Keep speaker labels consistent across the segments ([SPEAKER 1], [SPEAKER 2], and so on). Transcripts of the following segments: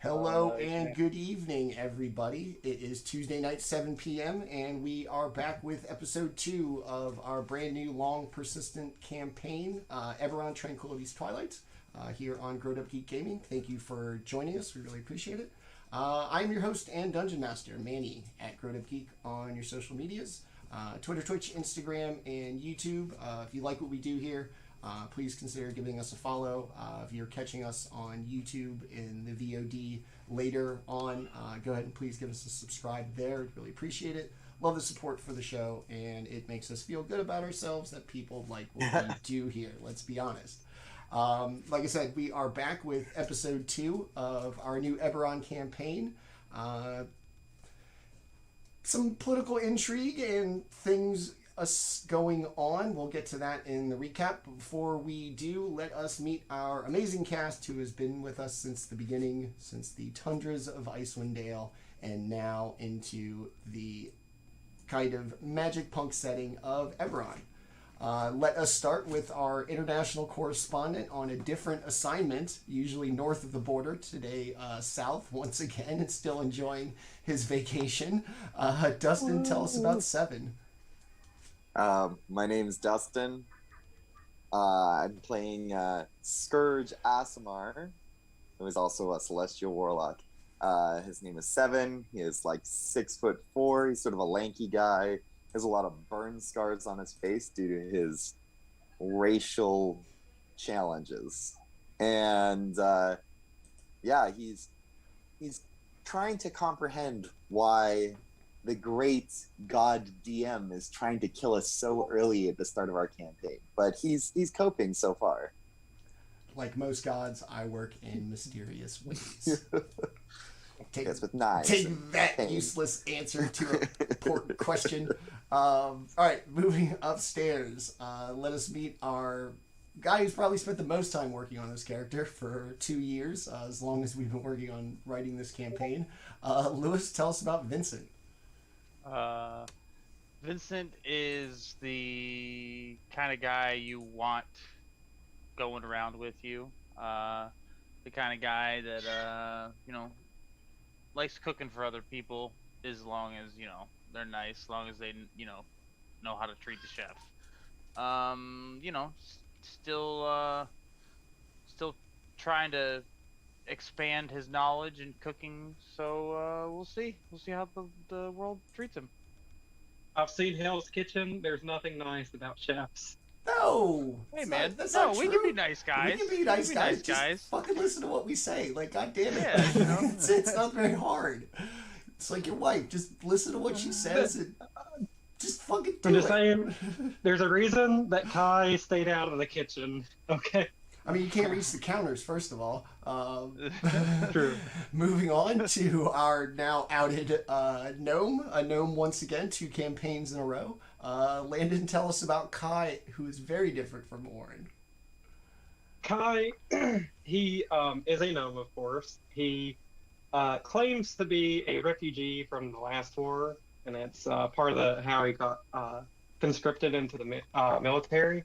[SPEAKER 1] Hello and good evening, everybody. It is Tuesday night, 7 p.m., and we are back with episode 2 of our brand new long persistent campaign, Eberron, Tranquility's Twilight, here on GrowedUpGeek Gaming. Thank you for joining us. We really appreciate it. I'm your host and Dungeon Master, Manny, at GrowedUpGeek on your social medias, Twitter, Twitch, Instagram, and YouTube. If you like what we do here, please consider giving us a follow. If you're catching us on YouTube in the VOD later on, go ahead and please give us a subscribe there. We'd really appreciate it. Love the support for the show, and it makes us feel good about ourselves that people like what we do here. Let's be honest. Like I said, we are back with episode 2 of our new Eberron campaign. Some political intrigue and things going on. We'll get to that in the recap. Before we do, let us meet our amazing cast who has been with us since the beginning, since the tundras of Icewind Dale, and now into the kind of magic punk setting of Eberron. Let us start with our international correspondent on a different assignment, usually north of the border, today south once again, and still enjoying his vacation. Dustin, tell us about Seven.
[SPEAKER 2] My name's Dustin. I'm playing Scourge Asimar, who is also a Celestial Warlock. His name is Seven. He is like 6'4". He's sort of a lanky guy. He has a lot of burn scars on his face due to his racial challenges. And he's trying to comprehend why the great god DM is trying to kill us so early at the start of our campaign, but he's coping so far.
[SPEAKER 1] Like most gods, I work in mysterious ways. Take that useless answer to an important question. All right, moving upstairs. Let us meet our guy who's probably spent the most time working on this character for 2 years, as long as we've been working on writing this campaign. Lewis, tell us about Vincent.
[SPEAKER 3] Vincent is the kind of guy you want going around with you. The kind of guy that, likes cooking for other people as long as, they're nice, as long as they, know how to treat the chef. Still trying to expand his knowledge in cooking, so we'll see how the world treats him.
[SPEAKER 4] I've seen Hell's Kitchen. There's nothing nice about chefs.
[SPEAKER 1] No!
[SPEAKER 3] Hey man,
[SPEAKER 1] that's not
[SPEAKER 3] we
[SPEAKER 1] true.
[SPEAKER 3] can be nice guys.
[SPEAKER 1] We can be nice guys. Just fucking listen to what we say. Like, god damn it.
[SPEAKER 3] Yeah,
[SPEAKER 1] it's not very hard. It's like your wife. Just listen to what she says and just fucking do it.
[SPEAKER 4] I'm just saying, there's a reason that Kai stayed out of the kitchen. Okay.
[SPEAKER 1] I mean, you can't reach the counters, first of all.
[SPEAKER 4] True.
[SPEAKER 1] Moving on to our now outed gnome. A gnome once again, 2 campaigns in a row. Landon, tell us about Kai, who is very different from Oren.
[SPEAKER 4] Kai, he is a gnome, of course. He claims to be a refugee from the last war, and it's part of how he got conscripted into the military.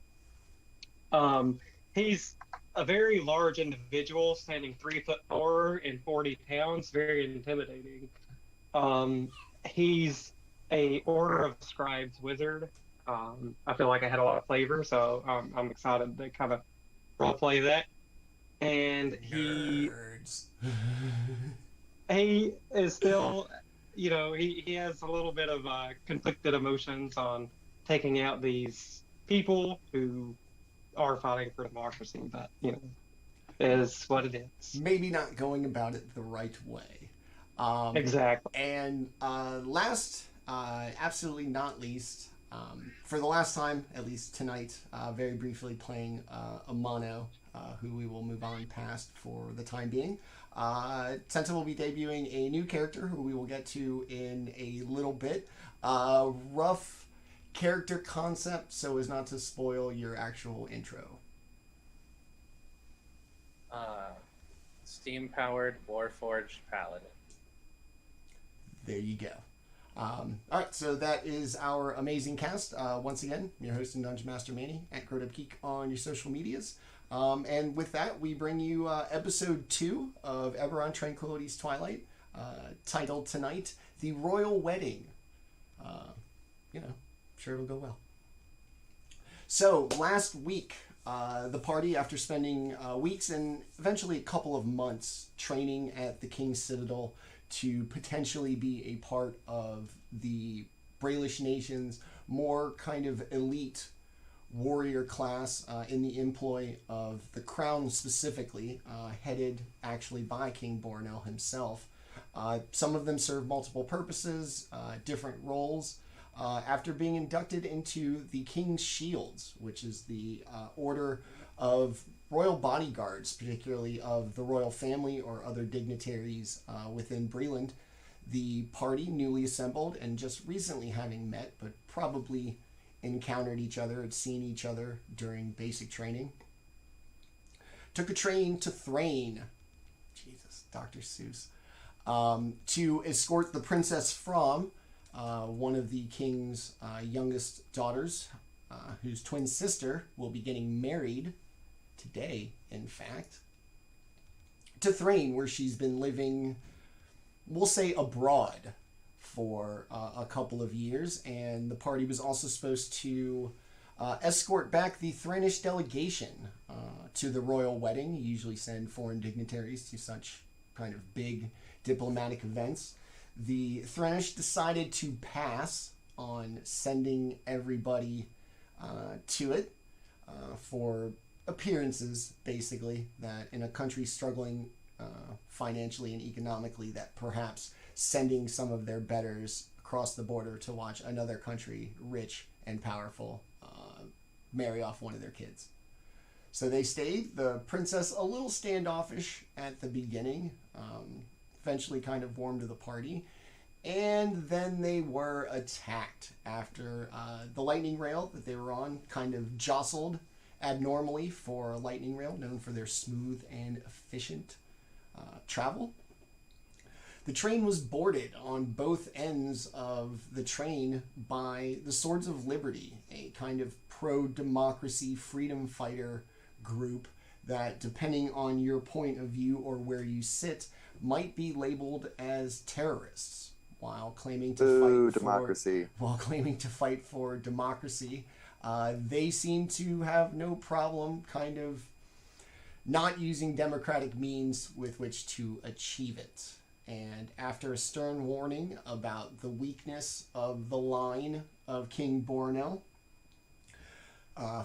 [SPEAKER 4] He's a very large individual, standing 3'4" and 40 pounds, very intimidating. He's a Order of Scribes wizard. I feel like I had a lot of flavor, so I'm excited to kind of roleplay that. And he is still, he has a little bit of conflicted emotions on taking out these people who are fighting for democracy, but is what it is.
[SPEAKER 1] Maybe not going about it the right way.
[SPEAKER 4] Exactly.
[SPEAKER 1] And last, absolutely not least, for the last time, at least tonight, very briefly playing Amano, who we will move on past for the time being. Tenta will be debuting a new character who we will get to in a little bit. Rough character concept so as not to spoil your actual intro.
[SPEAKER 5] Steam-powered Warforged Paladin.
[SPEAKER 1] There you go. Alright, so that is our amazing cast. Once again, your host and Dungeon Master Manny at GrowedUpGeek on your social medias. And with that, we bring you episode 2 of Eberron Tranquility's Twilight, titled tonight, The Royal Wedding. I'm sure it'll go well. So, last week, the party, after spending weeks and eventually a couple of months training at the King's Citadel to potentially be a part of the Brelish nation's more kind of elite warrior class in the employ of the crown specifically, headed actually by King Bornell himself. Some of them serve multiple purposes, different roles. After being inducted into the King's Shields, which is the order of royal bodyguards, particularly of the royal family or other dignitaries within Breland, the party, newly assembled and just recently having met, but probably encountered each other, had seen each other during basic training, took a train to Thrain, Jesus, Dr. Seuss, to escort the princess from one of the king's youngest daughters, whose twin sister will be getting married today, in fact, to Thrain, where she's been living, we'll say, abroad for a couple of years. And the party was also supposed to escort back the Thranish delegation to the royal wedding. You usually send foreign dignitaries to such kind of big diplomatic events. The Thranish decided to pass on sending everybody to it for appearances, basically, that in a country struggling financially and economically, that perhaps sending some of their betters across the border to watch another country, rich and powerful, marry off one of their kids. So they stayed. The princess, a little standoffish at the beginning, eventually kind of warmed to the party. And then they were attacked after the lightning rail that they were on kind of jostled abnormally for a lightning rail, known for their smooth and efficient travel. The train was boarded on both ends of the train by the Swords of Liberty, a kind of pro-democracy freedom fighter group that, depending on your point of view or where you sit, might be labeled as terrorists while claiming to fight for democracy. They seem to have no problem kind of not using democratic means with which to achieve it. And after a stern warning about the weakness of the line of King Bornell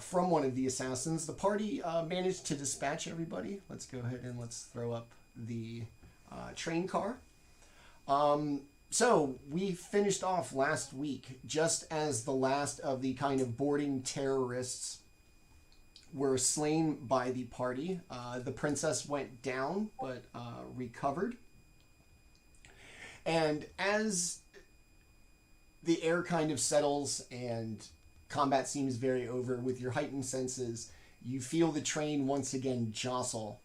[SPEAKER 1] from one of the assassins, the party managed to dispatch everybody. Let's go ahead and let's throw up the train car. So we finished off last week just as the last of the kind of boarding terrorists were slain by the party. The princess went down, but recovered. And as the air kind of settles and combat seems very over, with your heightened senses, you feel the train once again jostle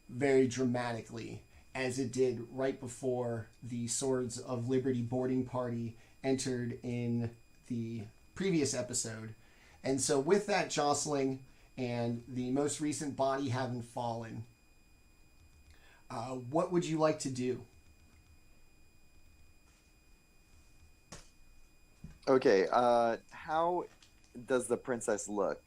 [SPEAKER 1] very dramatically, as it did right before the Swords of Liberty boarding party entered in the previous episode. And so with that jostling and the most recent body having fallen, what would you like to do?
[SPEAKER 2] Okay, how does the princess look?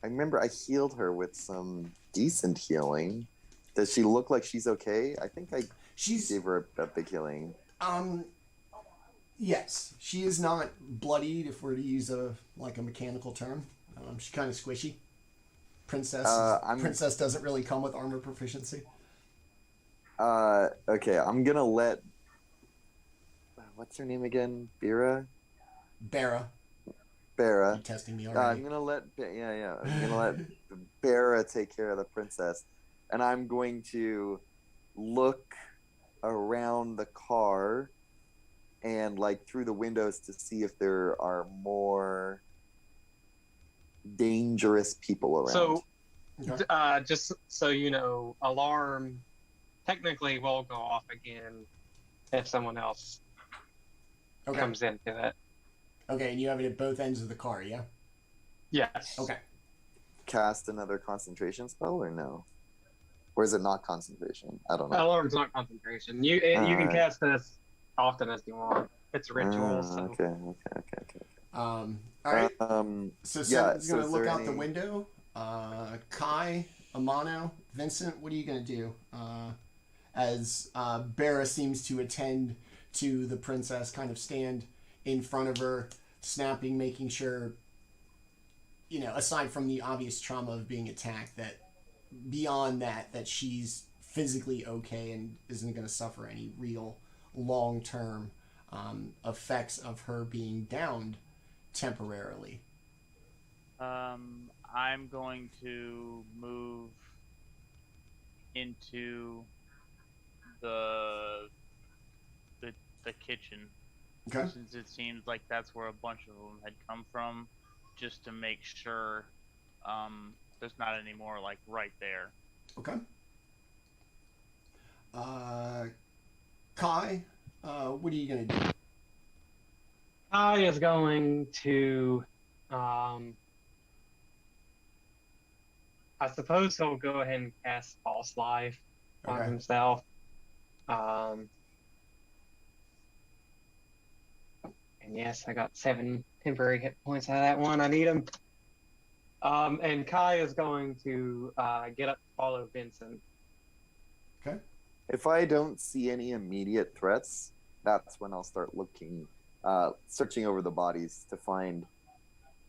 [SPEAKER 2] I remember I healed her with some decent healing. Does she look like she's okay? I think I gave her a big healing.
[SPEAKER 1] Yes, she is not bloodied, if we're to use a mechanical term. She's kind of squishy. Princess doesn't really come with armor proficiency.
[SPEAKER 2] Okay, I'm gonna let... What's her name again? Bera?
[SPEAKER 1] Bera.
[SPEAKER 2] You're
[SPEAKER 1] testing me already.
[SPEAKER 2] I'm gonna let Bera take care of the princess, and I'm going to look around the car and through the windows to see if there are more dangerous people around.
[SPEAKER 4] So, just so you know, alarm technically will go off again if someone else comes into it.
[SPEAKER 1] Okay, and you have it at both ends of the car, yeah?
[SPEAKER 4] Yes.
[SPEAKER 1] Okay.
[SPEAKER 2] cast another concentration spell or no? Or is it not concentration? I don't know.
[SPEAKER 4] Alarm's not concentration. You can cast this often as you want. It's a ritual. So.
[SPEAKER 2] Okay.
[SPEAKER 1] All right. So Seven's going to look out the window. Kai, Amano, Vincent, what are you going to do? As Bera seems to attend to the princess, kind of stand in front of her, snapping, making sure, you know, aside from the obvious trauma of being attacked, that beyond that she's physically okay and isn't going to suffer any real long-term effects of her being downed temporarily.
[SPEAKER 3] I'm going to move into the kitchen.
[SPEAKER 1] Okay.
[SPEAKER 3] Since it seems like that's where a bunch of them had come from, just to make sure there's not any more like right there.
[SPEAKER 1] Okay. Kai, what are you gonna do?
[SPEAKER 4] Kai is going to, I suppose he'll go ahead and cast False Life on himself. And yes, I got 7 temporary hit points out of that one. I need them. And Kai is going to get up to follow Vincent.
[SPEAKER 1] Okay.
[SPEAKER 2] If I don't see any immediate threats, that's when I'll start looking, searching over the bodies to find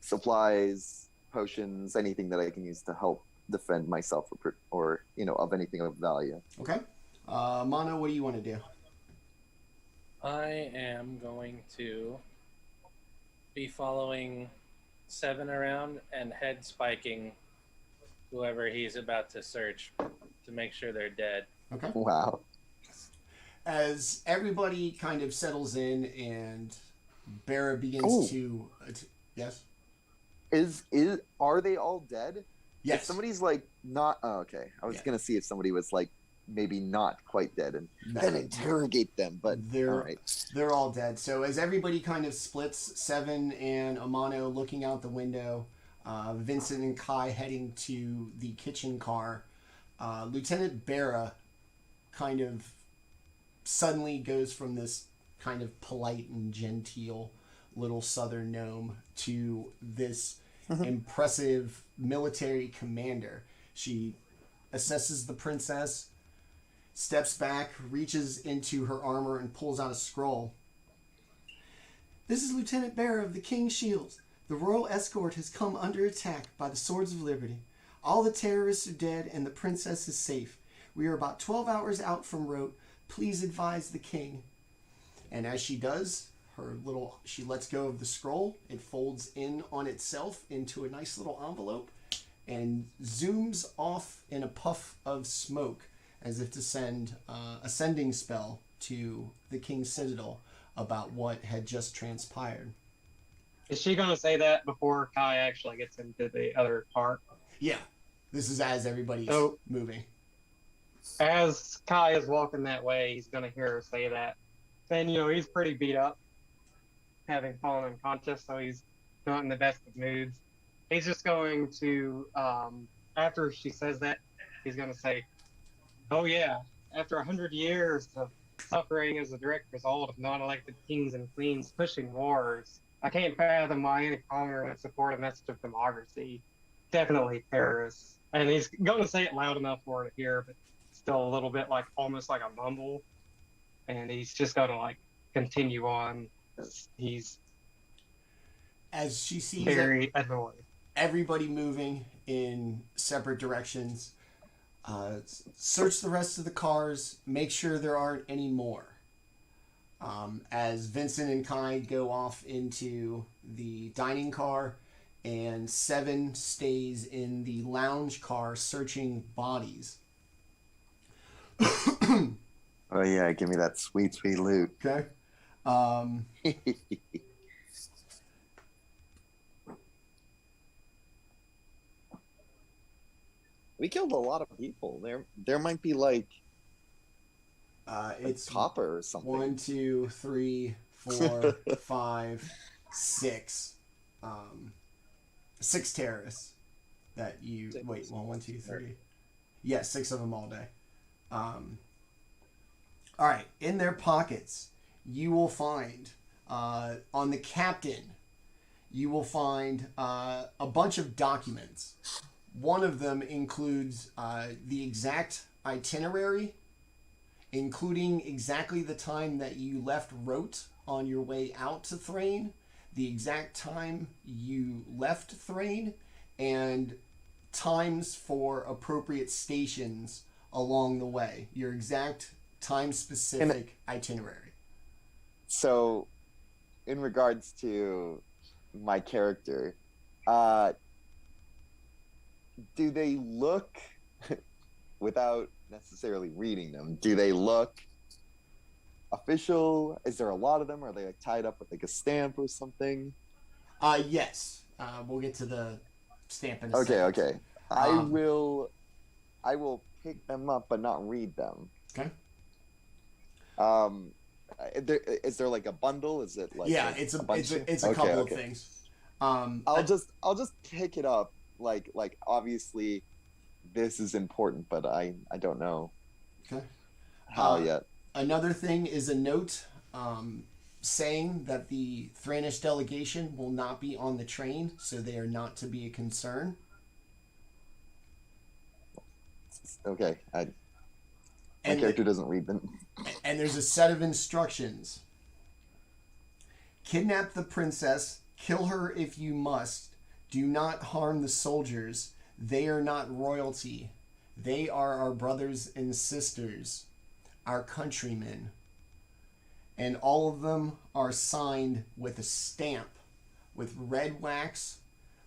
[SPEAKER 2] supplies, potions, anything that I can use to help defend myself or you know, of anything of value.
[SPEAKER 1] Okay. Mono, what do you want to do?
[SPEAKER 5] I am going to be following Seven around and head spiking whoever he's about to search to make sure they're dead.
[SPEAKER 1] Okay.
[SPEAKER 2] Wow.
[SPEAKER 1] As everybody kind of settles in and Bera begins to... Yes?
[SPEAKER 2] Are they all dead?
[SPEAKER 1] Yes.
[SPEAKER 2] If somebody's like not... Oh, okay. I was going to see if somebody was like maybe not quite dead and then interrogate them, but
[SPEAKER 1] they're all dead. So as everybody kind of splits, Seven and Amano looking out the window, Vincent and Kai heading to the kitchen car, Lieutenant Bera kind of suddenly goes from this kind of polite and genteel little southern gnome to this impressive military commander. She assesses the princess, steps back, reaches into her armor, and pulls out a scroll. This is Lieutenant Bera of the King's Shields. The royal escort has come under attack by the Swords of Liberty. All the terrorists are dead, and the princess is safe. We are about 12 hours out from Rote. Please advise the king. And as she does, she lets go of the scroll. It folds in on itself into a nice little envelope and zooms off in a puff of smoke, as if to send a sending spell to the King's Citadel about what had just transpired.
[SPEAKER 4] Is she going to say that before Kai actually gets into the other part?
[SPEAKER 1] Yeah. This is as everybody's moving.
[SPEAKER 4] As Kai is walking that way, he's going to hear her say that. Then, you know, he's pretty beat up, having fallen unconscious, so he's not in the best of moods. He's just going to, after she says that, he's going to say, "Oh yeah, after 100 years of suffering as a direct result of non-elected kings and queens pushing wars, I can't fathom why any commoner would support a message of democracy. Definitely terrorists." And he's going to say it loud enough for her to hear, but still a little bit like, almost like a mumble. And he's just going to like continue on. He's
[SPEAKER 1] as she sees
[SPEAKER 4] very annoyed.
[SPEAKER 1] Everybody moving in separate directions. Search the rest of the cars. Make sure there aren't any more. As Vincent and Kai go off into the dining car, and Seven stays in the lounge car searching bodies.
[SPEAKER 2] Oh yeah, give me that sweet, sweet loot.
[SPEAKER 1] Okay.
[SPEAKER 2] We killed a lot of people. There might be like
[SPEAKER 1] it's
[SPEAKER 2] copper or something.
[SPEAKER 1] 1, 2, 3, 4, 5, 6. 6 terrorists. that you...
[SPEAKER 5] Six.
[SPEAKER 1] Wait, 1, 2, 3. Yeah, 6 of them all day. All right, in their pockets, you will find, on the captain, you will find a bunch of documents. One of them includes the exact itinerary, including exactly the time that you left Rote on your way out to Thrain, the exact time you left Thrain, and times for appropriate stations along the way. Your exact time-specific itinerary.
[SPEAKER 2] So, in regards to my character, do they look, without necessarily reading them, do they look official? Is there a lot of them? Are they like tied up with like a stamp or something?
[SPEAKER 1] Yes. We'll get to the stamp in a
[SPEAKER 2] Okay,
[SPEAKER 1] second.
[SPEAKER 2] okay. I will pick them up but not read them.
[SPEAKER 1] Okay.
[SPEAKER 2] Is there like a bundle? Is it like
[SPEAKER 1] it's a
[SPEAKER 2] bunch
[SPEAKER 1] it's
[SPEAKER 2] of...
[SPEAKER 1] a couple
[SPEAKER 2] okay.
[SPEAKER 1] of things.
[SPEAKER 2] I'll just pick it up. Like obviously this is important, but I don't know how yet.
[SPEAKER 1] Another thing is a note saying that the Thranish delegation will not be on the train, so they are not to be a concern.
[SPEAKER 2] Okay, my character doesn't read them.
[SPEAKER 1] And there's a set of instructions. Kidnap the princess, kill her if you must. Do not harm the soldiers. They are not royalty. They are our brothers and sisters, our countrymen. And all of them are signed with a stamp with red wax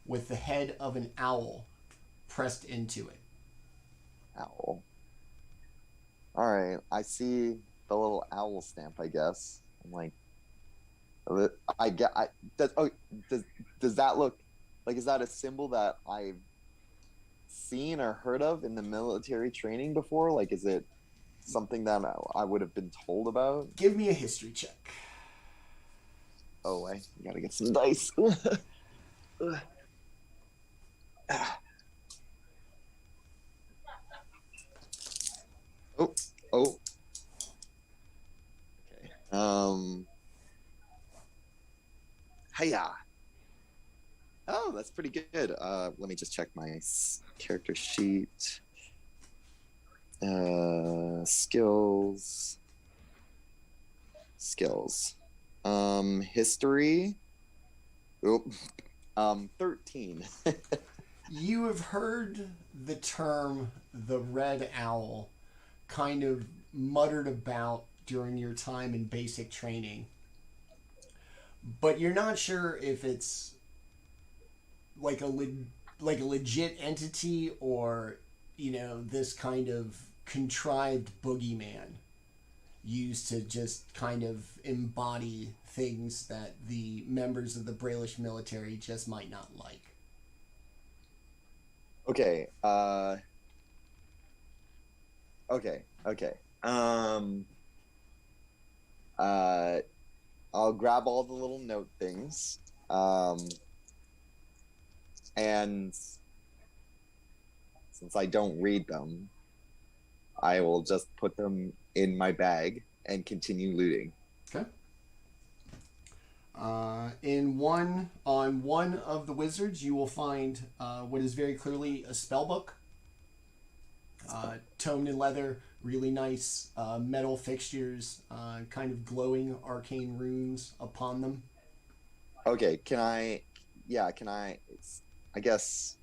[SPEAKER 1] with the head of an owl pressed into it.
[SPEAKER 2] Owl. All right, I see the little owl stamp, I guess. I'm like, does that look like, is that a symbol that I've seen or heard of in the military training before? Like, is it something that I would have been told about?
[SPEAKER 1] Give me a history check.
[SPEAKER 2] Oh, I gotta get some dice. Oh. Okay. Hiya. Oh, that's pretty good. Let me just check my character sheet. Skills. History. 13.
[SPEAKER 1] You have heard the term the Red Owl kind of muttered about during your time in basic training, but you're not sure if it's like a legit entity or, you know, this kind of contrived boogeyman used to just kind of embody things that the members of the Brelish military just might not like.
[SPEAKER 2] Okay. Okay. I'll grab all the little note things. And since I don't read them, I will just put them in my bag and continue looting.
[SPEAKER 1] Okay. On one of the wizards, you will find what is very clearly a spell book. Toned in leather, really nice metal fixtures, kind of glowing arcane runes upon them.
[SPEAKER 2] Okay, I guess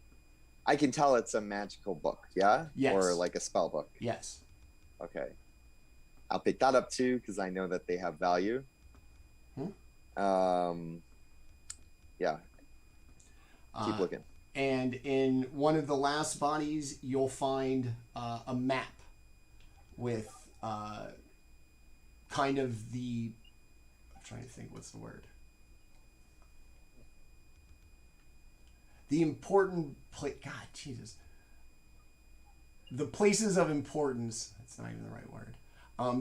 [SPEAKER 2] I can tell it's a magical book, yeah?
[SPEAKER 1] Yes.
[SPEAKER 2] Or like a spell book.
[SPEAKER 1] Yes.
[SPEAKER 2] Okay. I'll pick that up too, because I know that they have value. Yeah. Keep looking.
[SPEAKER 1] And in one of the last bodies, you'll find a map with kind of the... I'm trying to think, what's the word? The important place... God, Jesus. The places of importance. That's not even the right word.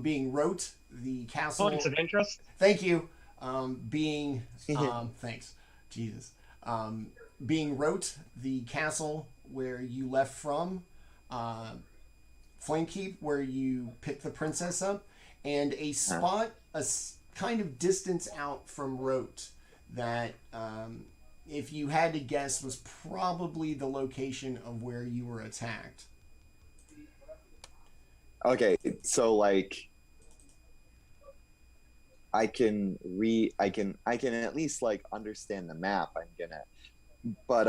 [SPEAKER 1] Being Rote, the castle...
[SPEAKER 4] Points of interest?
[SPEAKER 1] Thank you. Thanks. Jesus. Being Rote, the castle where you left from, Flame Keep, where you picked the princess up, and a spot kind of distance out from Rote that, if you had to guess, was probably the location of where you were attacked.
[SPEAKER 2] Okay, so like I can at least like understand the map. But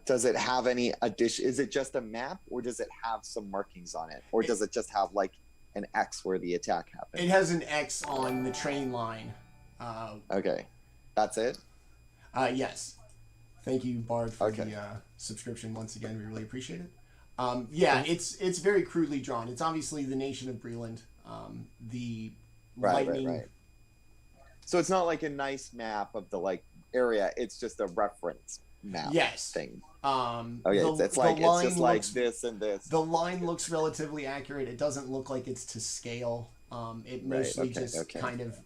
[SPEAKER 2] does it have any addition? Is it just a map, or does it have some markings on it, or does it just have like an X where the attack happened?
[SPEAKER 1] It has an X on the train line.
[SPEAKER 2] Okay, that's it.
[SPEAKER 1] Yes. Thank you, Bard, for the subscription once again. We really appreciate it. Yeah, it's very crudely drawn. It's obviously the nation of Breland. The lightning.
[SPEAKER 2] Right. So it's not like a nice map of the like area. It's just a reference map thing. Okay, it's just like this and this.
[SPEAKER 1] The line looks relatively accurate. It doesn't look like it's to scale. It mostly kind of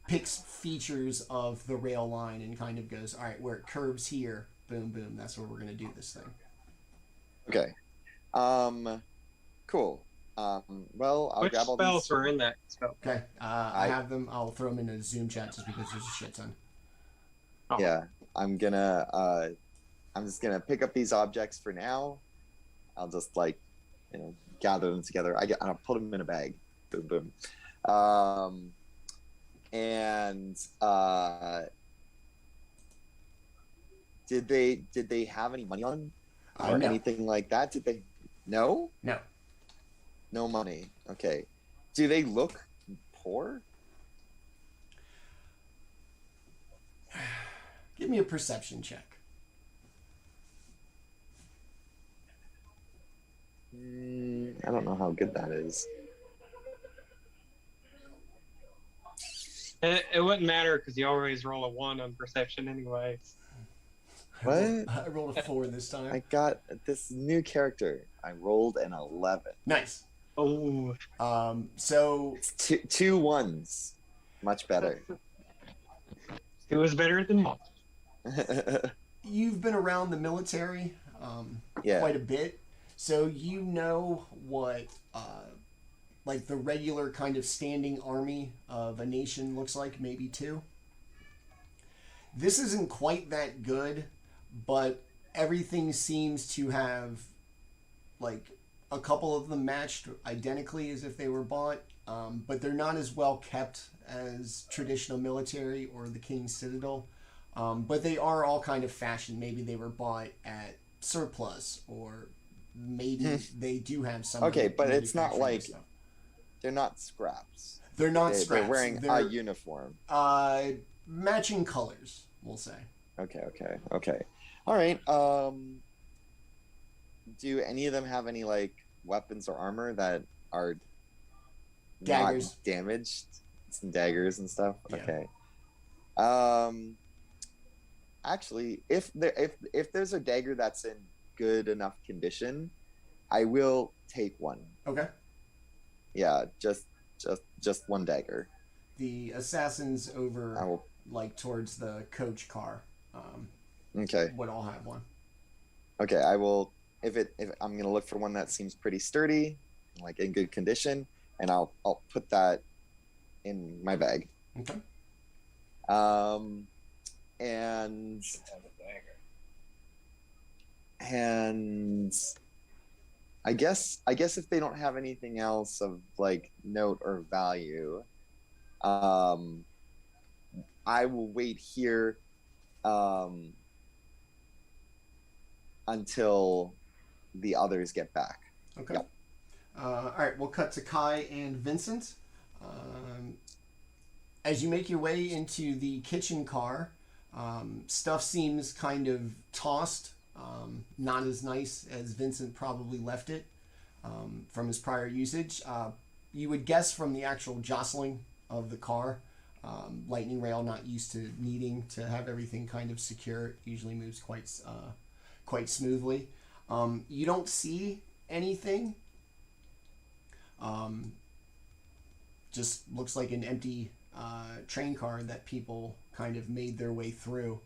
[SPEAKER 1] picks features of the rail line and kind of goes, all right, where it curves here, boom, boom. That's where we're going to do this thing.
[SPEAKER 2] Okay. Cool. Well, I'll
[SPEAKER 4] Which
[SPEAKER 2] grab all
[SPEAKER 4] spells
[SPEAKER 2] these.
[SPEAKER 4] were in that spell?
[SPEAKER 1] Okay. I have them. I'll throw them in a Zoom chat just because there's a shit ton.
[SPEAKER 4] Oh.
[SPEAKER 2] Yeah, I'm just gonna pick up these objects for now. I'll just like, gather them together. I'll put them in a bag. Boom, boom. Did they have any money on or anything like that? Did they? No. No money. Okay. Do they look poor?
[SPEAKER 1] Give me a perception check.
[SPEAKER 2] I don't know how good that is.
[SPEAKER 4] It wouldn't matter because you always roll a 1 on perception anyway.
[SPEAKER 2] What?
[SPEAKER 1] I rolled a 4 this time.
[SPEAKER 2] I got this new character. I rolled an 11.
[SPEAKER 1] Nice.
[SPEAKER 4] Oh.
[SPEAKER 1] So
[SPEAKER 2] it's two ones. Much better.
[SPEAKER 4] It was better than one.
[SPEAKER 1] You've been around the military quite a bit, so you know what like the regular kind of standing army of a nation looks like, maybe two. This isn't quite that good, but everything seems to have like a couple of them matched identically as if they were bought, but they're not as well kept as traditional military or the King's Citadel. But they are all kind of fashioned. Maybe they were bought at surplus, or maybe they do have some.
[SPEAKER 2] Okay, but it's not like they're not scraps.
[SPEAKER 1] They're not scraps.
[SPEAKER 2] They're wearing a uniform.
[SPEAKER 1] Matching colors, we'll say.
[SPEAKER 2] Okay. All right. Do any of them have any like weapons or armor that are
[SPEAKER 1] daggers
[SPEAKER 2] not damaged? Some daggers and stuff.
[SPEAKER 1] Yeah.
[SPEAKER 2] Okay. Actually, if there's a dagger that's in good enough condition, I will take one.
[SPEAKER 1] Okay.
[SPEAKER 2] Yeah, just one dagger.
[SPEAKER 1] The assassins over like towards the coach car.
[SPEAKER 2] Okay.
[SPEAKER 1] Would all have one.
[SPEAKER 2] Okay, I will. If I'm gonna look for one that seems pretty sturdy, like in good condition, and I'll put that in my bag.
[SPEAKER 1] Okay.
[SPEAKER 2] And I guess if they don't have anything else of like note or value, I will wait here until the others get back.
[SPEAKER 1] Okay.
[SPEAKER 2] Yep.
[SPEAKER 1] All right, we'll cut to Kai and Vincent. As you make your way into the kitchen car, stuff seems kind of tossed, not as nice as Vincent probably left it from his prior usage. You would guess from the actual jostling of the car, lightning rail not used to needing to have everything kind of secure. It usually moves quite smoothly. You don't see anything. Just looks like an empty train car that people kind of made their way through.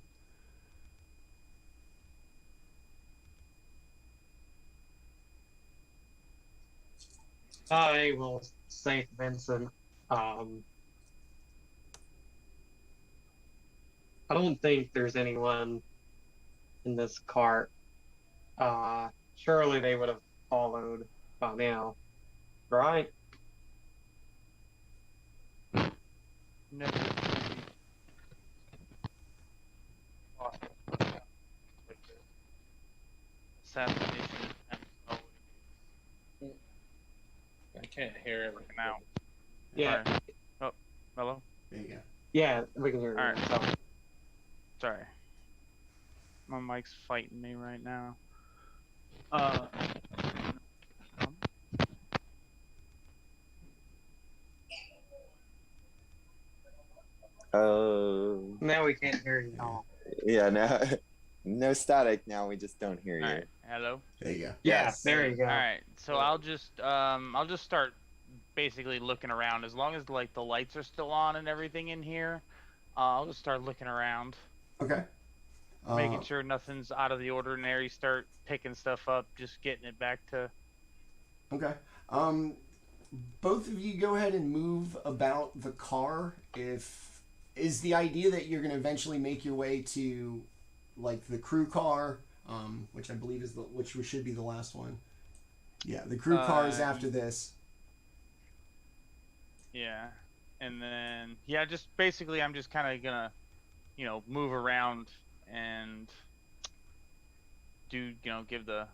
[SPEAKER 4] I will say to Vincent, I don't think there's anyone in this cart. Surely they would have followed by now, right?
[SPEAKER 3] No. Assassination attempt. Oh,
[SPEAKER 5] I can't hear him.
[SPEAKER 3] working out.
[SPEAKER 4] Yeah.
[SPEAKER 3] Sorry. Oh, hello?
[SPEAKER 1] There you go.
[SPEAKER 4] Yeah, we can hear you.
[SPEAKER 3] Alright.
[SPEAKER 4] So.
[SPEAKER 3] Sorry. My mic's fighting me right now.
[SPEAKER 2] Oh.
[SPEAKER 4] Now we can't hear you at all.
[SPEAKER 2] Yeah, no, no static now. We just don't hear you.
[SPEAKER 3] Alright. Hello?
[SPEAKER 1] There you go.
[SPEAKER 4] Yeah,
[SPEAKER 2] Yes.
[SPEAKER 4] there you go.
[SPEAKER 3] Alright, so I'll just start basically looking around. As long as like the lights are still on and everything in here, I'll just start looking around.
[SPEAKER 1] Okay.
[SPEAKER 3] Making sure nothing's out of the ordinary, start picking stuff up, just getting it back to...
[SPEAKER 1] Okay. Both of you go ahead and move about the car. Is the idea that you're going to eventually make your way to, like, the crew car, which I believe is which should be the last one. Yeah, the crew car is after this.
[SPEAKER 3] Yeah, and then, yeah, just basically I'm just kind of gonna, move around and give the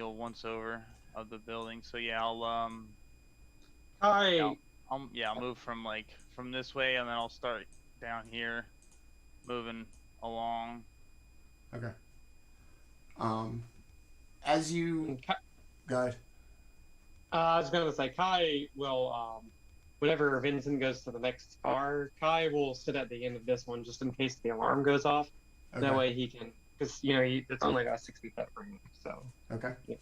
[SPEAKER 3] old once over of the building. So yeah, I'll move from this way, and then I'll start down here, moving along.
[SPEAKER 1] Okay. As you go ahead.
[SPEAKER 4] I was gonna say Kai will, whenever Vincent goes to the next car, Kai will sit at the end of this one just in case the alarm goes off.
[SPEAKER 1] Okay.
[SPEAKER 4] That way he can, because it's only got 60 foot from him. So.
[SPEAKER 1] Okay.
[SPEAKER 4] Yeah.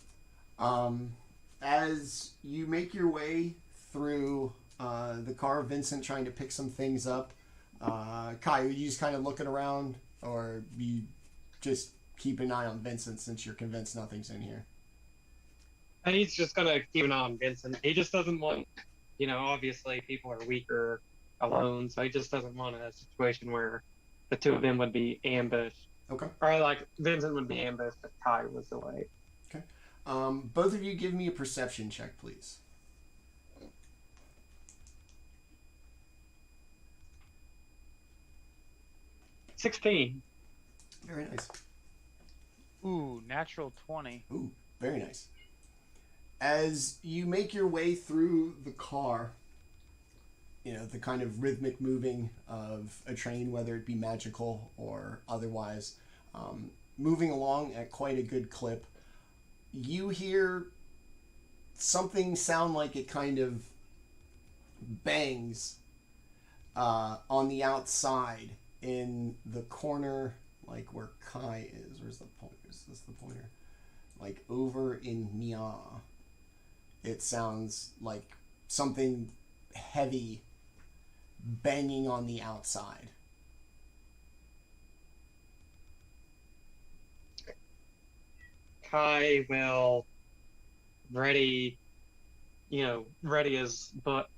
[SPEAKER 1] As you make your way through the car, Vincent trying to pick some things up. Kai, are you just kind of looking around, or you just keep an eye on Vincent since you're convinced nothing's in here?
[SPEAKER 4] And he's just gonna keep an eye on Vincent. He just doesn't want, obviously people are weaker alone, so he just doesn't want a situation where the two of them would be ambushed.
[SPEAKER 1] Okay.
[SPEAKER 4] Or like Vincent would be ambushed if Kai was away.
[SPEAKER 1] Okay. Both of you give me a perception check, please.
[SPEAKER 4] $16.
[SPEAKER 1] Very nice.
[SPEAKER 3] Ooh, natural 20.
[SPEAKER 1] Ooh, very nice. As you make your way through the car, the kind of rhythmic moving of a train, whether it be magical or otherwise, moving along at quite a good clip, you hear something sound like it kind of bangs on the outside in the corner, like where Kai is. Where's the pointer? Is this the pointer? Like over in Mia. It sounds like something heavy banging on the outside.
[SPEAKER 4] Kai will ready his book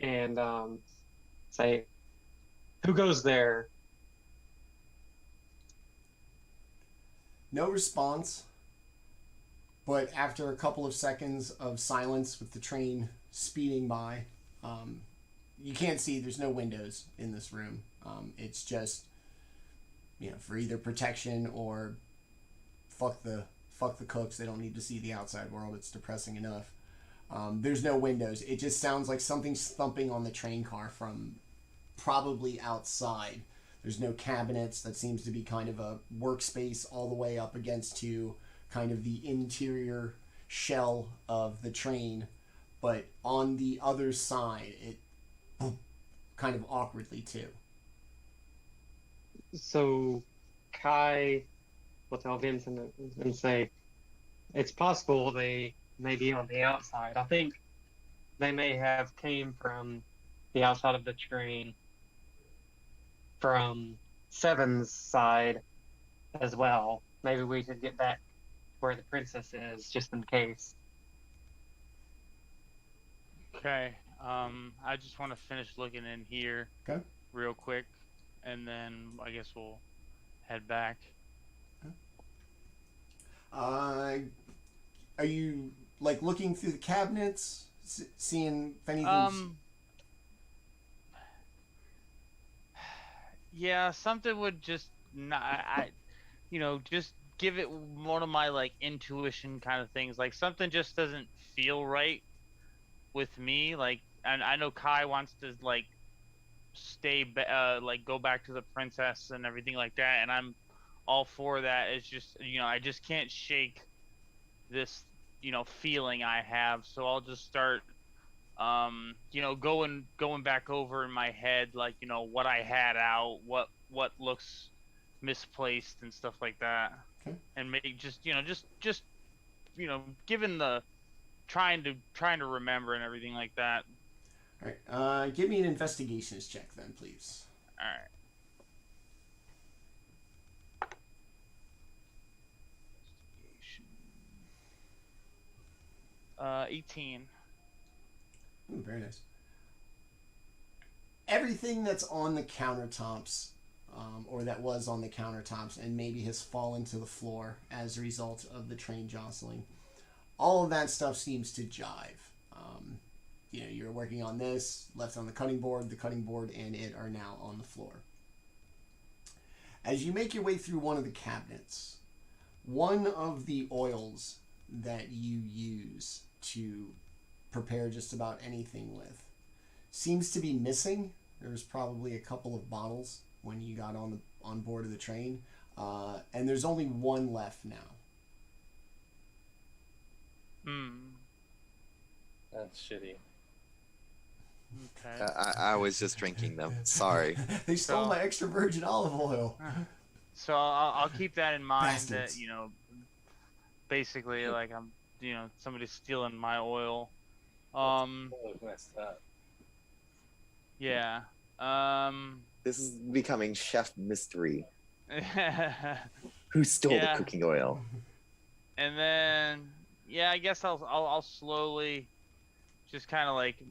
[SPEAKER 4] and say, "Who goes there?"
[SPEAKER 1] No response. But after a couple of seconds of silence with the train speeding by, you can't see, there's no windows in this room. It's just, for either protection or fuck the cooks. They don't need to see the outside world. It's depressing enough. There's no windows. It just sounds like something's thumping on the train car from probably outside. There's no cabinets. That seems to be kind of a workspace all the way up against to kind of the interior shell of the train, but on the other side, it kind of awkwardly too.
[SPEAKER 4] So Kai will tell Vincent and say, "It's possible they may be on the outside. I think they may have came from the outside of the train, from Seven's side as well. Maybe we should get back where the princess is, just in case."
[SPEAKER 3] Okay. I just want to finish looking in here
[SPEAKER 1] Okay.
[SPEAKER 3] real quick, and then I guess we'll head back.
[SPEAKER 1] Are you like looking through the cabinets, seeing if anything's...
[SPEAKER 3] Yeah, something would just not, just give it one of my like intuition kind of things. Like something just doesn't feel right with me. Like, and I know Kai wants to like like go back to the princess and everything like that, and I'm all for that. It's just, I just can't shake this, feeling I have. So I'll just start, going back over in my head, like, what I had out, what looks misplaced and stuff like that.
[SPEAKER 1] Okay.
[SPEAKER 3] And make given the trying to remember and everything like that.
[SPEAKER 1] All right. Give me an investigations check then, please.
[SPEAKER 3] All right. 18.
[SPEAKER 1] Ooh, very nice. Everything that's on the countertops, or that was on the countertops and maybe has fallen to the floor as a result of the train jostling, all of that stuff seems to jive. You're working on this, left on the cutting board and it are now on the floor. As you make your way through one of the cabinets, one of the oils that you use to prepare just about anything with seems to be missing. There's probably a couple of bottles when you got on board of the train, and there's only one left now.
[SPEAKER 5] That's shitty.
[SPEAKER 3] Okay.
[SPEAKER 2] I was just drinking them. Sorry.
[SPEAKER 1] They stole my extra virgin olive oil.
[SPEAKER 3] So I'll keep that in mind.
[SPEAKER 1] Bastards.
[SPEAKER 3] That basically like I'm somebody's stealing my oil.
[SPEAKER 5] Messed up.
[SPEAKER 3] Yeah.
[SPEAKER 2] This is becoming chef mystery. Who stole the cooking oil?
[SPEAKER 3] And then I guess I'll slowly just kind of like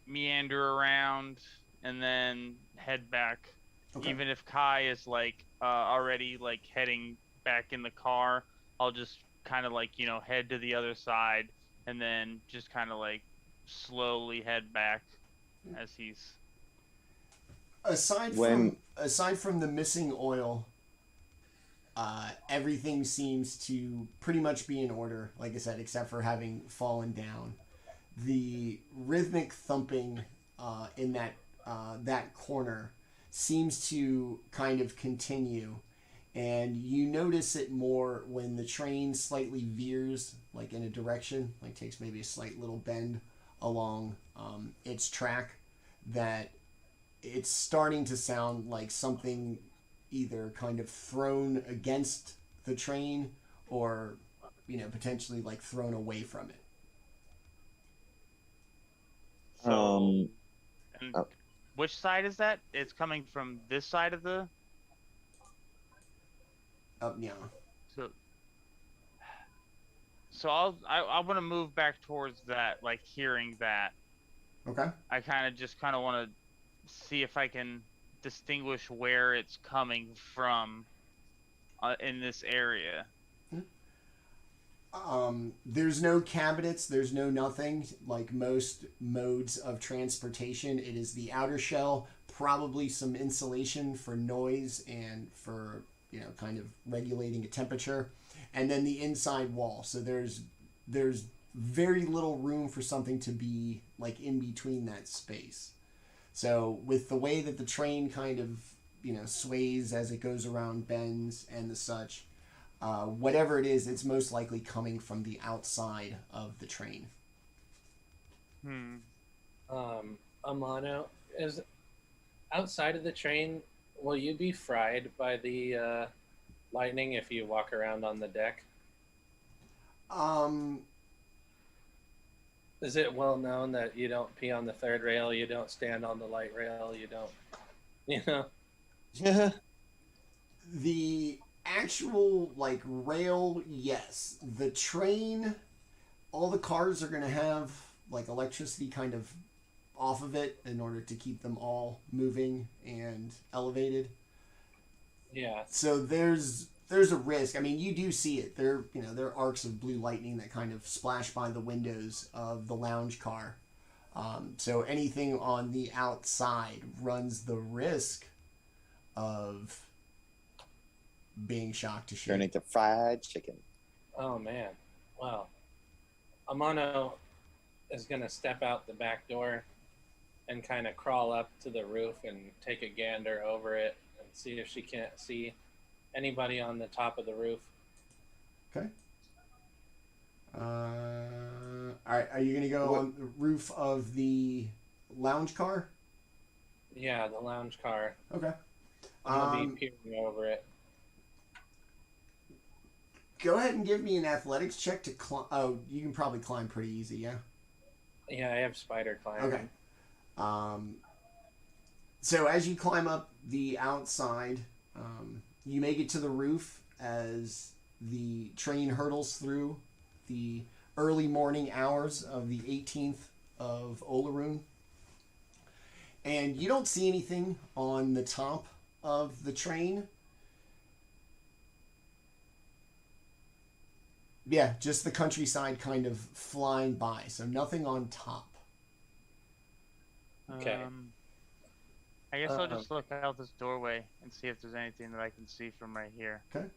[SPEAKER 3] meander around and then head back.
[SPEAKER 1] Okay.
[SPEAKER 3] Even if Kai is like already like heading back in the car, I'll just kind of like head to the other side and then just kind of like slowly head back as he's
[SPEAKER 1] aside from the missing oil, everything seems to pretty much be in order, like I said, except for having fallen down. The rhythmic thumping in that corner seems to kind of continue, and you notice it more when the train slightly veers, like in a direction, like takes maybe a slight little bend along its track, that it's starting to sound like something either kind of thrown against the train or potentially like thrown away from it.
[SPEAKER 3] So, which side is that? It's coming from this side of the...
[SPEAKER 1] Yeah.
[SPEAKER 3] So I want to move back towards that, like hearing that.
[SPEAKER 1] Okay.
[SPEAKER 3] I kind of want to see if I can distinguish where it's coming from in this area.
[SPEAKER 1] There's no cabinets, there's no nothing. Like most modes of transportation, it is the outer shell, probably some insulation for noise and for kind of regulating a temperature, and then the inside wall. So there's very little room for something to be like in between that space. So with the way that the train kind of sways as it goes around bends and the such, whatever it is, it's most likely coming from the outside of the train.
[SPEAKER 5] Amano, is outside of the train, will you be fried by the lightning if you walk around on the deck? Is it well known that you don't pee on the third rail, you don't stand on the light rail, you don't,
[SPEAKER 1] The actual rail, yes. The train, all the cars are going to have like electricity kind of off of it in order to keep them all moving and elevated.
[SPEAKER 5] Yeah.
[SPEAKER 1] So there's a risk. I mean, you do see it. There are arcs of blue lightning that kind of splash by the windows of the lounge car. So anything on the outside runs the risk of being shocked to shit.
[SPEAKER 2] Turning to fried chicken.
[SPEAKER 5] Oh man. Well, Amano is gonna step out the back door and kind of crawl up to the roof and take a gander over it and see if she can't see anybody on the top of the roof.
[SPEAKER 1] Okay. All right. Are you gonna go on the roof of the lounge car?
[SPEAKER 5] Yeah, the lounge car.
[SPEAKER 1] Okay.
[SPEAKER 5] I'm gonna be peering over it.
[SPEAKER 1] Go ahead and give me an athletics check to climb. Oh, you can probably climb pretty easy, yeah?
[SPEAKER 5] Yeah, I have spider climbing.
[SPEAKER 1] Okay. So as you climb up the outside, you make it to the roof as the train hurtles through the early morning hours of the 18th of Olaroon. And you don't see anything on the top of the train. Yeah, just the countryside kind of flying by, so nothing on top.
[SPEAKER 5] Okay.
[SPEAKER 3] I guess I'll just look out this doorway and see if there's anything that I can see from right here.
[SPEAKER 1] Okay.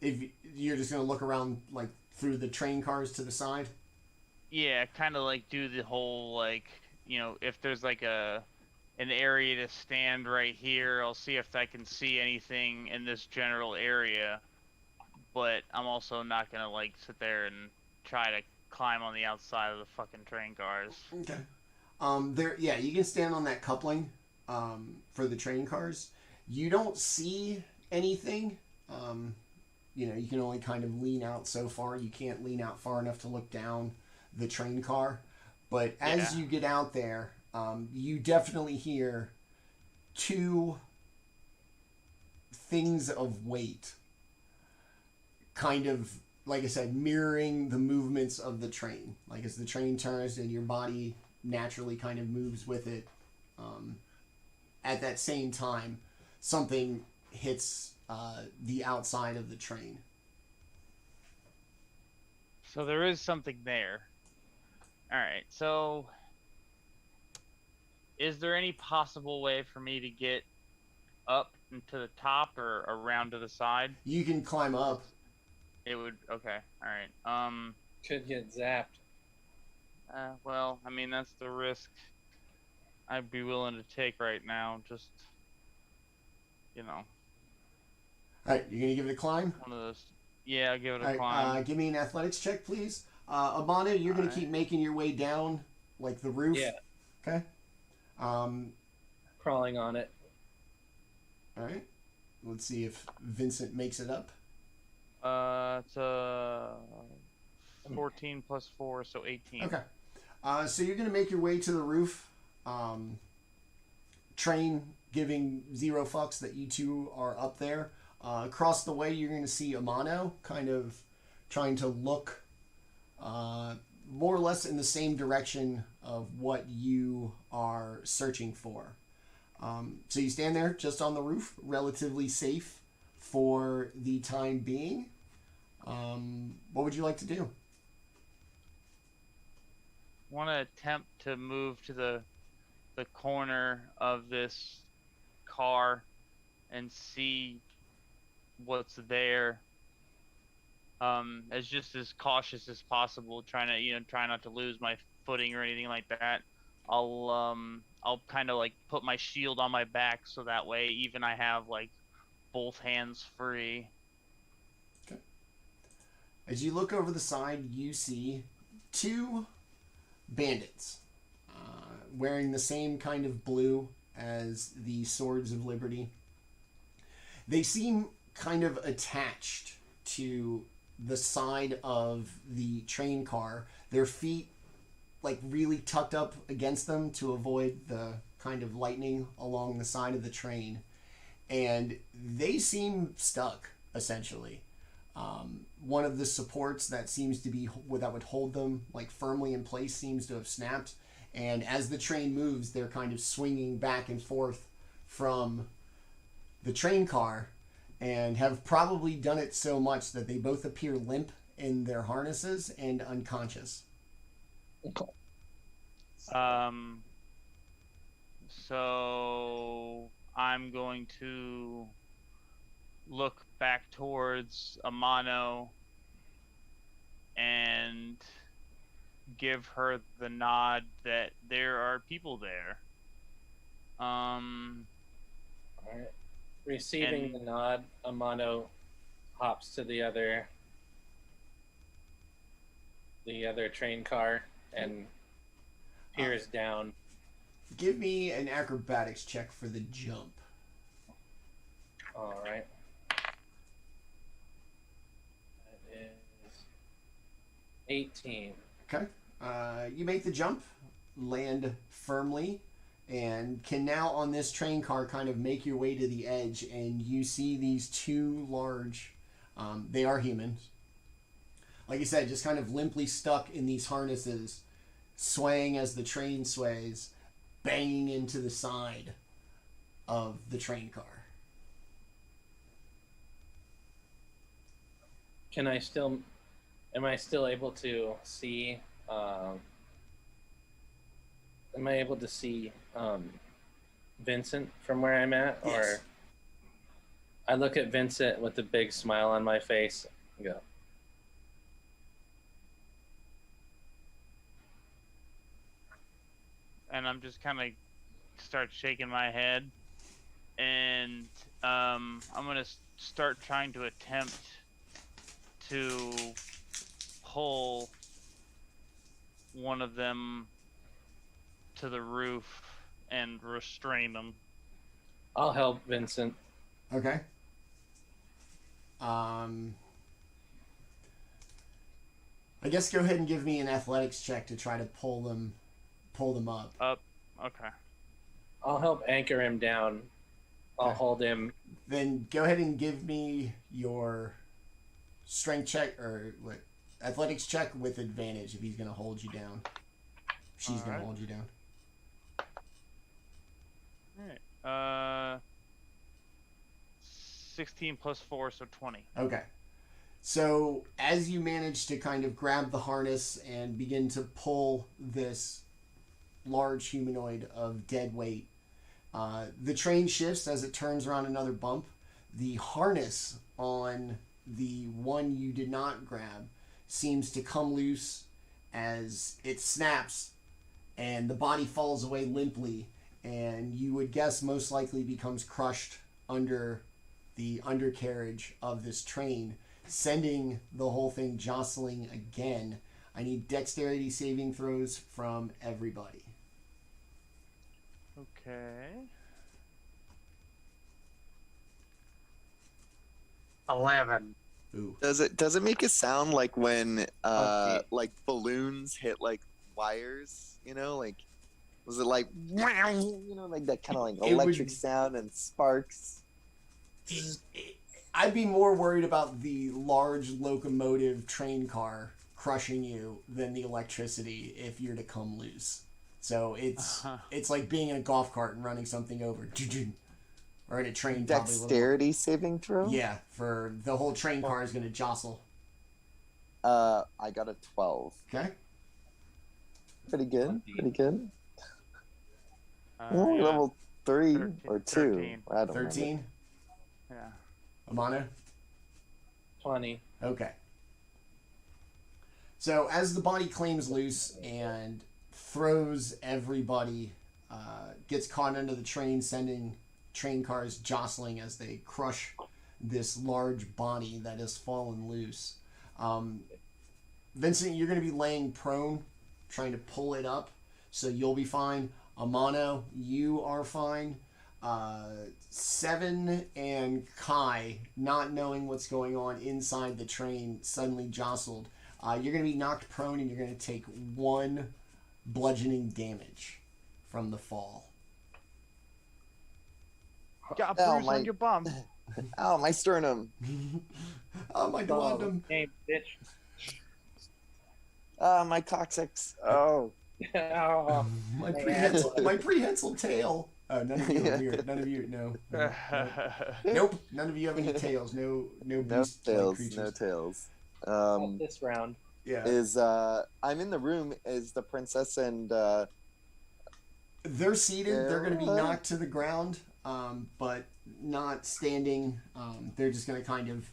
[SPEAKER 1] If you're just gonna look around like through the train cars to the side.
[SPEAKER 3] Yeah, kind of like do the whole like, you know, if there's like an area to stand right here, I'll see if I can see anything in this general area. But I'm also not gonna like sit there and try to climb on the outside of the fucking train cars.
[SPEAKER 1] Okay. Yeah, you can stand on that coupling, for the train cars. You don't see anything. You can only kind of lean out so far. You can't lean out far enough to look down the train car. But as you get out there, you definitely hear two things of weight, kind of, like I said, mirroring the movements of the train. Like as the train turns and your body naturally kind of moves with it, at that same time, something hits the outside of the train.
[SPEAKER 3] So there is something there. Alright, so is there any possible way for me to get up into the top or around to the side?
[SPEAKER 1] You can climb up.
[SPEAKER 3] It would, okay, alright.
[SPEAKER 5] Could get zapped.
[SPEAKER 3] Well, I mean, that's the risk I'd be willing to take right now, just, you know.
[SPEAKER 1] Alright, you're gonna give it a climb?
[SPEAKER 3] One of those. Yeah, I'll give it a
[SPEAKER 1] Alright,
[SPEAKER 3] climb.
[SPEAKER 1] give me an athletics check, please. Amano, you're gonna keep making your way down, like the roof.
[SPEAKER 5] Yeah.
[SPEAKER 1] Okay.
[SPEAKER 5] Crawling on it.
[SPEAKER 1] Alright. Let's see if Vincent makes it up.
[SPEAKER 3] It's 14 plus 4, so 18.
[SPEAKER 1] Okay. So you're gonna make your way to the roof. Train giving zero fucks that you two are up there. Across the way, you're going to see Amano kind of trying to look more or less in the same direction of what you are searching for. So you stand there just on the roof, relatively safe for the time being. What would you like to do?
[SPEAKER 3] Want to attempt to move to the corner of this car and see what's there, as just as cautious as possible, try not to lose my footing or anything like that. I'll kind of like put my shield on my back so that way even I have like both hands free.
[SPEAKER 1] Okay. As you look over the side, you see two bandits wearing the same kind of blue as the Swords of Liberty. They seem kind of attached to the side of the train car. Their feet like really tucked up against them to avoid the kind of lightning along the side of the train. And they seem stuck, essentially. One of the supports that seems to be that would hold them like firmly in place seems to have snapped, and as the train moves, they're kind of swinging back and forth from the train car, and have probably done it so much that they both appear limp in their harnesses and unconscious.
[SPEAKER 3] So I'm going to look back towards Amano and give her the nod that there are people there.
[SPEAKER 5] All right. Receiving the nod, Amano hops to the other train car and peers down.
[SPEAKER 1] Give me an acrobatics check for the jump.
[SPEAKER 5] All right. That is 18.
[SPEAKER 1] Okay. You make the jump, land firmly, and can now on this train car kind of make your way to the edge, and you see these two large, they are humans. Like I said, just kind of limply stuck in these harnesses, swaying as the train sways, banging into the side of the train car.
[SPEAKER 5] Am I still able to see, Vincent from where I'm at?
[SPEAKER 1] Yes.
[SPEAKER 5] Or I look at Vincent with a big smile on my face and go,
[SPEAKER 3] And I'm just kind of start shaking my head, and I'm gonna start trying to attempt to pull one of them to the roof and restrain them.
[SPEAKER 5] I'll help Vincent.
[SPEAKER 1] Okay. I guess go ahead and give me an athletics check to try to pull them up.
[SPEAKER 3] Okay.
[SPEAKER 5] I'll help anchor him down. I'll
[SPEAKER 1] Okay.
[SPEAKER 5] hold him.
[SPEAKER 1] Then go ahead and give me your strength check or what athletics check with advantage if he's going to hold you down. She's going to
[SPEAKER 3] Alright.
[SPEAKER 1] hold you down.
[SPEAKER 3] All right. 16 plus 4, so 20.
[SPEAKER 1] Okay. So as you manage to kind of grab the harness and begin to pull this large humanoid of dead weight, the train shifts as it turns around another bump. The harness on the one you did not grab seems to come loose as it snaps, and the body falls away limply, and you would guess most likely becomes crushed under the undercarriage of this train, sending the whole thing jostling again. I need dexterity saving throws from everybody.
[SPEAKER 3] Okay.
[SPEAKER 4] 11.
[SPEAKER 1] Ooh.
[SPEAKER 2] Does it make a sound like when
[SPEAKER 3] Okay.
[SPEAKER 2] like balloons hit like wires? You know, like was it like you know like that kind of like
[SPEAKER 1] It
[SPEAKER 2] electric
[SPEAKER 1] would-
[SPEAKER 2] sound and sparks?
[SPEAKER 1] I'd be more worried about the large locomotive train car crushing you than the electricity if you're to come loose. So it's like being in a golf cart and running something over. Or in a train, probably a little more.
[SPEAKER 2] Dexterity saving throw?
[SPEAKER 1] Yeah, for the whole train car is going to jostle.
[SPEAKER 2] I got a 12.
[SPEAKER 1] Okay.
[SPEAKER 2] Pretty good. Pretty good.
[SPEAKER 3] Yeah.
[SPEAKER 2] Level 3 or 2.
[SPEAKER 3] 13.
[SPEAKER 2] I don't
[SPEAKER 1] 13.
[SPEAKER 3] Yeah.
[SPEAKER 1] Amano?
[SPEAKER 5] 20.
[SPEAKER 1] Okay. So as the body claims loose and throws everybody, gets caught under the train, sending train cars jostling as they crush this large body that has fallen loose. Vincent, you're going to be laying prone, trying to pull it up, so you'll be fine. Amano, you are fine. Seven and Kai, not knowing what's going on inside the train, suddenly jostled. You're going to be knocked prone and you're going to take 1 bludgeoning damage from the fall.
[SPEAKER 3] Got a
[SPEAKER 2] Ow,
[SPEAKER 3] bruise
[SPEAKER 2] my-
[SPEAKER 3] on your bum.
[SPEAKER 2] Ow, my sternum.
[SPEAKER 1] Oh, my duodenum.
[SPEAKER 5] Hey, bitch.
[SPEAKER 2] My coccyx. Oh.
[SPEAKER 5] Oh,
[SPEAKER 1] My prehensile tail. Oh, none of you are weird. None of you, no. Nope, none of you have any tails. No
[SPEAKER 2] No
[SPEAKER 1] beast-like
[SPEAKER 2] tails.
[SPEAKER 1] creatures.
[SPEAKER 2] No tails.
[SPEAKER 5] not this round.
[SPEAKER 1] Yeah.
[SPEAKER 2] I'm in the room. Is the princess and
[SPEAKER 1] They're seated. They're going to be
[SPEAKER 2] Yeah.
[SPEAKER 1] knocked to the ground, but not standing. They're just going to kind of,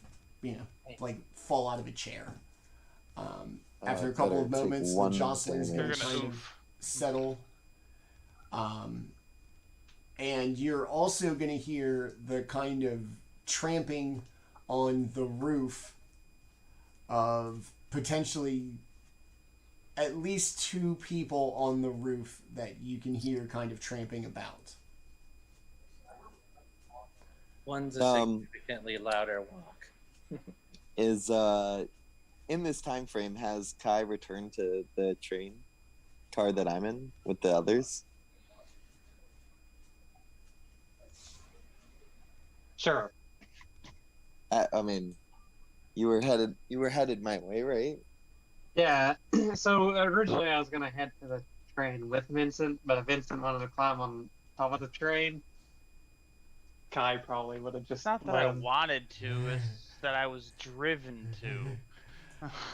[SPEAKER 1] like fall out of a chair. After a couple of
[SPEAKER 2] better take
[SPEAKER 1] moments, the
[SPEAKER 2] one
[SPEAKER 1] jostling's going
[SPEAKER 2] damage.
[SPEAKER 1] to kind of settle. And you're also going to hear the kind of tramping on the roof of potentially at least 2 people on the roof that you can hear kind of tramping about.
[SPEAKER 5] One's a significantly louder walk.
[SPEAKER 2] is in this time frame has Kai returned to the train car that I'm in with the others?
[SPEAKER 4] Sure.
[SPEAKER 2] I mean, you were headed my way, right?
[SPEAKER 4] Yeah. So originally I was gonna head to the train with Vincent, but if Vincent wanted to climb on top of the train, Kai probably would have just
[SPEAKER 3] It's not that
[SPEAKER 4] let
[SPEAKER 3] I
[SPEAKER 4] him.
[SPEAKER 3] wanted to, it's that I was driven to.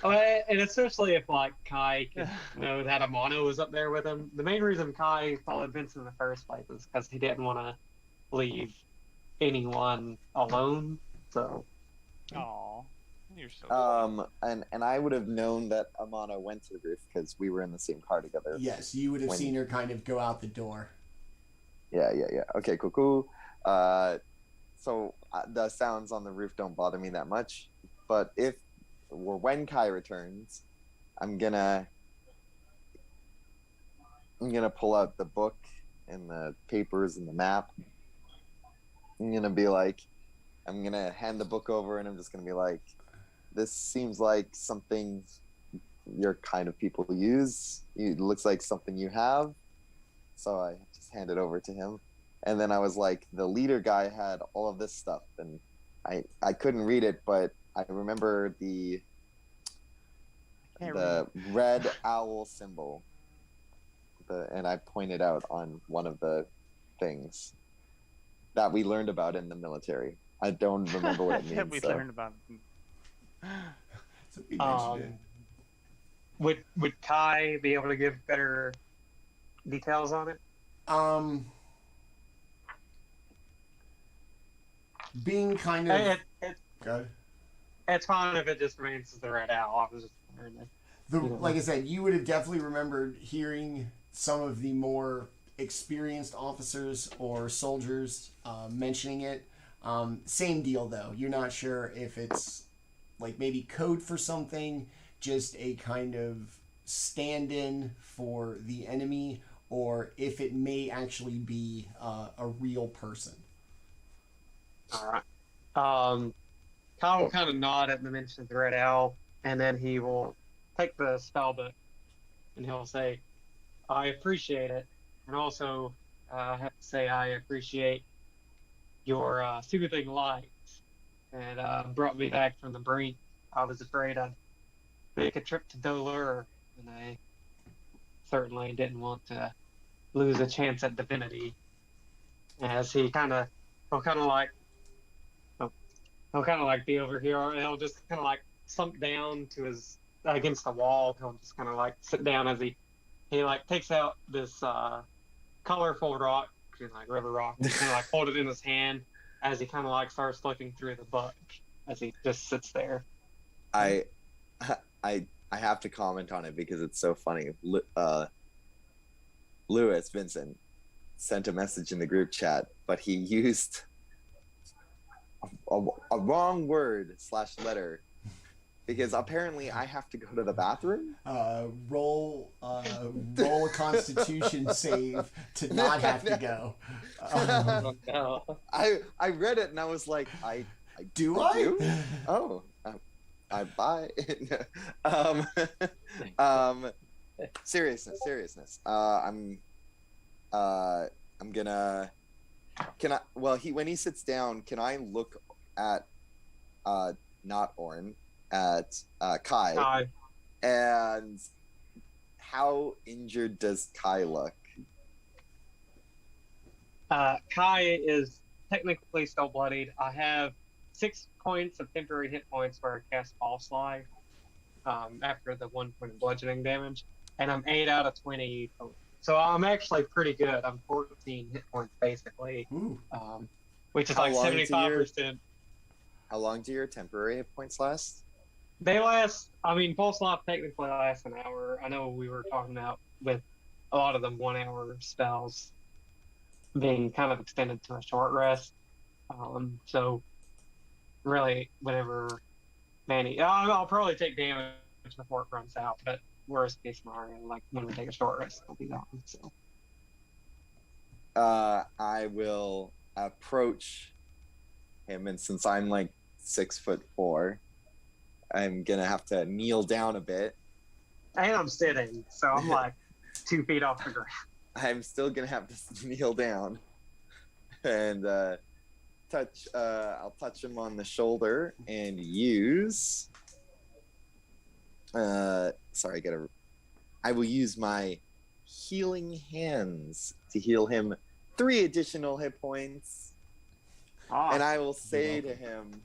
[SPEAKER 4] Oh, and especially if like Kai could know that Amano was up there with him. The main reason Kai followed Vincent in the first place is because he didn't want to leave anyone alone. So
[SPEAKER 3] Aw, you're so
[SPEAKER 2] and I would have known that Amano went to the roof because we were in the same car together.
[SPEAKER 1] Yes, you would have
[SPEAKER 2] When-
[SPEAKER 1] seen her kind of go out the door.
[SPEAKER 2] Yeah. Okay, cool. So the sounds on the roof don't bother me that much, but when Kai returns, I'm gonna pull out the book and the papers and the map. I'm gonna hand the book over, and I'm just gonna be like, this seems like something your kind of people use. It looks like something you have. So I just hand it over to him. And then I was like, the leader guy had all of this stuff, and I couldn't read it, but I remember the red owl symbol. And I pointed out on one of the things that we learned about in the military. I don't remember what it means.
[SPEAKER 3] Yeah, we learned about
[SPEAKER 1] So we mentioned it.
[SPEAKER 4] would Kai be able to give better details on it?
[SPEAKER 1] Being kind of good.
[SPEAKER 4] It's fine if it just remains as the red owl. I was just wondering.
[SPEAKER 1] Like I said, you would have definitely remembered hearing some of the more experienced officers or soldiers mentioning it. Same deal though. You're not sure if it's like maybe code for something, just a kind of stand-in for the enemy, or if it may actually be a real person.
[SPEAKER 4] All right. Kyle will kind of nod at the mention of the red owl, and then he will take the spell book, and he'll say, "I appreciate it, and also I have to say I appreciate your soothing light. It brought me back from the brink. I was afraid I'd make a trip to Dolur, and I certainly didn't want to lose a chance at divinity." As he'll kind of be over here, and he'll just kind of like slump down to his against the wall. He'll just kind of like sit down as he like takes out this colorful rock, like river rock, and kind of like hold it in his hand as he kind of like starts looking through the book as he just sits there.
[SPEAKER 2] I have to comment on it because it's so funny. Lewis Vincent sent a message in the group chat, but he used a wrong word / letter because apparently I have to go to the bathroom.
[SPEAKER 1] Roll a Constitution save to not have to go.
[SPEAKER 5] Oh, no.
[SPEAKER 2] I read it and I was like, I
[SPEAKER 1] Do?
[SPEAKER 2] Oh, I buy. Seriousness. I'm gonna. Can I? Well, when he sits down, can I look at not Orn, at Kai.
[SPEAKER 4] Kai.
[SPEAKER 2] And how injured does Kai look?
[SPEAKER 4] Kai is technically still bloodied. I have 6 points of temporary hit points where I cast False Life after the 1 point of bludgeoning damage, and I'm 8 out of 20. So I'm actually pretty good. I'm 14 hit points basically, which is
[SPEAKER 2] How
[SPEAKER 4] like
[SPEAKER 2] long do
[SPEAKER 4] 75%.
[SPEAKER 2] How long do your temporary hit points last?
[SPEAKER 4] They last. I mean, False Life technically lasts an hour. I know we were talking about with a lot of them 1 hour spells being kind of extended to a short rest. So really, whenever Manny, I'll probably take damage before it runs out. But worst case scenario, like when we take a short rest, it'll be gone. So
[SPEAKER 2] I will approach him, and since I'm like 6'4", I'm gonna have to kneel down a bit.
[SPEAKER 4] and I'm sitting, so I'm like 2 feet off the ground.
[SPEAKER 2] I'm still gonna have to kneel down and touch. I'll touch him on the shoulder and use. I will use my healing hands to heal him 3 additional hit points, and I will say to him,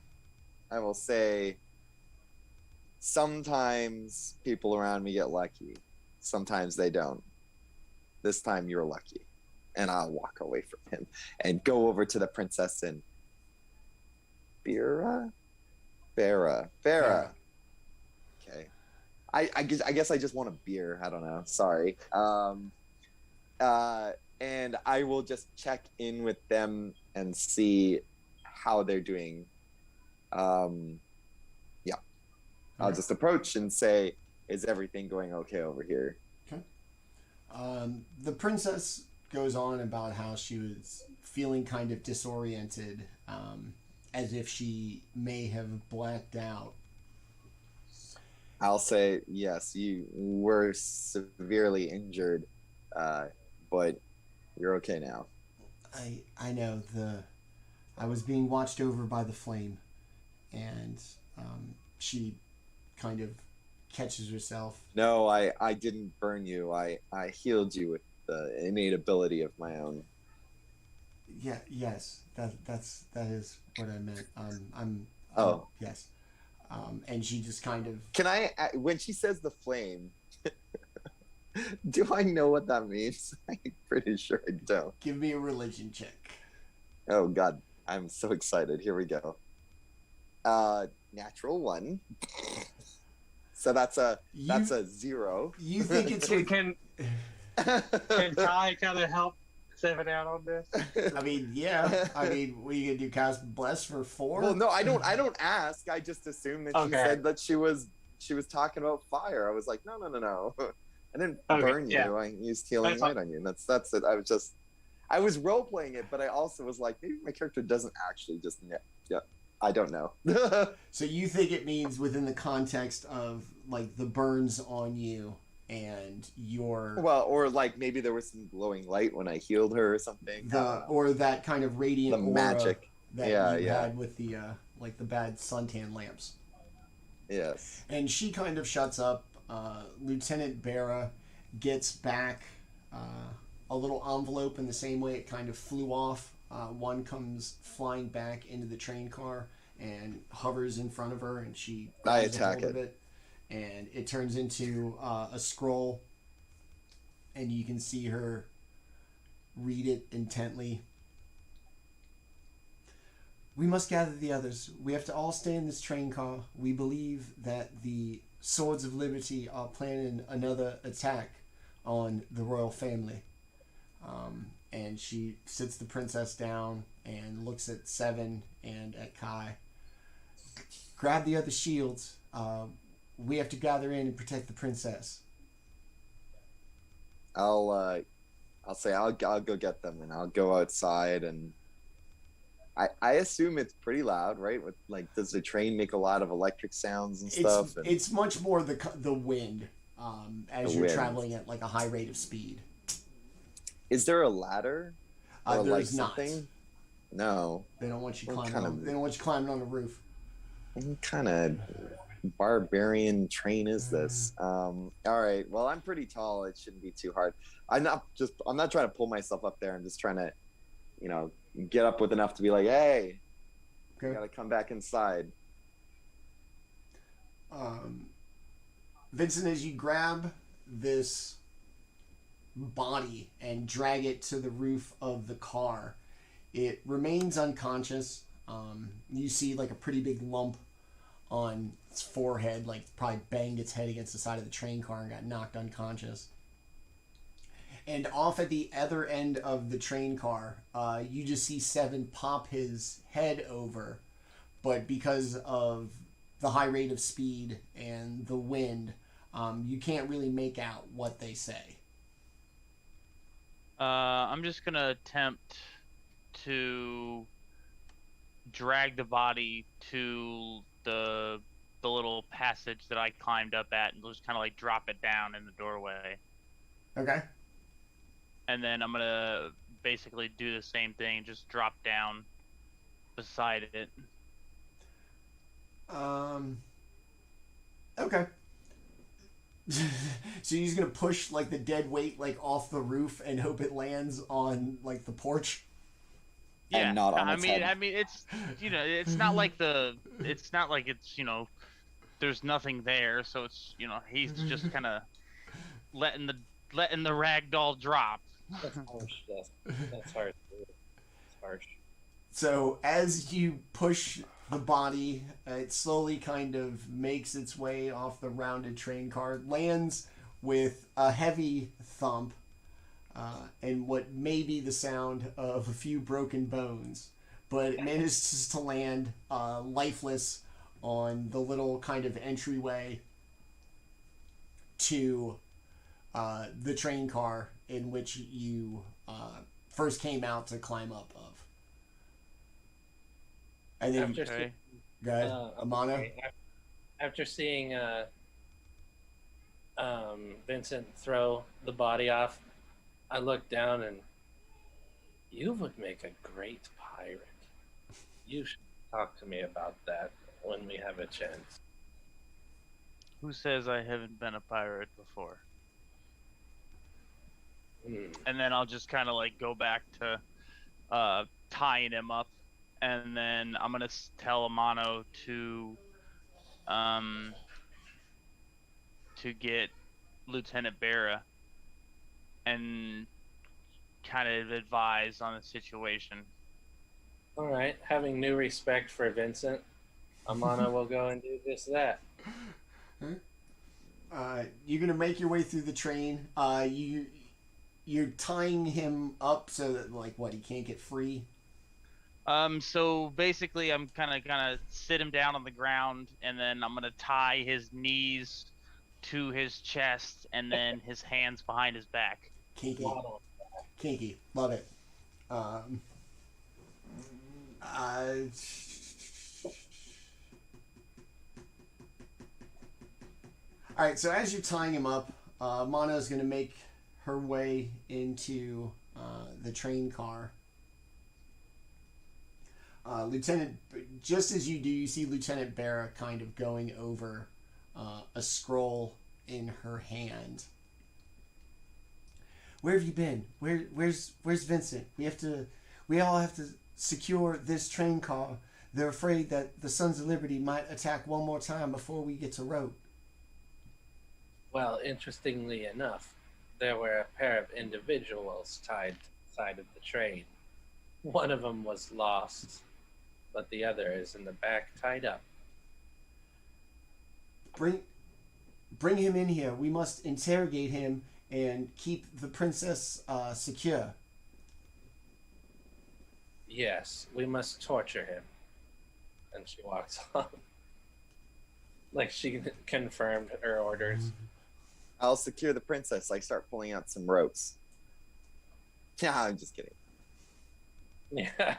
[SPEAKER 2] sometimes people around me get lucky, sometimes they don't. This time you're lucky. And I'll walk away from him and go over to the princess and Farah. Okay. I guess I just want a beer. I don't know. Sorry. And I will just check in with them and see how they're doing. Yeah. I'll just approach and say, is everything going okay over here?
[SPEAKER 1] Okay. The princess goes on about how she was feeling kind of disoriented, as if she may have blacked out.
[SPEAKER 2] I'll say, yes, you were severely injured, but you're okay now.
[SPEAKER 1] I know. I was being watched over by the flame, and she kind of catches herself.
[SPEAKER 2] No, I didn't burn you. I healed you with the innate ability of my own.
[SPEAKER 1] Yeah. Yes. That is what I meant. Yes. And she just kind of.
[SPEAKER 2] Can I? When she says the flame, do I know what that means? I'm pretty sure I don't.
[SPEAKER 1] Give me a religion check.
[SPEAKER 2] Oh God, I'm so excited. Here we go. Natural 1. So that's a 0.
[SPEAKER 1] You think it's
[SPEAKER 4] can Kai kind of help 7 out on this?
[SPEAKER 1] I mean, yeah. I mean, what are you gonna do? Cast bless for 4?
[SPEAKER 2] Well, no, I don't ask. I just assumed that she said that she was talking about fire. I was like, no. I didn't burn you. Yeah. I used healing light on you. And that's it. I was role playing it, but I also was like, maybe my character doesn't actually just. Yeah. I don't know.
[SPEAKER 1] So you think it means within the context of like the burns on you and your
[SPEAKER 2] or like maybe there was some glowing light when I healed her or something.
[SPEAKER 1] Or that kind of radiant
[SPEAKER 2] the
[SPEAKER 1] aura
[SPEAKER 2] magic
[SPEAKER 1] that you had with the like the bad suntan lamps.
[SPEAKER 2] Yes.
[SPEAKER 1] And she kind of shuts up. Lieutenant Barra gets back a little envelope in the same way it kind of flew off. One comes flying back into the train car and hovers in front of her, and she grabs a hold of it, and it turns into a scroll, and you can see her read it intently. We must gather the others. We have to all stay in this train car. We believe that the Swords of Liberty are planning another attack on the royal family. And she sits the princess down and looks at Seven and at Kai. Grab the other shields. We have to gather in and protect the princess.
[SPEAKER 2] I'll say I'll go get them, and I'll go outside, and I assume it's pretty loud, right? With like, does the train make a lot of electric sounds and stuff?
[SPEAKER 1] It's much more the wind as you're traveling at like a high rate of speed.
[SPEAKER 2] Is there a ladder? Or
[SPEAKER 1] There's
[SPEAKER 2] like
[SPEAKER 1] not.
[SPEAKER 2] something? No.
[SPEAKER 1] They don't want you
[SPEAKER 2] What
[SPEAKER 1] climbing.
[SPEAKER 2] kind
[SPEAKER 1] on,
[SPEAKER 2] of-
[SPEAKER 1] They don't want you climbing on the roof.
[SPEAKER 2] What kind of barbarian train is this? All right. Well, I'm pretty tall. It shouldn't be too hard. I'm not trying to pull myself up there. I'm just trying to, get up with enough to be like, hey, I
[SPEAKER 1] Okay.
[SPEAKER 2] gotta come back inside.
[SPEAKER 1] Vincent, as you grab this body and drag it to the roof of the car, it remains unconscious. You see like a pretty big lump on its forehead, like probably banged its head against the side of the train car and got knocked unconscious. And off at the other end of the train car, you just see Seven pop his head over, but because of the high rate of speed and the wind, you can't really make out what they say.
[SPEAKER 3] I'm just gonna attempt to drag the body to the little passage that I climbed up at, and just kind of like drop it down in the doorway.
[SPEAKER 1] Okay.
[SPEAKER 3] And then I'm gonna basically do the same thing, just drop down beside it.
[SPEAKER 1] Okay. So you're just gonna push like the dead weight like off the roof and hope it lands on like the porch.
[SPEAKER 3] Yeah,
[SPEAKER 2] And not on its head.
[SPEAKER 3] I mean, it's it's not like it's there's nothing there, so it's he's just kind of letting the rag doll drop.
[SPEAKER 5] That's harsh. That's harsh. It's harsh.
[SPEAKER 1] So as you push the body, it slowly kind of makes its way off the rounded train car, lands with a heavy thump, and what may be the sound of a few broken bones, but it manages to land lifeless on the little kind of entryway to the train car in which you first came out to climb up of. And then,
[SPEAKER 3] Okay.
[SPEAKER 1] go ahead, Amano.
[SPEAKER 5] Okay. After seeing Vincent throw the body off, I looked down and you would make a great pirate. You should talk to me about that when we have a chance.
[SPEAKER 3] Who says I haven't been a pirate before? And then I'll just kind of like go back to tying him up, and then I'm gonna tell Amano to get Lieutenant Barra and kind of advise on the situation.
[SPEAKER 5] All right, having new respect for Vincent, Amano will go and do just that.
[SPEAKER 1] You're gonna make your way through the train. You're tying him up so that like what, he can't get free.
[SPEAKER 3] So basically, I'm gonna sit him down on the ground, and then I'm gonna tie his knees to his chest, and then his hands behind his back.
[SPEAKER 1] Kinky,
[SPEAKER 5] Waddle.
[SPEAKER 1] kinky, love it. All right, so as you're tying him up, Mono's going to make her way into the train car. Lieutenant, just as you do, you see Lieutenant Barra kind of going over a scroll in her hand. Where have you been? Where's Vincent? We all have to secure this train car. They're afraid that the Sons of Liberty might attack one more time before we get to Road.
[SPEAKER 5] Well, interestingly enough, there were a pair of individuals tied to the side of the train. One of them was lost, but the other is in the back tied up.
[SPEAKER 1] Bring him in here. We must interrogate him and keep the princess secure.
[SPEAKER 5] Yes, we must torture him. And she walks off. Like she confirmed her orders.
[SPEAKER 2] I'll secure the princess. I start pulling out some ropes. Yeah, I'm just kidding.
[SPEAKER 5] Yeah.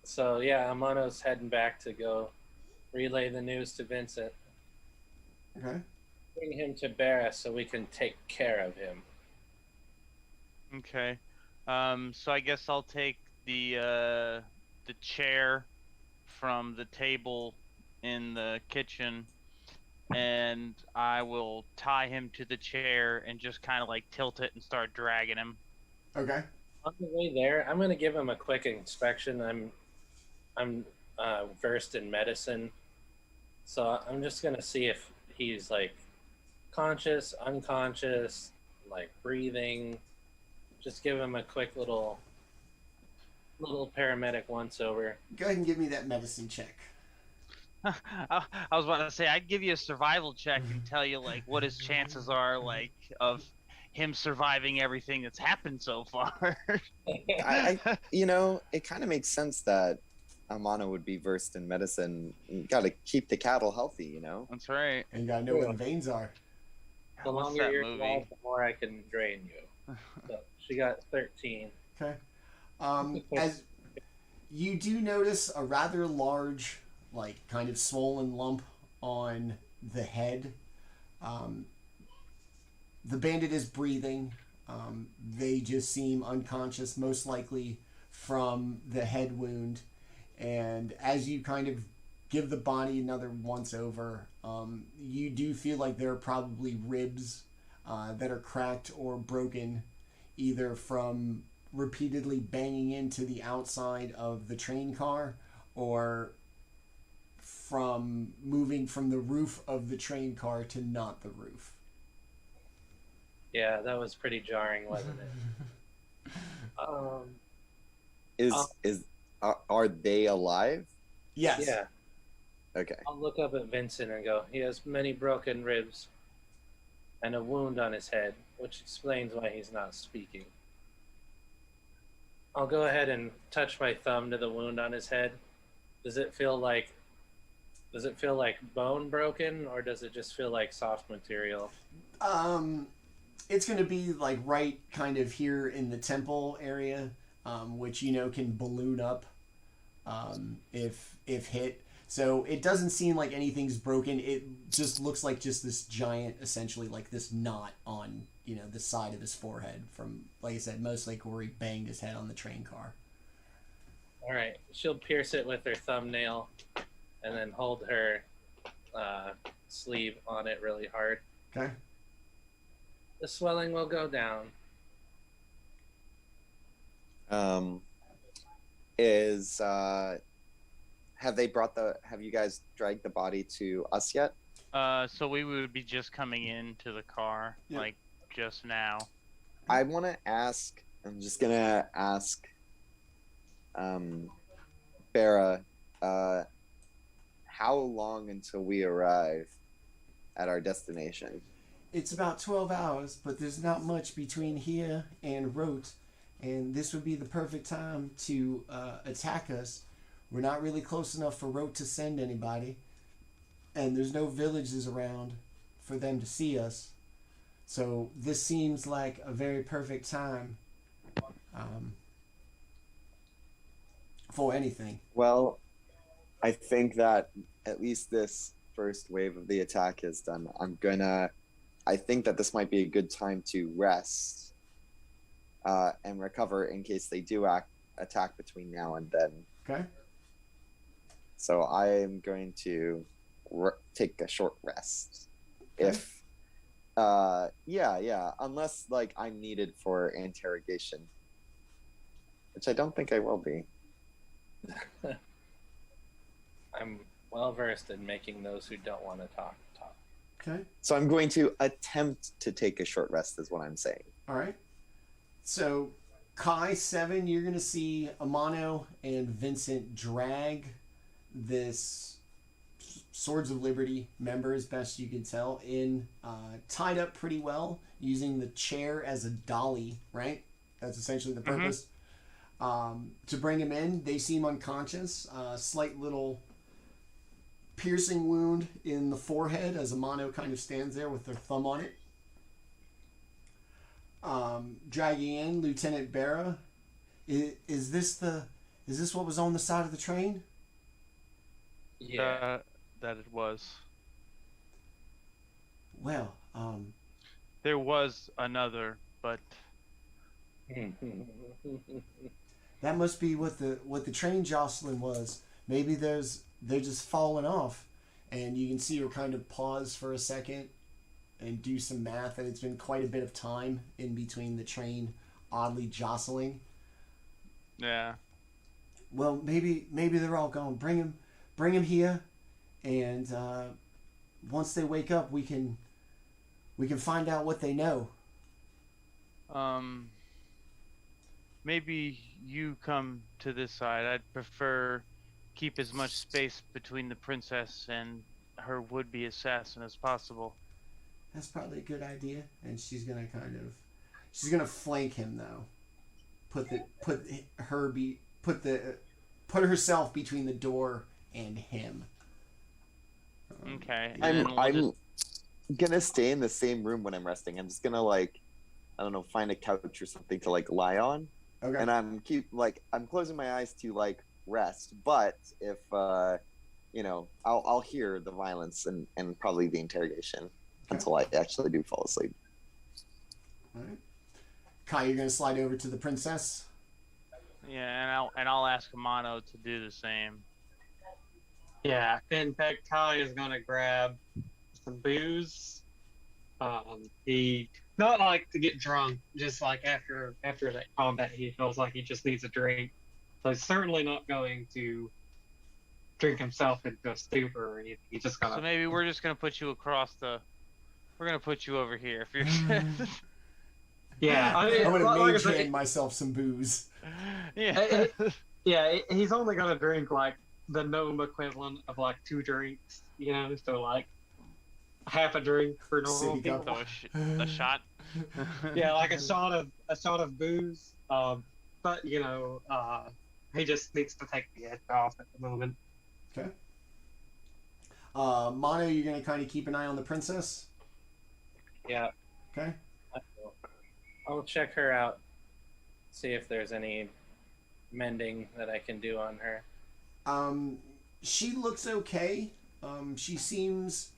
[SPEAKER 5] So yeah, Amano's heading back to go relay the news to Vincent.
[SPEAKER 1] Okay.
[SPEAKER 5] Bring him to Barra so we can take care of him.
[SPEAKER 3] Okay. So I guess I'll take the chair from the table in the kitchen, and I will tie him to the chair and just kind of like tilt it and start dragging him.
[SPEAKER 1] Okay.
[SPEAKER 5] On the way there, I'm gonna give him a quick inspection. I'm versed in medicine, so I'm just gonna see if he's like conscious, unconscious, like breathing. Just give him a quick little paramedic once over.
[SPEAKER 1] Go ahead and give me that medicine check.
[SPEAKER 3] I was about to say I'd give you a survival check and tell you like what his chances are like of him surviving everything that's happened so far.
[SPEAKER 2] It kind of makes sense that Amano would be versed in medicine. You got to keep the cattle healthy, you know.
[SPEAKER 3] That's right.
[SPEAKER 1] And you gotta know where the veins are.
[SPEAKER 5] The
[SPEAKER 3] What's
[SPEAKER 5] longer
[SPEAKER 3] that
[SPEAKER 5] you're
[SPEAKER 3] movie?
[SPEAKER 5] alive, the more I can drain you. So she got 13.
[SPEAKER 1] Okay. As you do notice a rather large, like kind of swollen lump on the head. The bandit is breathing. They just seem unconscious, most likely from the head wound. And as you kind of give the body another once over, you do feel like there are probably ribs that are cracked or broken, either from repeatedly banging into the outside of the train car or from moving from the roof of the train car to not the roof.
[SPEAKER 5] Yeah, that was pretty jarring, wasn't it?
[SPEAKER 2] Are they alive?
[SPEAKER 1] Yes.
[SPEAKER 5] Yeah.
[SPEAKER 2] Okay.
[SPEAKER 5] I'll look up at Vincent and go, he has many broken ribs and a wound on his head, which explains why he's not speaking. I'll go ahead and touch my thumb to the wound on his head. Does it feel like bone broken, or does it just feel like soft material?
[SPEAKER 1] It's going to be like right kind of here in the temple area, which can balloon up if hit. So it doesn't seem like anything's broken. It just looks like just this giant, essentially like this knot on the side of his forehead from, like I said, most like where he banged his head on the train car.
[SPEAKER 5] All right, she'll pierce it with her thumbnail and then hold her sleeve on it really hard.
[SPEAKER 1] Okay.
[SPEAKER 5] The swelling will go down.
[SPEAKER 2] Have you guys dragged the body to us yet?
[SPEAKER 3] So we would be just coming into the car,
[SPEAKER 1] Yep.
[SPEAKER 3] like just now.
[SPEAKER 2] I want to ask, I'm just going to ask Farah, how long until we arrive at our destination?
[SPEAKER 1] It's about 12 hours, but there's not much between here and Rote, and this would be the perfect time to attack us. We're not really close enough for Rote to send anybody, and there's no villages around for them to see us. So this seems like a very perfect time for anything.
[SPEAKER 2] Well, I think that at least this first wave of the attack is done. I think that this might be a good time to rest and recover in case they do attack between now and then.
[SPEAKER 1] Okay.
[SPEAKER 2] So I am going to take a short rest.
[SPEAKER 1] Okay.
[SPEAKER 2] Unless like I'm needed for interrogation, which I don't think I will be.
[SPEAKER 5] I'm well versed in making those who don't want to talk.
[SPEAKER 1] Okay.
[SPEAKER 2] So I'm going to attempt to take a short rest is what I'm saying.
[SPEAKER 1] All right. So Kai 7, you're going to see Amano and Vincent drag this Swords of Liberty member, as best you can tell, tied up pretty well, using the chair as a dolly, right? That's essentially the purpose. To bring him in, they seem unconscious. Slight little piercing wound in the forehead as Amano kind of stands there with their thumb on it. Dragging in Lieutenant Barra. Is this what was on the side of the train?
[SPEAKER 5] Yeah.
[SPEAKER 3] That it was.
[SPEAKER 1] Well,
[SPEAKER 3] There was another, but
[SPEAKER 1] That must be what the train jostling was. Maybe they're just falling off, and you can see her kind of pause for a second and do some math, and it's been quite a bit of time in between the train oddly jostling.
[SPEAKER 3] Yeah.
[SPEAKER 1] Well, maybe they're all gone. Bring him here, and once they wake up, we can find out what they know.
[SPEAKER 3] Maybe you come to this side. I'd prefer keep as much space between the princess and her would-be assassin as possible.
[SPEAKER 1] That's probably a good idea. And she's gonna flank him though. Put herself between the door and him.
[SPEAKER 3] Okay.
[SPEAKER 2] I'm gonna stay in the same room when I'm resting. I'm just gonna find a couch or something to lie on.
[SPEAKER 1] Okay.
[SPEAKER 2] And I'm closing my eyes to rest. But if I'll hear the violence and probably the interrogation until I actually do fall asleep.
[SPEAKER 1] All right. Kai, you're gonna slide over to the princess.
[SPEAKER 3] Yeah, and I'll ask Amano to do the same.
[SPEAKER 4] Yeah, in fact, Kai is gonna grab some booze. He not to get drunk, just after that combat, he feels like he just needs a drink. So he's certainly not going to drink himself into a stupor or anything. He's just gonna.
[SPEAKER 3] So maybe we're just gonna put you we're gonna put you over here if you're.
[SPEAKER 1] Yeah, I'm gonna
[SPEAKER 4] like
[SPEAKER 1] hand myself some booze.
[SPEAKER 3] Yeah.
[SPEAKER 4] Yeah, he's only gonna drink the gnome equivalent of 2 drinks, so half a drink for normal people.
[SPEAKER 3] So a shot.
[SPEAKER 4] Yeah, a shot of booze. But he just needs to take the edge off at the moment.
[SPEAKER 1] Okay. Mono, you're gonna kind of keep an eye on the princess.
[SPEAKER 5] Yeah.
[SPEAKER 1] Okay.
[SPEAKER 5] I'll check her out, see if there's any mending that I can do on her.
[SPEAKER 1] She looks okay. She seems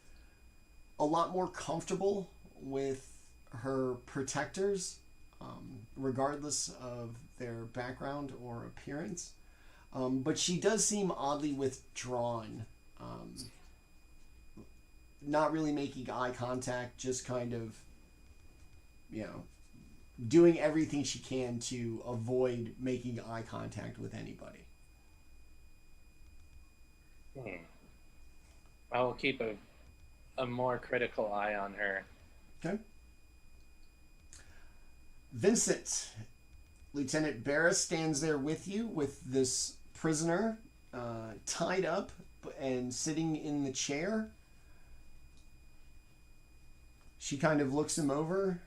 [SPEAKER 1] a lot more comfortable with her protectors, regardless of their background or appearance. But she does seem oddly withdrawn. Not really making eye contact, just kind of, doing everything she can to avoid making eye contact with anybody.
[SPEAKER 5] I will keep a more critical eye on her.
[SPEAKER 1] Okay. Vincent, Lieutenant Barra stands there with you with this prisoner tied up and sitting in the chair. She kind of looks him over.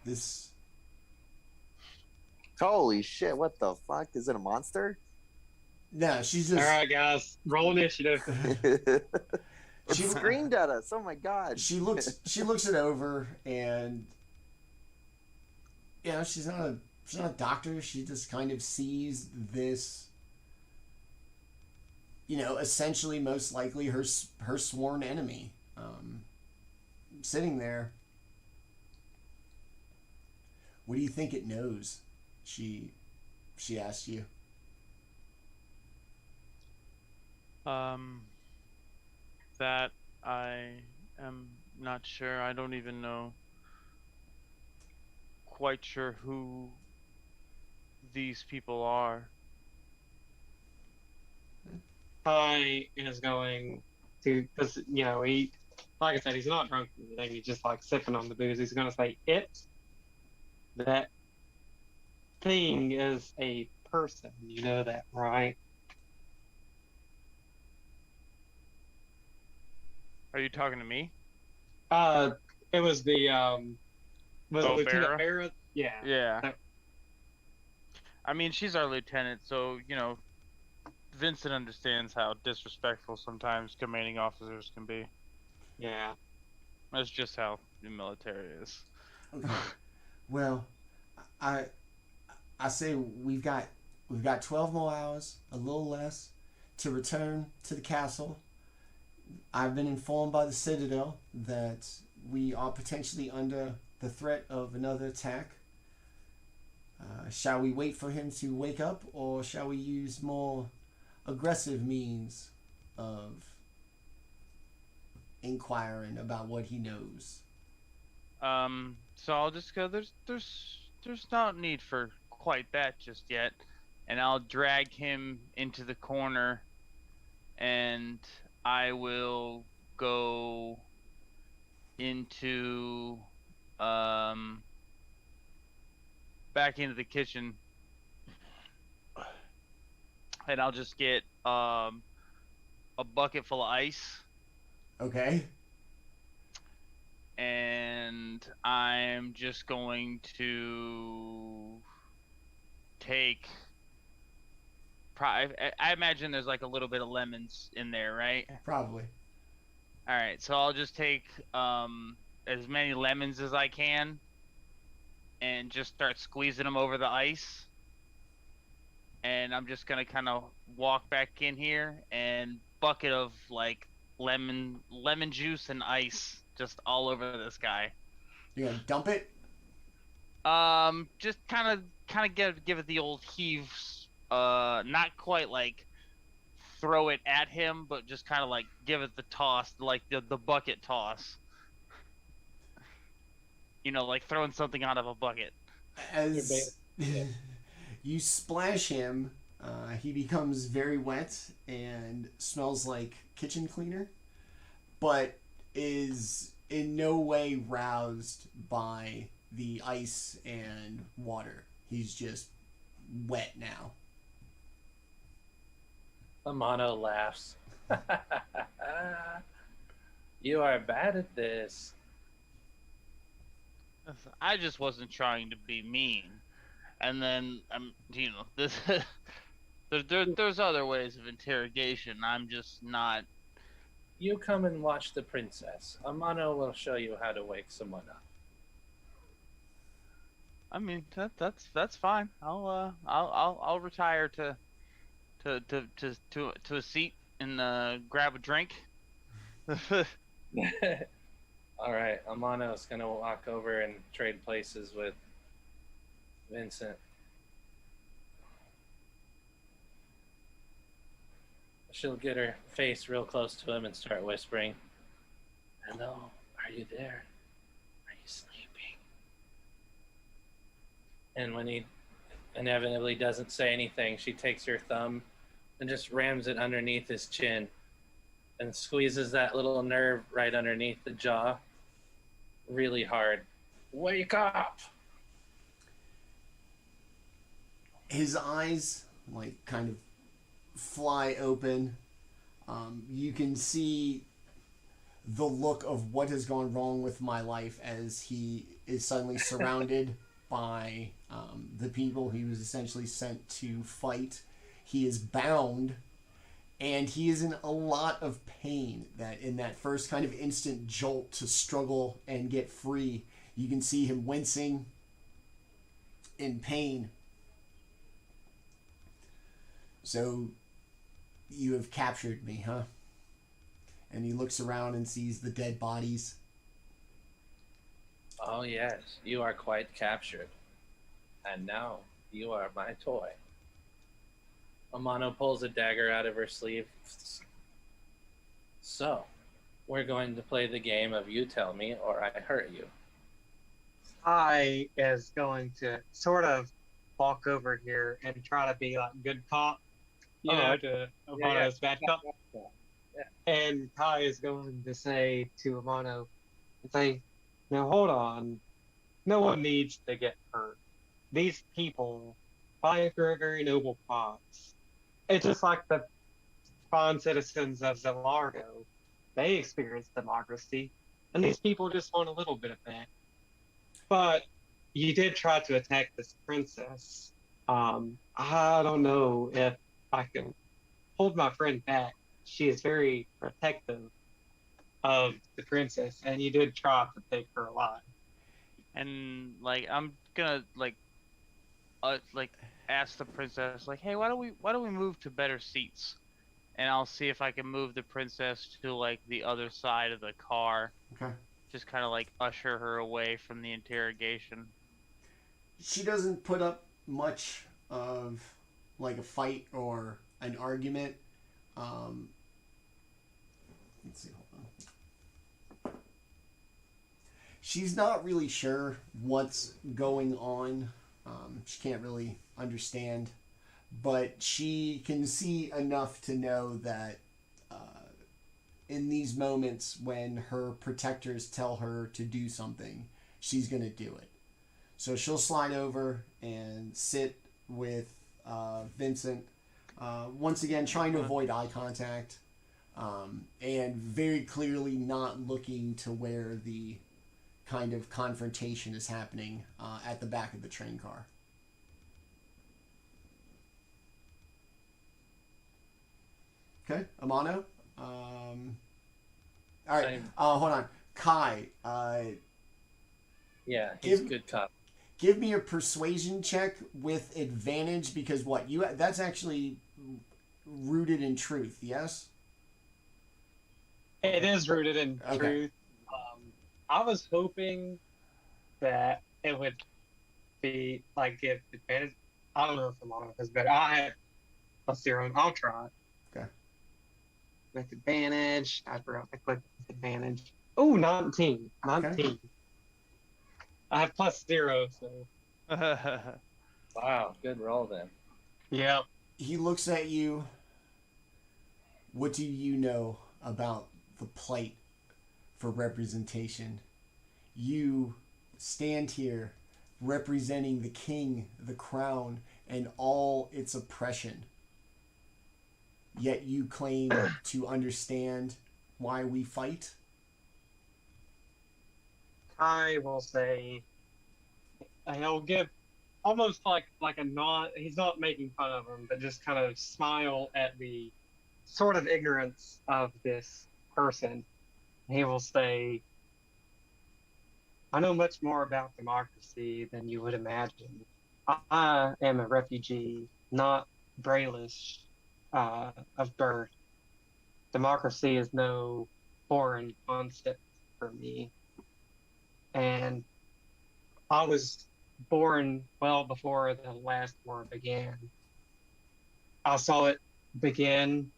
[SPEAKER 1] This.
[SPEAKER 2] Holy shit! What the fuck? Is it a monster?
[SPEAKER 1] No, she's just.
[SPEAKER 4] All right, guys, roll initiative.
[SPEAKER 2] She screamed at us. Oh my god!
[SPEAKER 1] She looks it over, and she's not a doctor. She just kind of sees this. Essentially, most likely her sworn enemy, sitting there. What do you think it knows? She asked you.
[SPEAKER 3] That I am not sure. I don't even know. Quite sure who these people are.
[SPEAKER 4] Kai is going to, because he, like I said, he's not drunk today. He's just sipping on the booze. He's going to say that thing is a person. You know that, right?
[SPEAKER 3] Are you talking to me?
[SPEAKER 4] It was the was it Lieutenant
[SPEAKER 3] Barra?
[SPEAKER 4] Barra? Yeah.
[SPEAKER 3] Yeah. I mean, she's our lieutenant, so Vincent understands how disrespectful sometimes commanding officers can be.
[SPEAKER 4] Yeah.
[SPEAKER 3] That's just how the military is.
[SPEAKER 1] Okay. Well, I say we've got 12 more hours, a little less, to return to the castle. I've been informed by the Citadel that we are potentially under the threat of another attack. Shall we wait for him to wake up, or shall we use more aggressive means of inquiring about what he knows?
[SPEAKER 3] So I'll just go. There's no need for quite that just yet, and I'll drag him into the corner, and I will go into back into the kitchen, and I'll just get a bucket full of ice.
[SPEAKER 1] Okay.
[SPEAKER 3] And I'm just going to take. I imagine there's like a little bit of lemons in there, right?
[SPEAKER 1] Probably.
[SPEAKER 3] All right, so I'll just take as many lemons as I can, and just start squeezing them over the ice. And I'm just gonna kind of walk back in here and bucket of like lemon juice and ice just all over this guy.
[SPEAKER 1] You're gonna dump it?
[SPEAKER 3] Just kind of give it the old heaves. Not quite like throw it at him, but just kind of like give it the toss, like the bucket toss. You know, like throwing something out of a bucket.
[SPEAKER 1] As you splash him, he becomes very wet and smells like kitchen cleaner, but is in no way roused by the ice and water. He's just wet now.
[SPEAKER 5] Amano laughs. You are bad at this.
[SPEAKER 3] I just wasn't trying to be mean. And then, you know, this there's other ways of interrogation. I'm just not.
[SPEAKER 5] You come and watch the princess. Amano will show you how to wake someone up.
[SPEAKER 3] I mean, that's fine. I'll retire to a seat and grab a drink.
[SPEAKER 5] All right, Amano's gonna walk over and trade places with Vincent. She'll get her face real close to him and start whispering, "Hello, are you there? Are you sleeping?" And when he inevitably doesn't say anything, she takes her thumb and just rams it underneath his chin and squeezes that little nerve right underneath the jaw really hard. Wake up!
[SPEAKER 1] His eyes, like, kind of fly open. You can see the look of what has gone wrong with my life as he is suddenly surrounded by the people he was essentially sent to fight. He is bound, and he is in a lot of pain. That in that first kind of instant jolt to struggle and get free, you can see him wincing in pain. So, you have captured me, huh? And he looks around and sees the dead bodies.
[SPEAKER 5] Oh yes, you are quite captured. And now you are my toy. Amano pulls a dagger out of her sleeve. So, we're going to play the game of you tell me or I hurt you.
[SPEAKER 4] I is going to sort of walk over here and try to be like good cop, to Amano's bad cop.
[SPEAKER 5] Yeah.
[SPEAKER 4] And Kai is going to say to Amano, now hold on, no one needs to get hurt. These people fight for a very noble cause. It's just like the fine citizens of Zelargo. They experience democracy, and these people just want a little bit of that. But you did try to attack this princess. I don't know if I can hold my friend back. She is very protective of the princess, and you did try to take her alive.
[SPEAKER 3] And like I'm gonna like ask the princess, like, hey, why don't we move to better seats? And I'll see if I can move the princess to like the other side of the car.
[SPEAKER 1] Okay.
[SPEAKER 3] just kind of like usher her away from the interrogation.
[SPEAKER 1] She doesn't put up much of like a fight or an argument. Let's see, hold on. She's not really sure what's going on. She can't really understand, but she can see enough to know that in these moments when her protectors tell her to do something, she's going to do it. So she'll slide over and sit with Vincent, once again trying to avoid eye contact, and very clearly not looking to where the kind of confrontation is happening at the back of the train car. Okay, Amano. All right, hold on. Kai,
[SPEAKER 5] yeah, he's a good cop.
[SPEAKER 1] give me a persuasion check with advantage, because what that's actually rooted in truth, yes?
[SPEAKER 4] It is rooted in truth. I was hoping that it would be like give advantage. I don't know if Amano is better. I have a serum. I'll try it.
[SPEAKER 1] Okay.
[SPEAKER 4] With advantage. I forgot to click with advantage. Oh, 19. 19. Okay. I have +0, so.
[SPEAKER 5] Wow, good roll then.
[SPEAKER 4] Yeah.
[SPEAKER 1] He looks at you. What do you know about the plight for representation? You stand here representing the king, the crown, and all its oppression. Yet you claim to understand why we fight?
[SPEAKER 4] I will say, he'll give almost like a nod. He's not making fun of him, but just kind of smile at the sort of ignorance of this person. He will say, I know much more about democracy than you would imagine. I am a refugee, not Brelish of birth. Democracy is no foreign concept for me. And I was born well before the last war began. I saw it begin.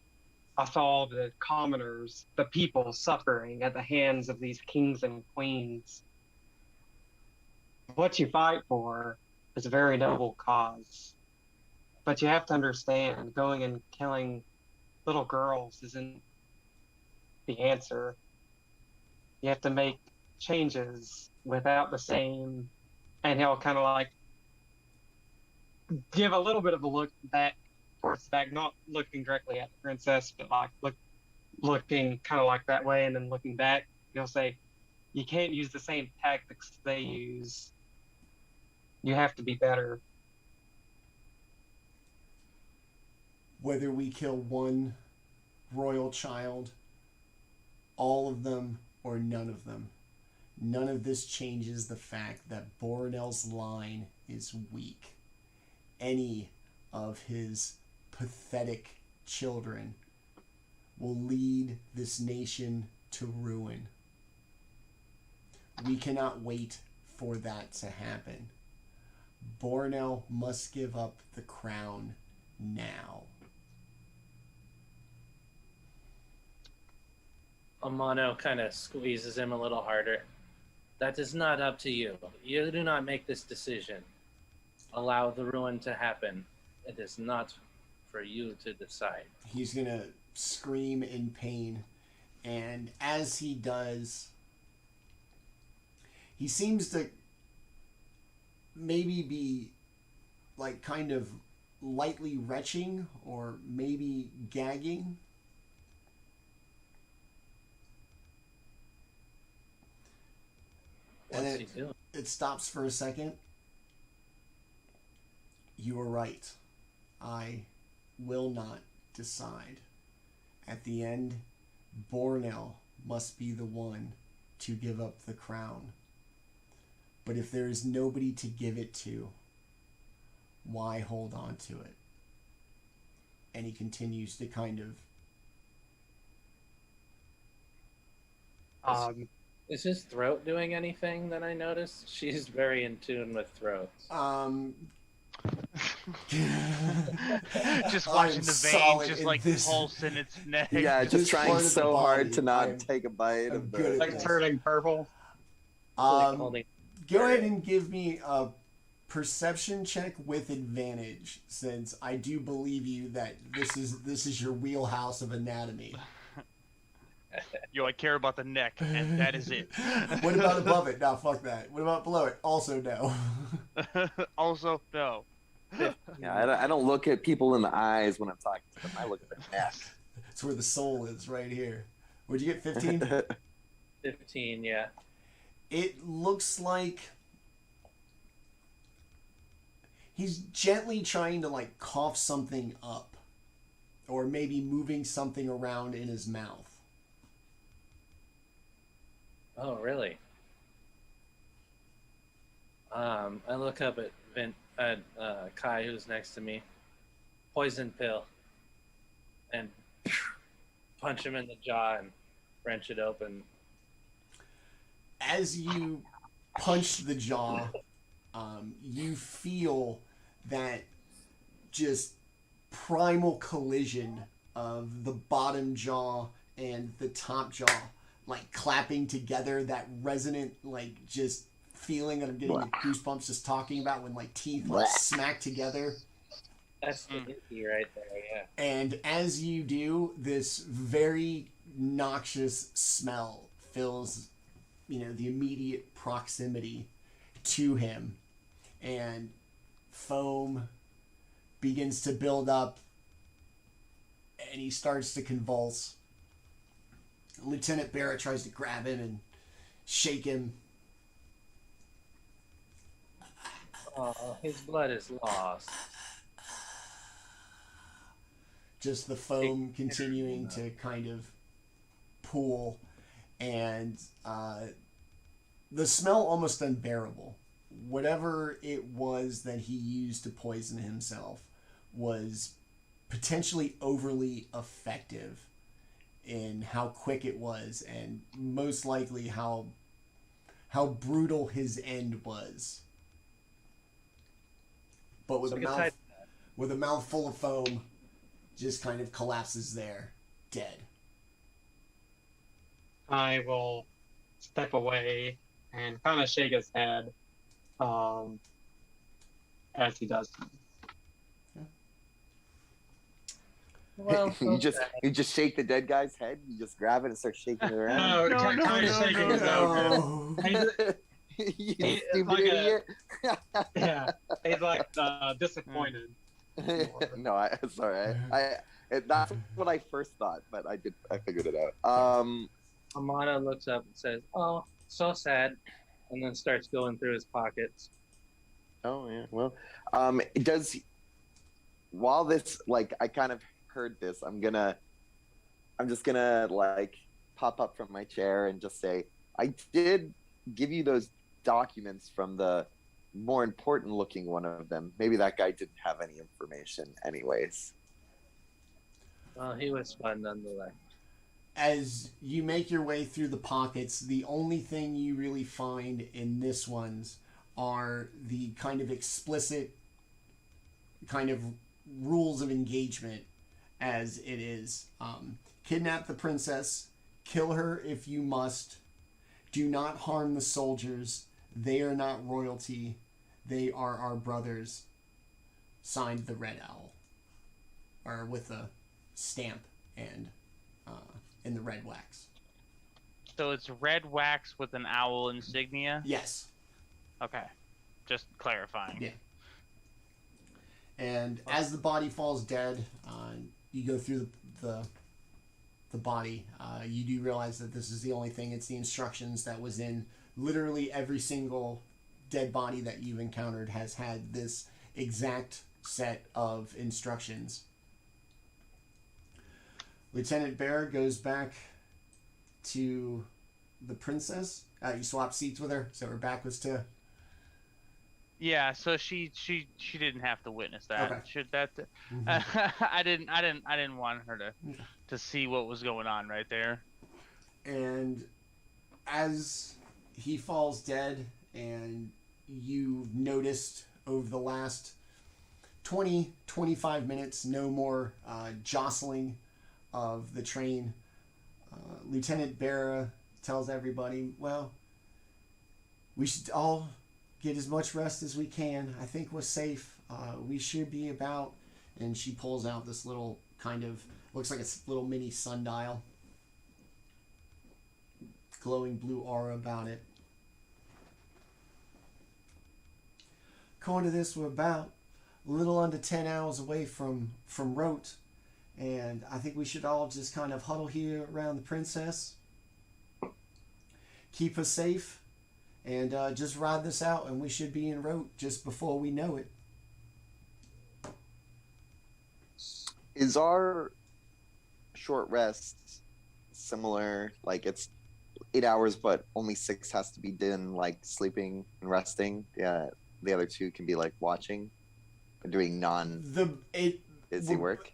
[SPEAKER 4] I saw the commoners, the people suffering at the hands of these kings and queens. What you fight for is a very noble cause. But you have to understand, going and killing little girls isn't the answer. You have to make changes without the same, and he'll kind of like give a little bit of a look back towards the back, not looking directly at the princess, but like looking kind of like that way, and then looking back, he'll say, you can't use the same tactics they use. You have to be better.
[SPEAKER 1] Whether we kill one royal child, all of them, or none of them, none of this changes the fact that Boronel's line is weak. Any of his pathetic children will lead this nation to ruin. We cannot wait for that to happen. Boronel must give up the crown now.
[SPEAKER 5] Amano kind of squeezes him a little harder. That is not up to you. You do not make this decision. Allow the ruin to happen. It is not for you to decide.
[SPEAKER 1] He's going to scream in pain. And as he does, he seems to maybe be like kind of lightly retching or maybe gagging.
[SPEAKER 5] What's he doing?
[SPEAKER 1] It stops for a second. You are right. I will not decide. At the end, Boronel must be the one to give up the crown. But if there is nobody to give it to, why hold on to it? And he continues to kind of...
[SPEAKER 5] Is his throat doing anything that I noticed? She's very in tune with throats.
[SPEAKER 3] Just watching the veins just like pulse in its neck.
[SPEAKER 2] Yeah, just
[SPEAKER 1] This
[SPEAKER 2] trying
[SPEAKER 1] part of the
[SPEAKER 2] so hard
[SPEAKER 1] body,
[SPEAKER 2] to not
[SPEAKER 1] I'm
[SPEAKER 2] take a bite of
[SPEAKER 1] good at
[SPEAKER 2] the.
[SPEAKER 4] Like
[SPEAKER 1] this.
[SPEAKER 4] turning purple.
[SPEAKER 1] Go ahead and give me a perception check with advantage, since I do believe you that this is your wheelhouse of anatomy.
[SPEAKER 3] Yo, I care about the neck, and that is it.
[SPEAKER 1] What about above it? No, fuck that. What about below it? Also no.
[SPEAKER 3] Also, no.
[SPEAKER 2] Yeah, I don't look at people in the eyes when I'm talking to them. I look at their neck.
[SPEAKER 1] It's where the soul is, right here. What'd you get, 15?
[SPEAKER 5] 15, yeah.
[SPEAKER 1] It looks like he's gently trying to like cough something up, or maybe moving something around in his mouth.
[SPEAKER 5] Oh, really? I look up at Kai, who's next to me. Poison pill. And punch him in the jaw and wrench it open.
[SPEAKER 1] As you punch the jaw, you feel that just primal collision of the bottom jaw and the top jaw, like clapping together, that resonant, like just feeling that I'm getting the goosebumps just talking about when like teeth like smack together.
[SPEAKER 5] That's the icky right there, yeah.
[SPEAKER 1] And as you do, this very noxious smell fills, the immediate proximity to him, and foam begins to build up, and he starts to convulse. Lieutenant Barrett tries to grab him and shake him.
[SPEAKER 5] Oh, his blood is lost.
[SPEAKER 1] Just the foam continuing to kind of pool, and the smell almost unbearable. Whatever it was that he used to poison himself was potentially overly effective in how quick it was, and most likely how brutal his end was. But with a mouth full of foam, just kind of collapses there, dead.
[SPEAKER 4] I will step away and kind of shake his head as he does.
[SPEAKER 5] Well,
[SPEAKER 2] you just shake the dead guy's head. You just grab it and start shaking it around.
[SPEAKER 4] Shaking his head.
[SPEAKER 2] You stupid idiot.
[SPEAKER 4] Yeah, he's like disappointed.
[SPEAKER 2] No, sorry. That's what I first thought, but I figured it out.
[SPEAKER 5] Amano looks up and says, "Oh, so sad," and then starts going through his pockets.
[SPEAKER 2] Oh yeah. Well, while this, like, I kind of heard this, I'm just gonna like pop up from my chair and just say, I did give you those documents from the more important looking one of them. Maybe that guy didn't have any information anyways.
[SPEAKER 5] Well, he was fun nonetheless.
[SPEAKER 1] As you make your way through the pockets, the only thing you really find in this one's are the kind of explicit kind of rules of engagement, as it is. Kidnap the princess, kill her if you must, do not harm the soldiers, they are not royalty, they are our brothers. Signed, the Red Owl. Or with a stamp and in the red wax.
[SPEAKER 3] So it's red wax with an owl insignia?
[SPEAKER 1] Yes.
[SPEAKER 3] Okay. Just clarifying.
[SPEAKER 1] Yeah. And as the body falls dead, you go through the body. You do realize that this is the only thing. It's the instructions that was in literally every single dead body that you've encountered has had this exact set of instructions. Lieutenant Bear goes back to the princess. You swap seats with her, so her back was to.
[SPEAKER 3] Yeah, so she didn't have to witness that.
[SPEAKER 1] Okay.
[SPEAKER 3] Should that?
[SPEAKER 1] Mm-hmm.
[SPEAKER 3] I didn't want her to see what was going on right there.
[SPEAKER 1] And as he falls dead, and you've noticed over the last 20-25 minutes no more jostling of the train, Lieutenant Barra tells everybody, well, we should all get as much rest as we can. I think we're safe. We should be about... And she pulls out this little kind of... Looks like a little mini sundial. Glowing blue aura about it. According to this, we're about a little under 10 hours away from Rote. And I think we should all just kind of huddle here around the princess. Keep her safe. And just ride this out, and we should be en route just before we know it.
[SPEAKER 2] Is our short rest similar? Like, it's 8 hours, but only 6 has to be done, like, sleeping and resting? Yeah, the other 2 can be, like, watching or doing busy work?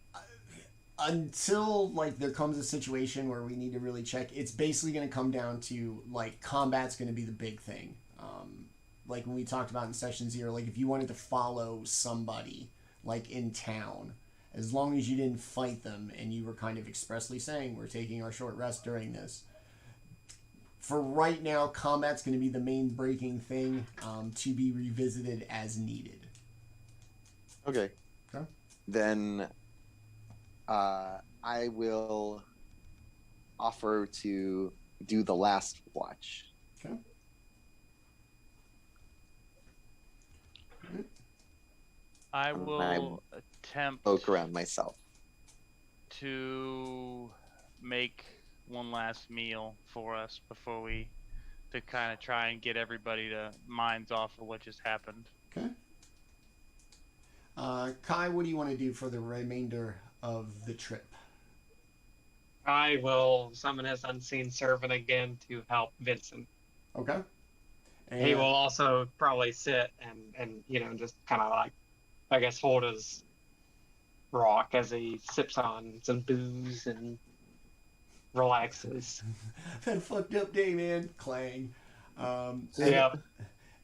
[SPEAKER 1] Until, like, there comes a situation where we need to really check, it's basically going to come down to, like, combat's going to be the big thing. Like when we talked about in session 0, like if you wanted to follow somebody, like in town, as long as you didn't fight them and you were kind of expressly saying, we're taking our short rest during this. For right now, combat's going to be the main breaking thing, to be revisited as needed.
[SPEAKER 2] Okay.
[SPEAKER 1] Okay.
[SPEAKER 2] Then... I will offer to do the last watch.
[SPEAKER 1] Okay.
[SPEAKER 3] I will attempt
[SPEAKER 2] Poke around myself
[SPEAKER 3] to make one last meal for us before we, to kind of try and get everybody to minds off of what just happened.
[SPEAKER 1] Okay. Kai, what do you want to do for the remainder of the trip?
[SPEAKER 4] I will summon his unseen servant again to help Vincent.
[SPEAKER 1] Okay. And
[SPEAKER 4] he will also probably sit and just kind of like, I guess, hold his rock as he sips on some booze and relaxes.
[SPEAKER 1] I've had a fucked up day, man. Clang.
[SPEAKER 4] Yeah.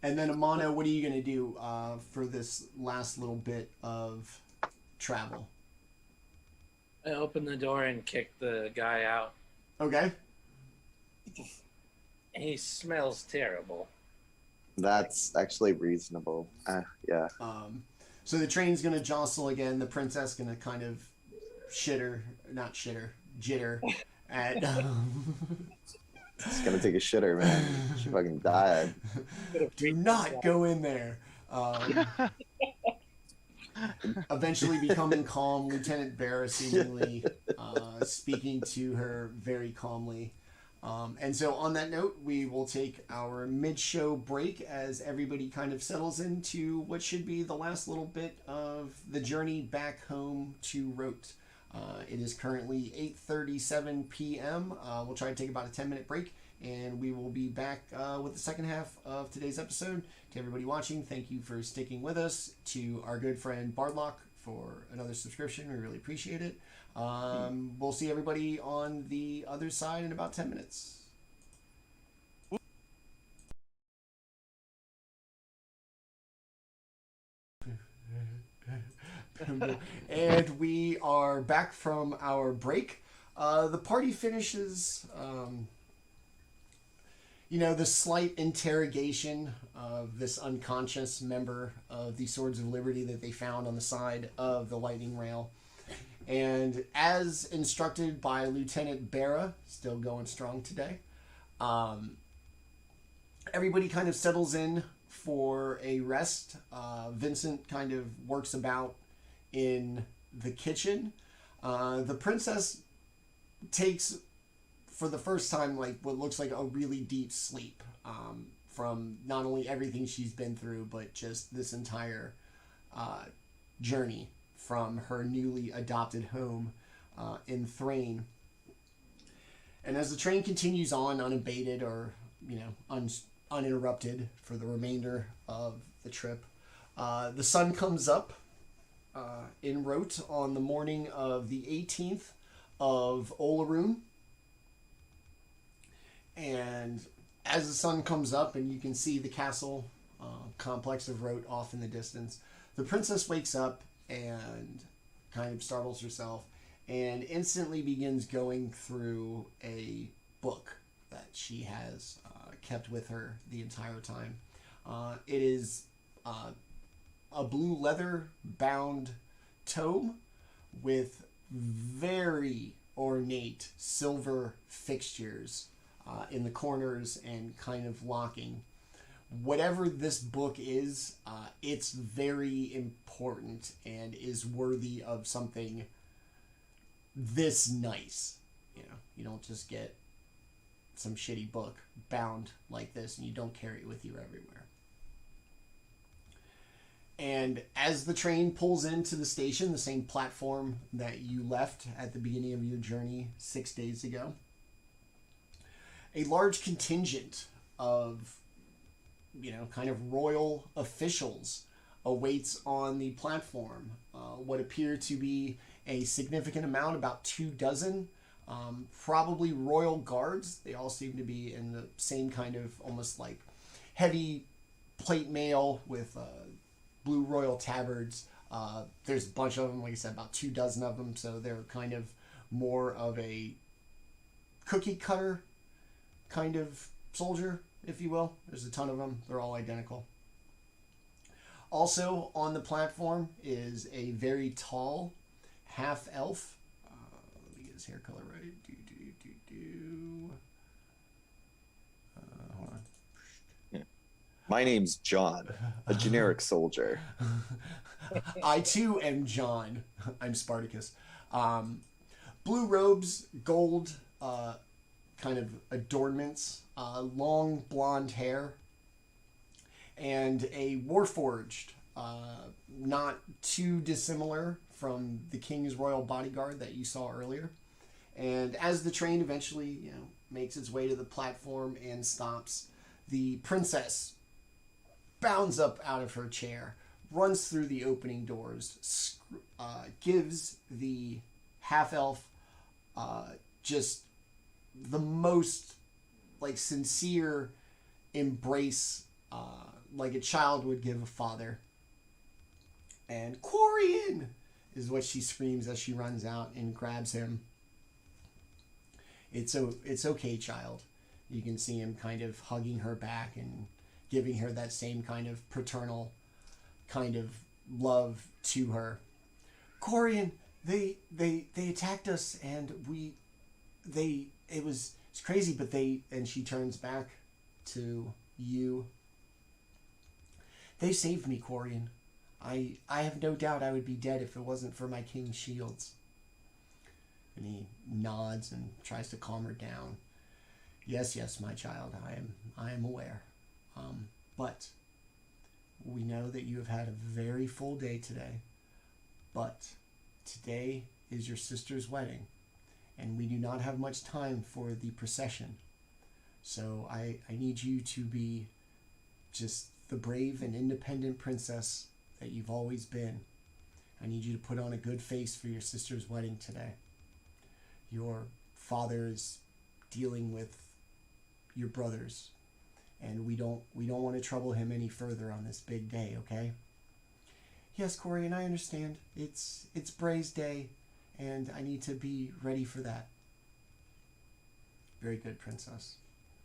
[SPEAKER 1] And then Amano, what are you going to do for this last little bit of travel?
[SPEAKER 5] I open the door and kick the guy out.
[SPEAKER 1] Okay.
[SPEAKER 5] He smells terrible.
[SPEAKER 2] That's actually reasonable. Yeah.
[SPEAKER 1] So the train's going to jostle again. The princess going to kind of jitter at...
[SPEAKER 2] It's gonna take a shitter, man. She fucking died.
[SPEAKER 1] Do not go in there. Eventually becoming calm, Lieutenant Barra seemingly speaking to her very calmly. And so on that note, we will take our mid-show break as everybody kind of settles into what should be the last little bit of the journey back home to Rote. It is currently 8:37 p.m. We'll try to take about a 10-minute break, and we will be back with the second half of today's episode. To everybody watching, thank you for sticking with us. To our good friend Bardlock for another subscription, we really appreciate it. We'll see everybody on the other side in about 10 minutes. And we are back from our break. The party finishes, the slight interrogation of this unconscious member of the Swords of Liberty that they found on the side of the lightning rail. And as instructed by Lieutenant Barra, still going strong today, everybody kind of settles in for a rest. Vincent kind of works about in the kitchen. The princess takes, for the first time, like what looks like a really deep sleep from not only everything she's been through, but just this entire journey from her newly adopted home in Thrain. And as the train continues on unabated or uninterrupted for the remainder of the trip, the sun comes up in Rote on the morning of the 18th of Olaroon. And as the sun comes up and you can see the castle complex of Rote off in the distance, the princess wakes up and kind of startles herself and instantly begins going through a book that she has kept with her the entire time. It is a blue leather bound tome with very ornate silver fixtures in the corners and kind of locking. Whatever this book is, it's very important and is worthy of something this nice. You know, you don't just get some shitty book bound like this and you don't carry it with you everywhere. And as the train pulls into the station, the same platform that you left at the beginning of your journey 6 days ago, a large contingent of, you know, kind of royal officials awaits on the platform. What appear to be a significant amount, about 24, probably royal guards. They all seem to be in the same kind of almost like heavy plate mail with blue royal tabards. There's a bunch of them, like I said, about 24 of them, so they're kind of more of a cookie cutter kind of soldier, if you will. There's a ton of them. They're all identical. Also on the platform is a very tall half-elf. Let me get his hair color right. Hold on.
[SPEAKER 2] Yeah. My name's John, a generic soldier.
[SPEAKER 1] I too am John. I'm Spartacus. Blue robes, gold kind of adornments, long blonde hair, and a warforged, not too dissimilar from the king's royal bodyguard that you saw earlier. And as the train eventually, you know, makes its way to the platform and stops, the princess bounds up out of her chair, runs through the opening doors, gives the half-elf just the most like sincere embrace, like a child would give a father. And Corian is what she screams as she runs out and grabs him. It's okay, child. You can see him kind of hugging her back and giving her that same kind of paternal kind of love to her. Corian, they attacked us and it's crazy, but and she turns back to you. They saved me, Corian. I have no doubt I would be dead if it wasn't for my king's shields. And he nods and tries to calm her down. Yes, my child, I am aware. But we know that you have had a very full day today. But today is your sister's wedding, and we do not have much time for the procession. So I need you to be just the brave and independent princess that you've always been. I need you to put on a good face for your sister's wedding today. Your father is dealing with your brothers, and we don't want to trouble him any further on this big day, okay? Yes, Corey, and I understand. It's Bray's day, and I need to be ready for that. Very good, princess.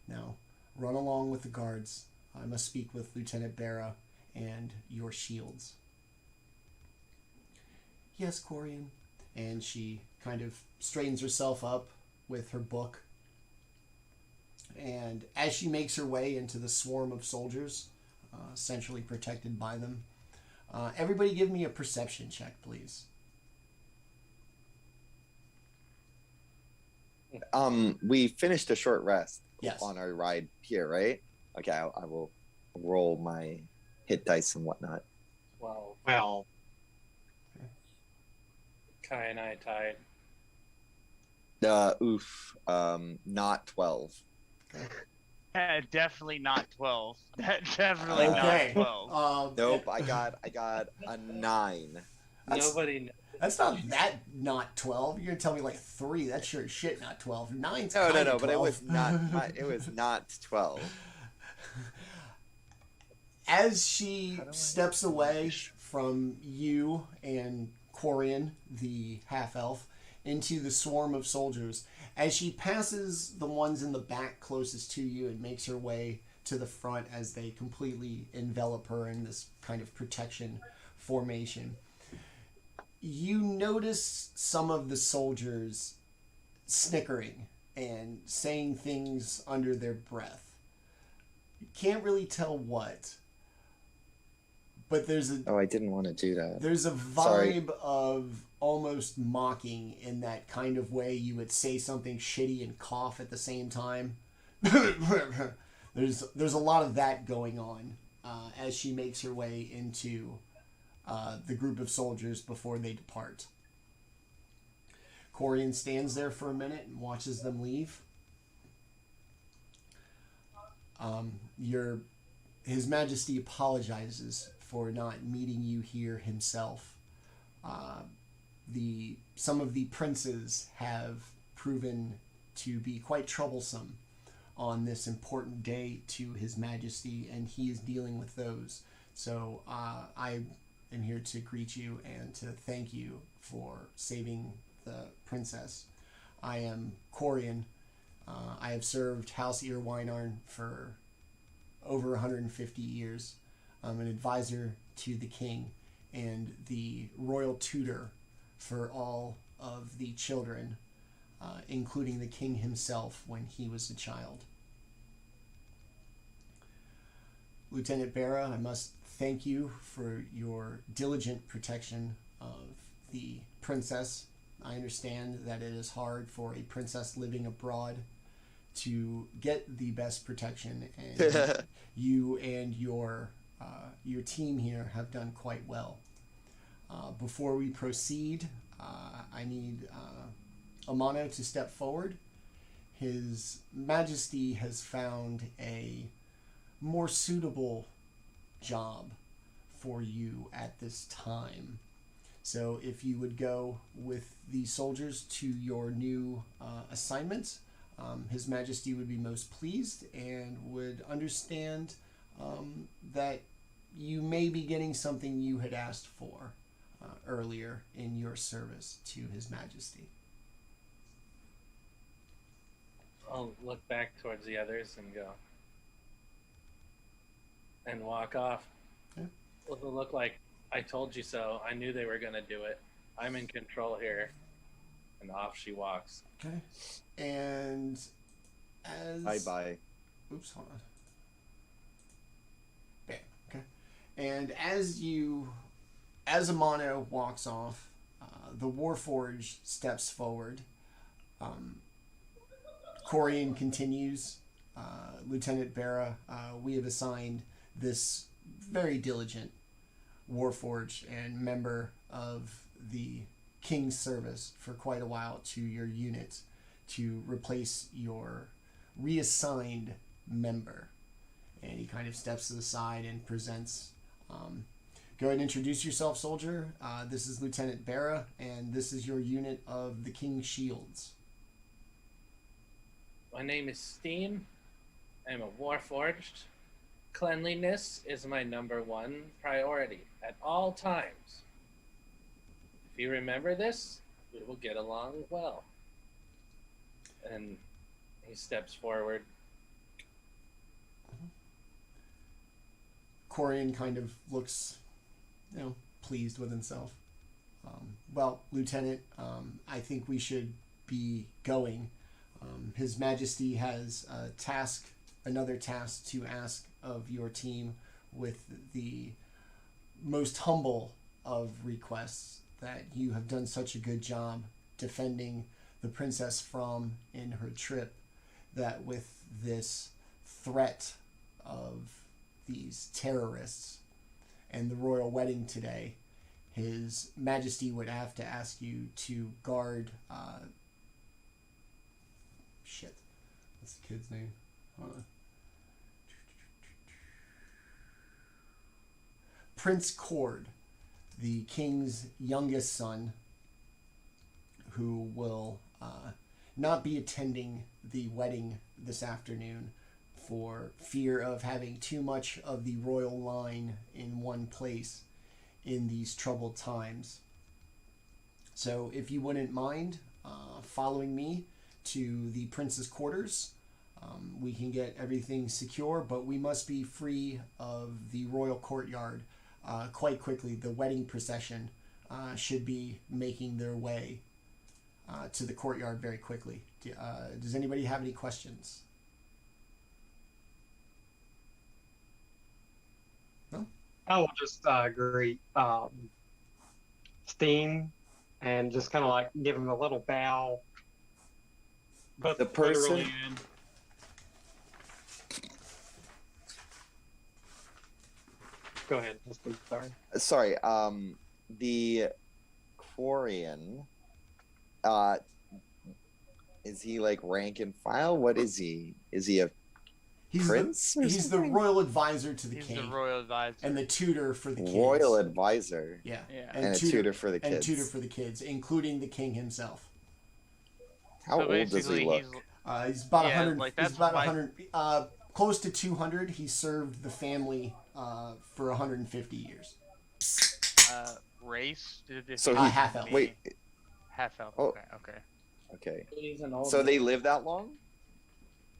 [SPEAKER 1] Now, run along with the guards. I must speak with Lieutenant Barra and your shields. Yes, Corian. And she kind of straightens herself up with her book. And as she makes her way into the swarm of soldiers, essentially protected by them, everybody give me a perception check, please.
[SPEAKER 2] We finished a short rest
[SPEAKER 1] Yes.
[SPEAKER 2] on our ride here, right? Okay, I will roll my hit dice and whatnot.
[SPEAKER 4] Well,
[SPEAKER 5] Kai and I tied.
[SPEAKER 2] Not 12.
[SPEAKER 3] Yeah, definitely not 12. Definitely
[SPEAKER 1] Okay.
[SPEAKER 3] not 12.
[SPEAKER 2] Nope, I got a 9.
[SPEAKER 5] Nobody knows.
[SPEAKER 1] That's not that not 12. You're gonna tell me like 3. That's sure as shit not 12. 9's
[SPEAKER 2] No,
[SPEAKER 1] kinda
[SPEAKER 2] but it
[SPEAKER 1] 12.
[SPEAKER 2] was not. It was not 12.
[SPEAKER 1] As she steps away from you and Corian, the half-elf, into the swarm of soldiers, as she passes the ones in the back closest to you and makes her way to the front as they completely envelop her in this kind of protection formation, you notice some of the soldiers snickering and saying things under their breath. You can't really tell what, but there's a
[SPEAKER 2] Oh, I didn't want to do that.
[SPEAKER 1] there's a vibe of almost mocking in that kind of way you would say something shitty and cough at the same time. There's a lot of that going on as she makes her way into the group of soldiers before they depart. Corian stands there for a minute and watches them leave. His Majesty apologizes for not meeting you here himself. Some of the princes have proven to be quite troublesome on this important day to His Majesty, and he is dealing with those. So I am here to greet you and to thank you for saving the princess. I am Corian. I have served House Earwinarn for over 150 years. I'm an advisor to the king and the royal tutor for all of the children, including the king himself when he was a child. Lieutenant Bera, I must thank you for your diligent protection of the princess. I understand that it is hard for a princess living abroad to get the best protection, and you and your team here have done quite well. Before we proceed, I need Amano to step forward. His Majesty has found a more suitable job for you at this time. So if you would go with the soldiers to your new assignment, His Majesty would be most pleased and would understand that you may be getting something you had asked for earlier in your service to His Majesty.
[SPEAKER 5] I'll look back towards the others and go and walk off.
[SPEAKER 1] Yeah.
[SPEAKER 5] It'll look like I told you so. I knew they were going to do it. I'm in control here. And off she walks.
[SPEAKER 1] Okay. And as...
[SPEAKER 2] Bye.
[SPEAKER 1] Oops, hold on. Bam. Okay. And as Amano walks off, the Warforged steps forward. Corian continues. Lieutenant Bera, we have assigned this very diligent Warforged and member of the King's service for quite a while to your unit to replace your reassigned member. And he kind of steps to the side and presents. Go ahead and introduce yourself, soldier. This is Lieutenant Bera, and this is your unit of the King's Shields.
[SPEAKER 5] My name is Steen. I'm a Warforged. Cleanliness is my #1 priority at all times. If you remember this, we will get along well. And he steps forward.
[SPEAKER 1] Corian kind of looks, pleased with himself. Well, Lieutenant, I think we should be going. His Majesty has another task to ask of your team with the most humble of requests, that you have done such a good job defending the princess from in her trip, that with this threat of these terrorists and the royal wedding today, His Majesty would have to ask you to guard what's the kid's name? Prince Cord, the king's youngest son, who will not be attending the wedding this afternoon for fear of having too much of the royal line in one place in these troubled times. So if you wouldn't mind following me to the prince's quarters, we can get everything secure, but we must be free of the royal courtyard quite quickly. The wedding procession should be making their way to the courtyard very quickly. Does anybody have any questions? No?
[SPEAKER 4] I will just greet Steam and just kind of like give him a little bow. But
[SPEAKER 2] The person-
[SPEAKER 4] literally in. Go ahead, Dustin, sorry.
[SPEAKER 2] Sorry, the Quarian, is he like rank and file? What is he? Is he a prince?
[SPEAKER 1] He's the royal advisor to the
[SPEAKER 3] He's
[SPEAKER 1] king.
[SPEAKER 3] the royal advisor.
[SPEAKER 1] And the tutor for the kids.
[SPEAKER 2] Royal advisor.
[SPEAKER 1] Yeah.
[SPEAKER 3] Yeah.
[SPEAKER 2] And a tutor for the
[SPEAKER 1] And
[SPEAKER 2] kids.
[SPEAKER 1] tutor for the kids, including the king himself.
[SPEAKER 2] How
[SPEAKER 3] So
[SPEAKER 2] old does
[SPEAKER 3] basically,
[SPEAKER 2] he look?
[SPEAKER 1] He's about
[SPEAKER 3] Yeah,
[SPEAKER 1] 100.
[SPEAKER 3] like,
[SPEAKER 1] He's
[SPEAKER 3] that's
[SPEAKER 1] about
[SPEAKER 3] why-
[SPEAKER 1] 100. Close to 200. He served the family for 150 years.
[SPEAKER 3] Race?
[SPEAKER 2] So
[SPEAKER 1] he- half elf.
[SPEAKER 2] Wait,
[SPEAKER 3] Half elf.
[SPEAKER 2] Oh.
[SPEAKER 3] Okay.
[SPEAKER 2] okay.
[SPEAKER 5] He's an old.
[SPEAKER 2] So they live that long?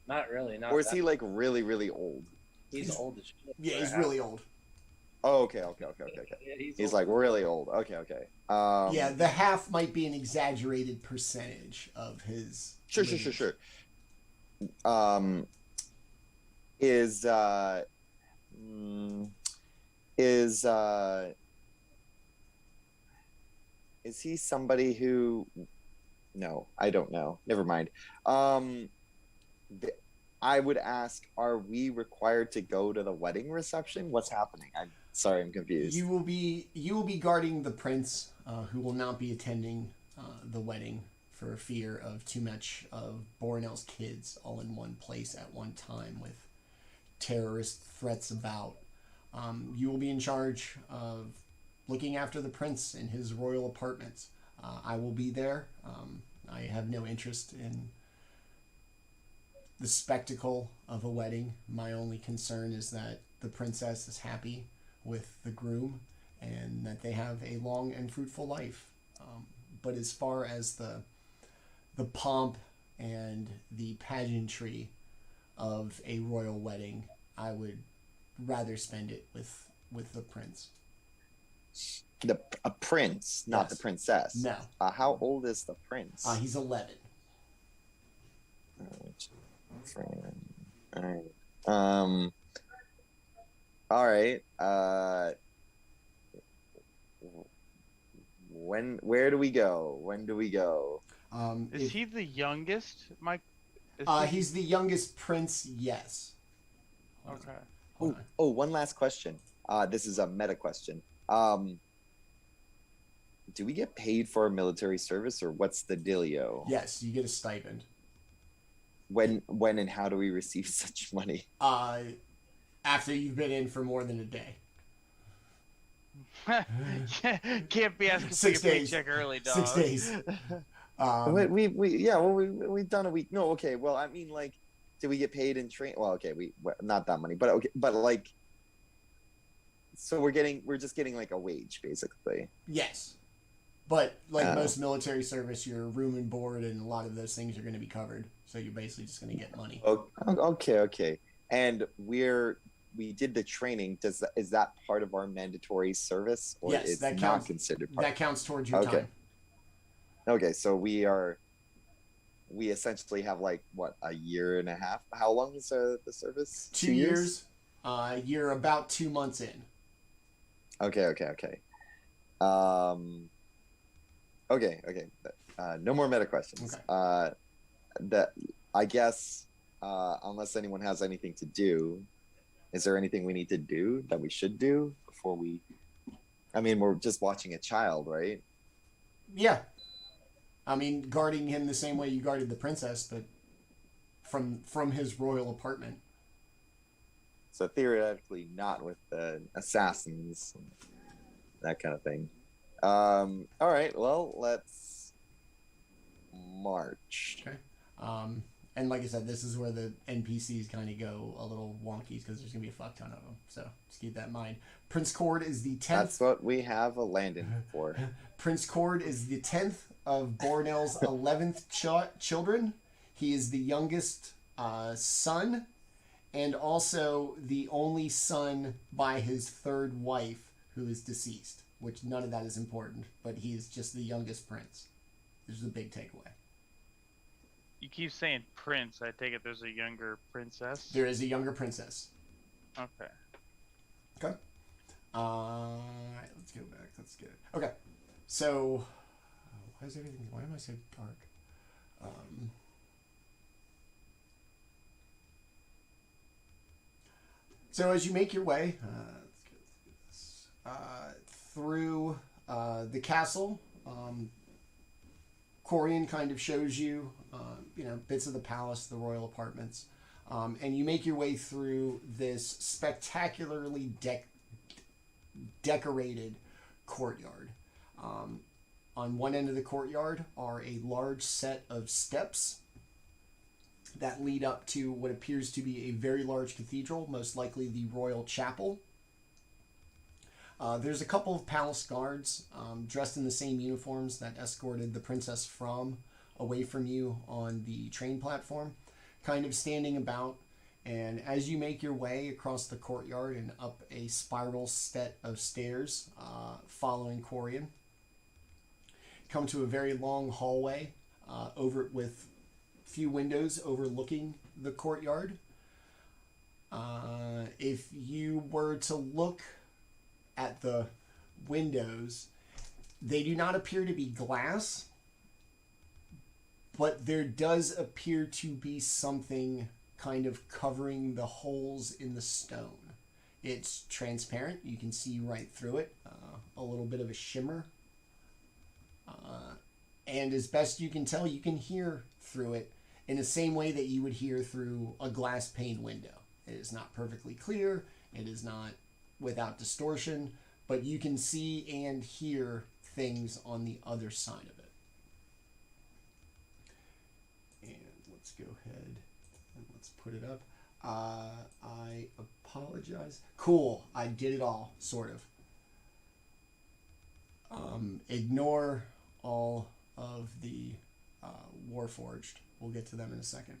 [SPEAKER 5] Not really. Not
[SPEAKER 2] Or is
[SPEAKER 5] that-
[SPEAKER 2] he like really, really old?
[SPEAKER 5] He's old as shit.
[SPEAKER 1] Yeah, he's
[SPEAKER 5] Yeah.
[SPEAKER 1] really old.
[SPEAKER 2] Oh, okay.
[SPEAKER 5] Yeah,
[SPEAKER 2] He's
[SPEAKER 5] old.
[SPEAKER 2] like really old. Okay.
[SPEAKER 1] Yeah, the half might be an exaggerated percentage of his.
[SPEAKER 2] Sure.
[SPEAKER 1] lineage.
[SPEAKER 2] Is he somebody who? No, I don't know. Never mind. I would ask: are we required to go to the wedding reception? What's happening? I'm sorry, I'm confused.
[SPEAKER 1] You will be guarding the prince, who will not be attending the wedding for fear of too much of Borinel's kids all in one place at one time with terrorist threats about. You will be in charge of looking after the prince in his royal apartments. I will be there. I have no interest in the spectacle of a wedding. My only concern is that the princess is happy with the groom and that they have a long and fruitful life. But as far as the pomp and the pageantry of a royal wedding, I would rather spend it with the prince.
[SPEAKER 2] A prince, not
[SPEAKER 1] Yes.
[SPEAKER 2] the princess.
[SPEAKER 1] No.
[SPEAKER 2] How old is the prince?
[SPEAKER 1] He's 11.
[SPEAKER 2] All right. All right. Where do we go? When do we go?
[SPEAKER 3] Is he the youngest, Mike?
[SPEAKER 1] He's the youngest prince, yes.
[SPEAKER 3] Okay.
[SPEAKER 1] Hold on.
[SPEAKER 2] Oh, one last question. This is a meta question. Do we get paid for military service, or what's the dealio?
[SPEAKER 1] Yes, you get a stipend.
[SPEAKER 2] When and how do we receive such money?
[SPEAKER 1] After you've been in for more than a day.
[SPEAKER 3] Can't be asking for
[SPEAKER 1] 6
[SPEAKER 3] your
[SPEAKER 1] days.
[SPEAKER 3] paycheck early, dog.
[SPEAKER 1] 6 days.
[SPEAKER 2] We've done a week. No, okay. Well, I mean, like, do we get paid in train? Well, okay, not that money, but okay, but like, so we're just getting like a wage, basically.
[SPEAKER 1] Yes. But like most military service, your room and board and a lot of those things are going to be covered. So you're basically just going to get money.
[SPEAKER 2] Okay. And we did the training. Is that part of our mandatory service, or
[SPEAKER 1] Yes,
[SPEAKER 2] it's
[SPEAKER 1] that
[SPEAKER 2] not
[SPEAKER 1] counts.
[SPEAKER 2] considered part?
[SPEAKER 1] That counts towards your
[SPEAKER 2] Okay.
[SPEAKER 1] time.
[SPEAKER 2] Okay, so we essentially have like what, a year and a half? How long is the service?
[SPEAKER 1] 2 years. You're about 2 months in.
[SPEAKER 2] Okay. Okay. No more meta questions.
[SPEAKER 1] Okay.
[SPEAKER 2] I guess unless anyone has anything to do, is there anything we need to do that we should do before we? I mean, we're just watching a child, right?
[SPEAKER 1] Yeah. I mean, guarding him the same way you guarded the princess, but from his royal apartment.
[SPEAKER 2] So theoretically, not with the assassins, that kind of thing. All right. Well, let's March.
[SPEAKER 1] Okay. And like I said, this is where the NPCs kind of go a little wonky because there's going to be a fuck ton of them. So just keep that in mind. Prince Cord is the 10th.
[SPEAKER 2] That's what we have a Landon for.
[SPEAKER 1] Prince Cord is the 10th of Bornell's 11th children. He is the youngest son and also the only son by his third wife who is deceased, which none of that is important, but he is just the youngest prince. This is a big takeaway.
[SPEAKER 3] You keep saying prince. I take it there's a younger princess.
[SPEAKER 1] There is a younger princess.
[SPEAKER 3] Okay.
[SPEAKER 1] Okay. Alright, let's go back. Let's get it. Okay. So, why am I so dark? So as you make your way, let's get this, through the castle, Corian kind of shows you, bits of the palace, the royal apartments, and you make your way through this spectacularly decorated courtyard. On one end of the courtyard are a large set of steps that lead up to what appears to be a very large cathedral, most likely the royal chapel. There's a couple of palace guards dressed in the same uniforms that escorted the princess away from you on the train platform, kind of standing about. And as you make your way across the courtyard and up a spiral set of stairs following Corian, come to a very long hallway over with few windows overlooking the courtyard. If you were to look at the windows, they do not appear to be glass, but there does appear to be something kind of covering the holes in the stone. It's transparent. You can see right through it. A little bit of a shimmer. And as best you can tell, you can hear through it in the same way that you would hear through a glass pane window. It is not perfectly clear. It is not without distortion, but you can see and hear things on the other side of it. And let's go ahead and let's put it up. I apologize. Cool. I did it all, sort of. Ignore all of the Warforged. We'll get to them in a second.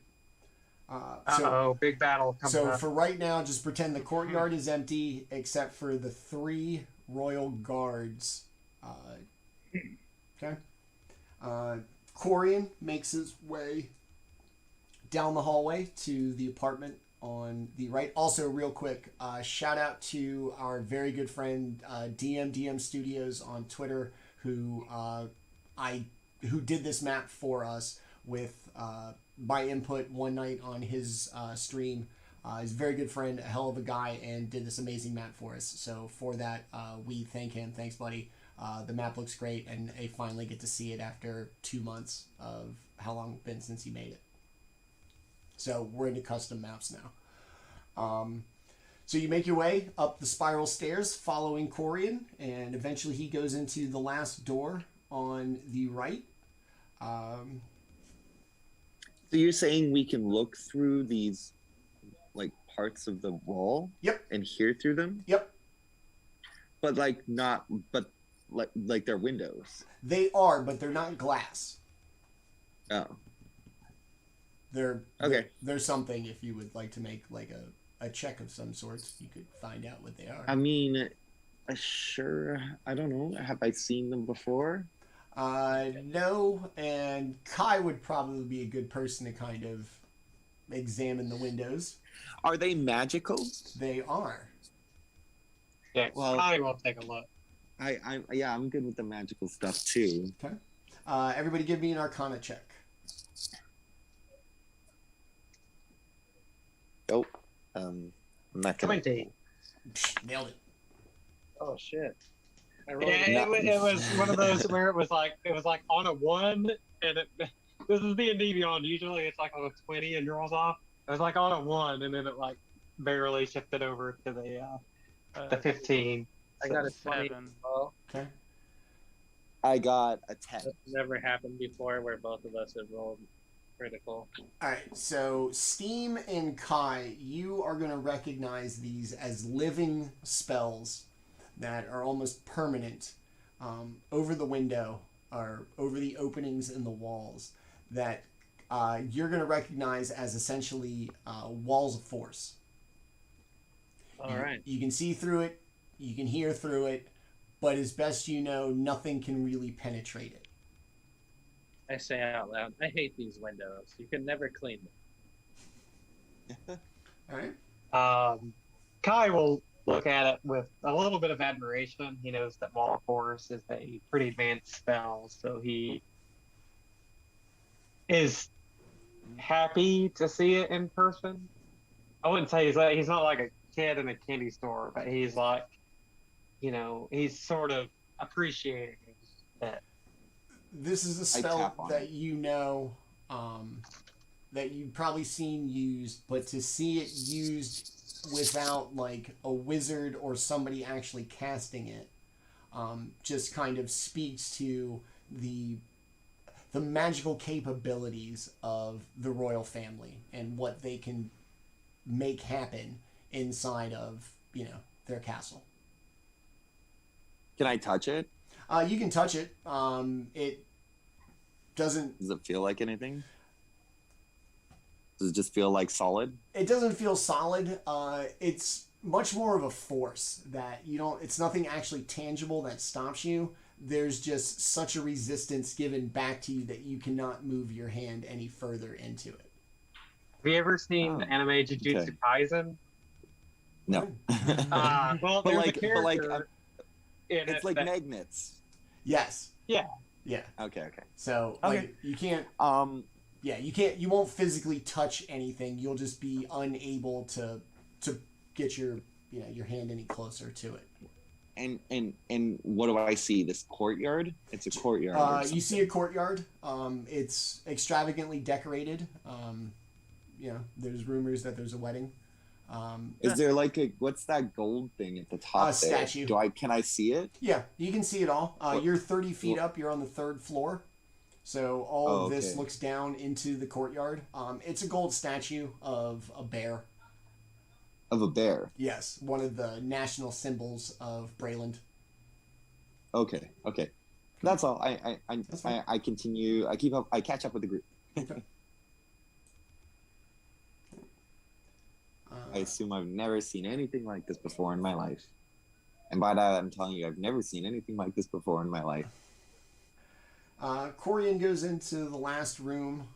[SPEAKER 4] Big battle coming
[SPEAKER 1] So
[SPEAKER 4] up.
[SPEAKER 1] for right now, just pretend the courtyard is empty except for the 3 royal guards. Okay. Corian makes his way down the hallway to the apartment on the right. Also, real quick, shout out to our very good friend DM Studios on Twitter, who did this map for us with my input one night on his stream. He's a very good friend, a hell of a guy, and did this amazing map for us. So for that, we thank him. Thanks, buddy. The map looks great, and I finally get to see it after 2 months of how long it's been since he made it. So we're into custom maps now. So you make your way up the spiral stairs following Corian, and eventually he goes into the last door on the right.
[SPEAKER 2] So you're saying we can look through these like parts of the wall?
[SPEAKER 1] Yep.
[SPEAKER 2] And hear through them?
[SPEAKER 1] Yep.
[SPEAKER 2] But like they're windows.
[SPEAKER 1] They are, but they're not glass.
[SPEAKER 2] Oh.
[SPEAKER 1] There's something, if you would like to make like a check of some sorts, you could find out what they are.
[SPEAKER 2] I mean, sure. I don't know. Have I seen them before?
[SPEAKER 1] No, and Kai would probably be a good person to kind of examine the windows.
[SPEAKER 2] Are they magical?
[SPEAKER 1] They are.
[SPEAKER 4] Yeah,
[SPEAKER 2] well,
[SPEAKER 4] I will take a look.
[SPEAKER 2] I'm good with the magical stuff too.
[SPEAKER 1] Okay. Everybody give me an Arcana check.
[SPEAKER 2] Oh, I'm not gonna.
[SPEAKER 4] 20.
[SPEAKER 1] Nailed it.
[SPEAKER 5] Oh shit!
[SPEAKER 4] Yeah, it was one of those where it was like on a 1, and this is D&D Beyond. Usually it's like on a 20 and rolls off. It was like on a 1, and then it like barely shifted over to the 15.
[SPEAKER 5] I got a 20.
[SPEAKER 3] 7.
[SPEAKER 5] Oh,
[SPEAKER 1] Okay.
[SPEAKER 2] I got a 10.
[SPEAKER 5] That's never happened before where both of us have rolled critical.
[SPEAKER 1] All right, so Steam and Kai, you are going to recognize these as living spells that are almost permanent over the window or over the openings in the walls that you're going to recognize as essentially walls of force.
[SPEAKER 5] All right.
[SPEAKER 1] You can see through it, you can hear through it, but as best you know, nothing can really penetrate it.
[SPEAKER 5] I say out loud, I hate these windows. You can never clean them.
[SPEAKER 1] All right.
[SPEAKER 4] Kai will look at it with a little bit of admiration. He knows that Wall of Force is a pretty advanced spell, so he is happy to see it in person. I wouldn't say he's not like a kid in a candy store, but he's like, he's sort of appreciating it.
[SPEAKER 1] This is a spell that that you've probably seen used, but to see it used without like a wizard or somebody actually casting it just kind of speaks to the magical capabilities of the royal family and what they can make happen inside of their castle.
[SPEAKER 2] Can I touch it?
[SPEAKER 1] You can touch it. It doesn't...
[SPEAKER 2] Does it feel like anything? Does it just feel like solid?
[SPEAKER 1] It doesn't feel solid. It's much more of a force that you don't... It's nothing actually tangible that stops you. There's just such a resistance given back to you that you cannot move your hand any further into it.
[SPEAKER 4] Have you ever seen the anime Jujutsu Kaisen?
[SPEAKER 2] No.
[SPEAKER 4] Well, there's a character...
[SPEAKER 2] It's like magnets.
[SPEAKER 1] Yes.
[SPEAKER 4] Yeah.
[SPEAKER 1] Yeah.
[SPEAKER 2] Okay.
[SPEAKER 1] So like you can't you won't physically touch anything. You'll just be unable to get your hand any closer to it.
[SPEAKER 2] And what do I see? This courtyard? It's a courtyard.
[SPEAKER 1] You see a courtyard. It's extravagantly decorated. There's rumors that there's a wedding.
[SPEAKER 2] Is there like what's that gold thing at the top?
[SPEAKER 1] Statue.
[SPEAKER 2] Can I see it?
[SPEAKER 1] Yeah, you can see it all. You're 30 feet up. You're on the 3rd floor, so all of this looks down into the courtyard. It's a gold statue of a bear.
[SPEAKER 2] Of a bear.
[SPEAKER 1] Yes, one of the national symbols of Breland.
[SPEAKER 2] Okay. That's all. I continue. I keep up. I catch up with the group.
[SPEAKER 1] Okay.
[SPEAKER 2] I assume I've never seen anything like this before in my life. And by that, I'm telling you, I've never seen anything like this before in my life.
[SPEAKER 1] Corian goes into the last room,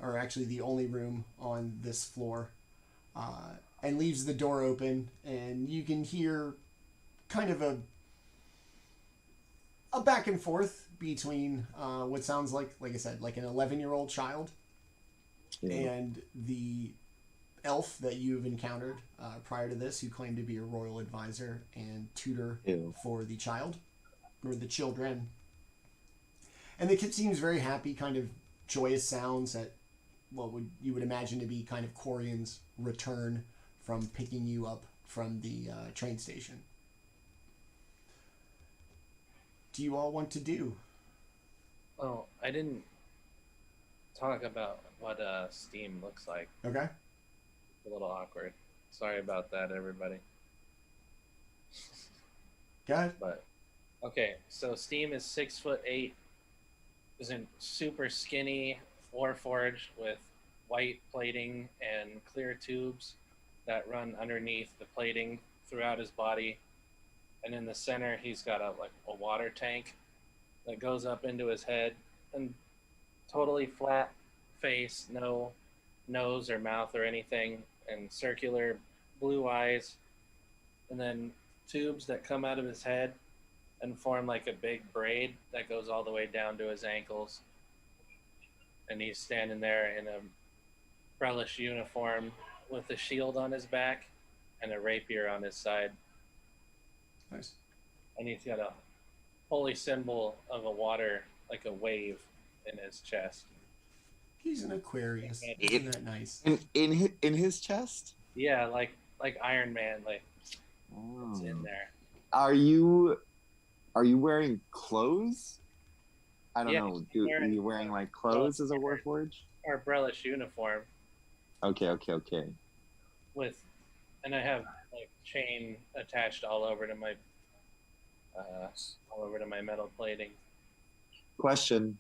[SPEAKER 1] or actually the only room on this floor, and leaves the door open, and you can hear kind of a back and forth between what sounds like I said, like an 11-year-old child and the elf that you've encountered prior to this, who claimed to be a royal advisor and tutor for the child, or the children. And the kid seems very happy, kind of joyous sounds at what you would imagine to be kind of Corian's return from picking you up from the train station. Do you all want to do?
[SPEAKER 5] Oh, I didn't talk about what Steam looks like.
[SPEAKER 1] Okay.
[SPEAKER 5] A little awkward. Sorry about that, everybody.
[SPEAKER 1] Go ahead.
[SPEAKER 5] But okay, so Steam is 6'8", isn't super skinny, warforged with white plating and clear tubes that run underneath the plating throughout his body. And in the center, he's got a water tank that goes up into his head, and totally flat face, no nose or mouth or anything, and circular blue eyes, and then tubes that come out of his head and form like a big braid that goes all the way down to his ankles. And he's standing there in a Brelish uniform with a shield on his back and a rapier on his side.
[SPEAKER 1] Nice.
[SPEAKER 5] And he's got a holy symbol of a water, like a wave, in his chest.
[SPEAKER 1] He's an Aquarius. Isn't that nice?
[SPEAKER 2] In his chest?
[SPEAKER 5] Yeah, like Iron Man, it's in there.
[SPEAKER 2] Are you Are you wearing clothes? I don't
[SPEAKER 5] Yeah,
[SPEAKER 2] know. Are
[SPEAKER 5] wearing,
[SPEAKER 2] you wearing like clothes as a Warforged?
[SPEAKER 5] Or Brelish uniform
[SPEAKER 2] Okay.
[SPEAKER 5] with, and I have like chain attached all over to my metal plating.
[SPEAKER 2] Question: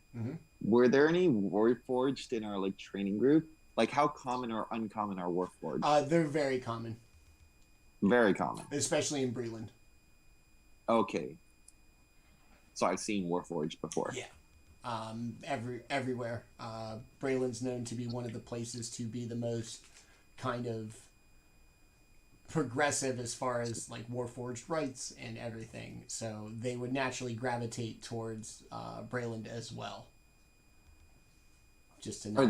[SPEAKER 2] Were there any Warforged in our like training group? Like, how common or uncommon are Warforged?
[SPEAKER 1] They're very common,
[SPEAKER 2] Very common.
[SPEAKER 1] especially in Breland.
[SPEAKER 2] Okay. So I've seen Warforged before.
[SPEAKER 1] Yeah. Everywhere. Breland's known to be one of the places to be the most kind of progressive as far as like Warforged rights and everything. So they would naturally gravitate towards Breland as well. Just to know.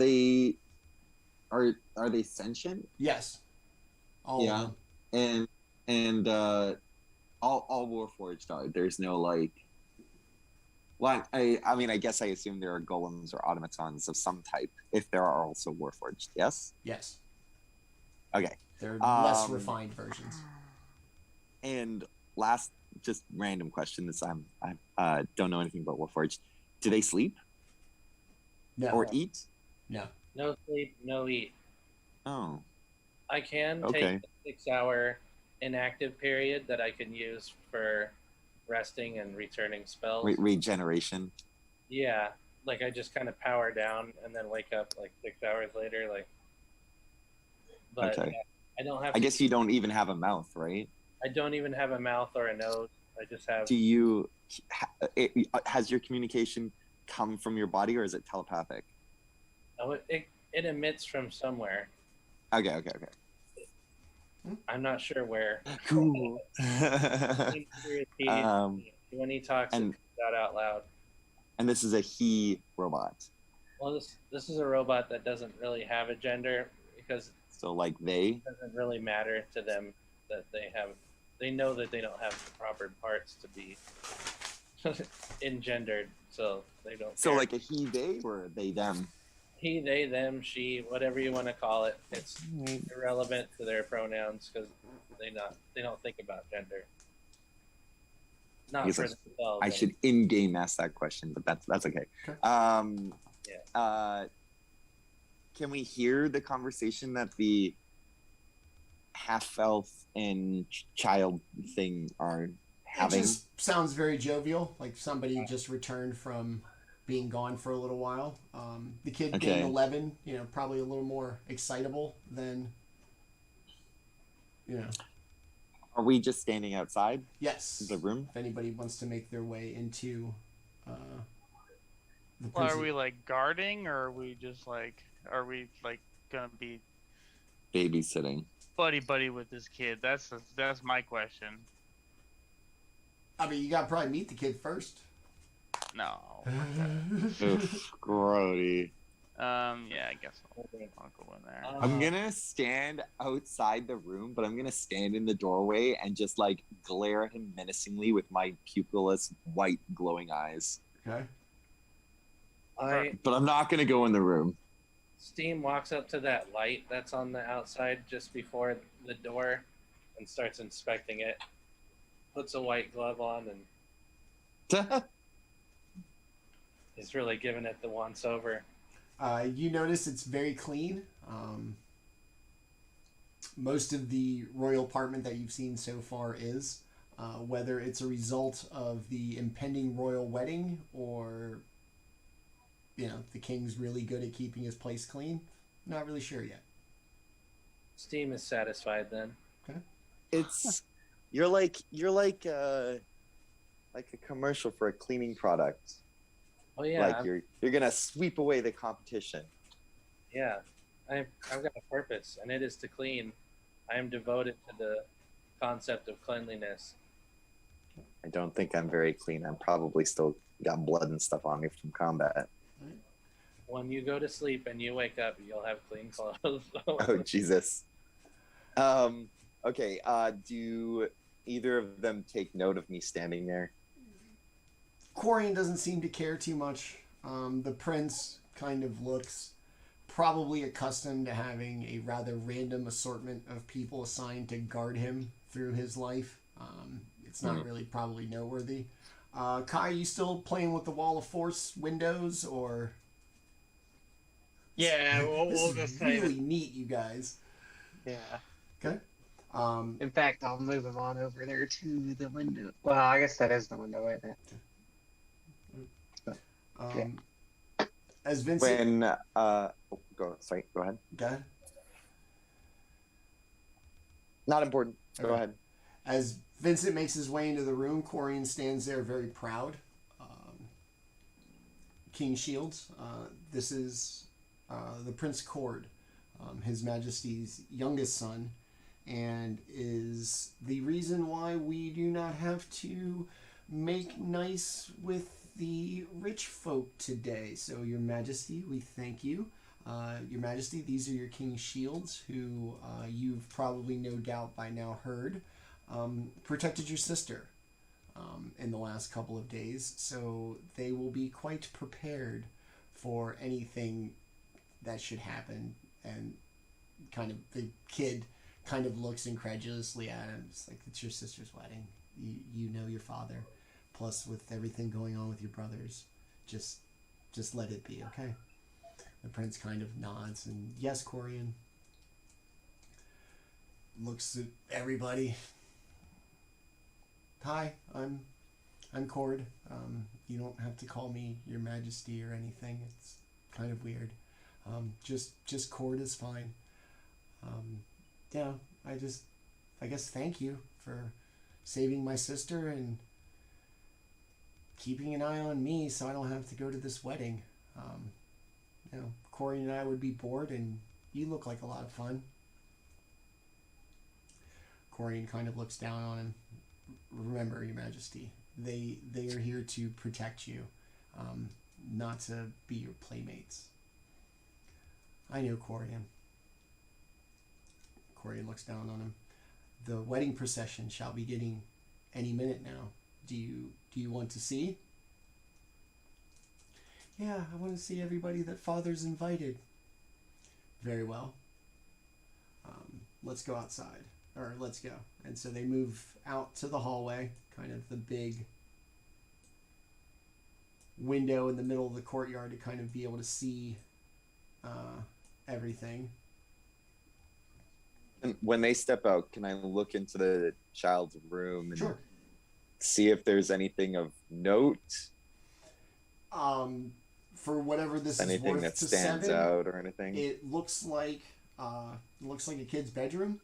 [SPEAKER 2] Are they sentient?
[SPEAKER 1] Yes. All of them.
[SPEAKER 2] And all Warforged are. There's no like. Well, I mean, I guess I assume there are golems or automatons of some type if there are also Warforged. Yes.
[SPEAKER 1] Yes.
[SPEAKER 2] Okay.
[SPEAKER 1] They're less refined versions.
[SPEAKER 2] And last, just random question. This I don't know anything about Warforged. Do they sleep?
[SPEAKER 1] No.
[SPEAKER 2] Or eat?
[SPEAKER 1] No.
[SPEAKER 5] No sleep, no eat.
[SPEAKER 2] Oh.
[SPEAKER 5] I can
[SPEAKER 2] Okay.
[SPEAKER 5] take a 6-hour inactive period that I can use for resting and returning spells.
[SPEAKER 2] Regeneration.
[SPEAKER 5] Yeah, like I just kind of power down and then wake up like 6 hours later. Like, but
[SPEAKER 2] Okay.
[SPEAKER 5] yeah, I don't have.
[SPEAKER 2] I guess you don't even have a mouth, right?
[SPEAKER 5] I don't even have a mouth or a nose. I just have.
[SPEAKER 2] Do you? Has your communication come from your body, or is it telepathic?
[SPEAKER 5] Oh, it emits from somewhere.
[SPEAKER 2] Okay.
[SPEAKER 5] I'm not sure where.
[SPEAKER 2] Cool.
[SPEAKER 5] When he talks, it comes out loud.
[SPEAKER 2] And this is a he robot.
[SPEAKER 5] Well, this is a robot that doesn't really have a gender because
[SPEAKER 2] So like they.
[SPEAKER 5] it doesn't really matter to them that they have. They know that they don't have the proper parts to be engendered, so they don't.
[SPEAKER 2] So
[SPEAKER 5] care.
[SPEAKER 2] like a he they or they them.
[SPEAKER 5] He, they, them, she, whatever you want to call it, it's irrelevant to their pronouns because they don't think about gender. Not for themselves.
[SPEAKER 2] I should in-game ask that question, but that's okay.
[SPEAKER 5] Yeah.
[SPEAKER 2] Can we hear the conversation that the half-elf and child thing are having?
[SPEAKER 1] It just sounds very jovial, like somebody just returned from being gone for a little while. The kid being 11, probably a little more excitable than,
[SPEAKER 2] Are we just standing outside?
[SPEAKER 1] Yes.
[SPEAKER 2] The room?
[SPEAKER 1] If anybody wants to make their way into the
[SPEAKER 3] Well,
[SPEAKER 1] prison.
[SPEAKER 3] are we like guarding, or are we gonna be
[SPEAKER 2] Babysitting.
[SPEAKER 3] buddy with this kid? That's my question.
[SPEAKER 1] I mean, you got to probably meet the kid first.
[SPEAKER 3] No.
[SPEAKER 2] Oof, grody.
[SPEAKER 3] Yeah, I guess I'll go in there.
[SPEAKER 2] I'm gonna stand outside the room, but I'm gonna stand in the doorway and just like glare at him menacingly with my pupilless white glowing eyes.
[SPEAKER 1] Okay.
[SPEAKER 2] But I'm not gonna go in the room.
[SPEAKER 5] Steam walks up to that light that's on the outside just before the door and starts inspecting it. Puts a white glove on and is really giving it the once over.
[SPEAKER 1] You notice it's very clean. Most of the royal apartment that you've seen so far is. Whether it's a result of the impending royal wedding or, the king's really good at keeping his place clean, not really sure yet.
[SPEAKER 5] Steam is satisfied then.
[SPEAKER 1] Okay.
[SPEAKER 2] It's you're like a commercial for a cleaning product.
[SPEAKER 5] Oh yeah.
[SPEAKER 2] Like you're gonna sweep away the competition.
[SPEAKER 5] Yeah. I've got a purpose, and it is to clean. I am devoted to the concept of cleanliness.
[SPEAKER 2] I don't think I'm very clean. I'm probably still got blood and stuff on me from combat.
[SPEAKER 5] When you go to sleep and you wake up, you'll have clean clothes.
[SPEAKER 2] Oh Jesus. Okay. Do either of them take note of me standing there?
[SPEAKER 1] Quarian doesn't seem to care too much. The prince kind of looks probably accustomed to having a rather random assortment of people assigned to guard him through his life. It's not really probably noteworthy. Kai, you still playing with the Wall of Force windows, or?
[SPEAKER 4] Yeah, we'll
[SPEAKER 1] This
[SPEAKER 4] just
[SPEAKER 1] is
[SPEAKER 4] say
[SPEAKER 1] really neat, you guys.
[SPEAKER 4] yeah.
[SPEAKER 1] Okay.
[SPEAKER 4] In fact, I'll move him on over there to the window. Well, I guess that is the window, isn't it? Yeah.
[SPEAKER 1] As Vincent.
[SPEAKER 2] When go ahead.
[SPEAKER 1] Go ahead.
[SPEAKER 2] Not important. Go
[SPEAKER 1] Okay.
[SPEAKER 2] ahead.
[SPEAKER 1] As Vincent makes his way into the room, Corian stands there very proud. King Shields. This is the Prince Cord, His Majesty's youngest son, and is the reason why we do not have to make nice with the rich folk today. So, Your Majesty, we thank you. Your Majesty, these are your King Shields, who you've probably no doubt by now heard protected your sister in the last couple of days. So they will be quite prepared for anything that should happen. And kind of the kid kind of looks incredulously at him. It's like, it's your sister's wedding. You know your father. Plus, with everything going on with your brothers, just let it be, okay? The prince kind of nods and, yes, Corian. Looks at everybody. Hi, I'm Cord. You don't have to call me Your Majesty or anything. It's kind of weird. Just Cord is fine. Yeah, I guess thank you for saving my sister and keeping an eye on me so I don't have to go to this wedding. Corey and I would be bored, and you look like a lot of fun. Corian kind of looks down on him. Remember, Your Majesty, they are here to protect you, not to be your playmates. I know, Corian. Corian looks down on him. The wedding procession shall be getting any minute now. Do you want to see? Yeah, I want to see everybody that Father's invited. Very well. Let's go outside. Or let's go. And so they move out to the hallway, kind of the big window in the middle of the courtyard to kind of be able to see everything.
[SPEAKER 2] And when they step out, can I look into the child's room and
[SPEAKER 1] Sure.
[SPEAKER 2] see if there's anything of note?
[SPEAKER 1] For whatever this is
[SPEAKER 2] Anything
[SPEAKER 1] worth
[SPEAKER 2] that
[SPEAKER 1] to
[SPEAKER 2] stands
[SPEAKER 1] 7,
[SPEAKER 2] out or anything?
[SPEAKER 1] it looks like a kid's bedroom.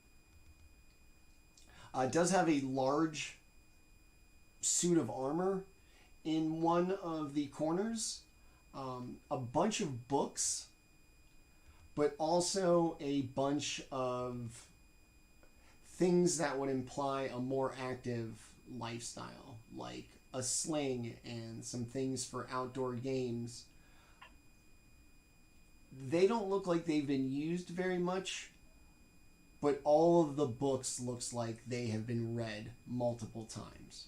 [SPEAKER 1] It does have a large suit of armor in one of the corners, a bunch of books, but also a bunch of things that would imply a more active lifestyle, like a sling and some things for outdoor games. They don't look like they've been used very much, but all of the books looks like they have been read multiple times.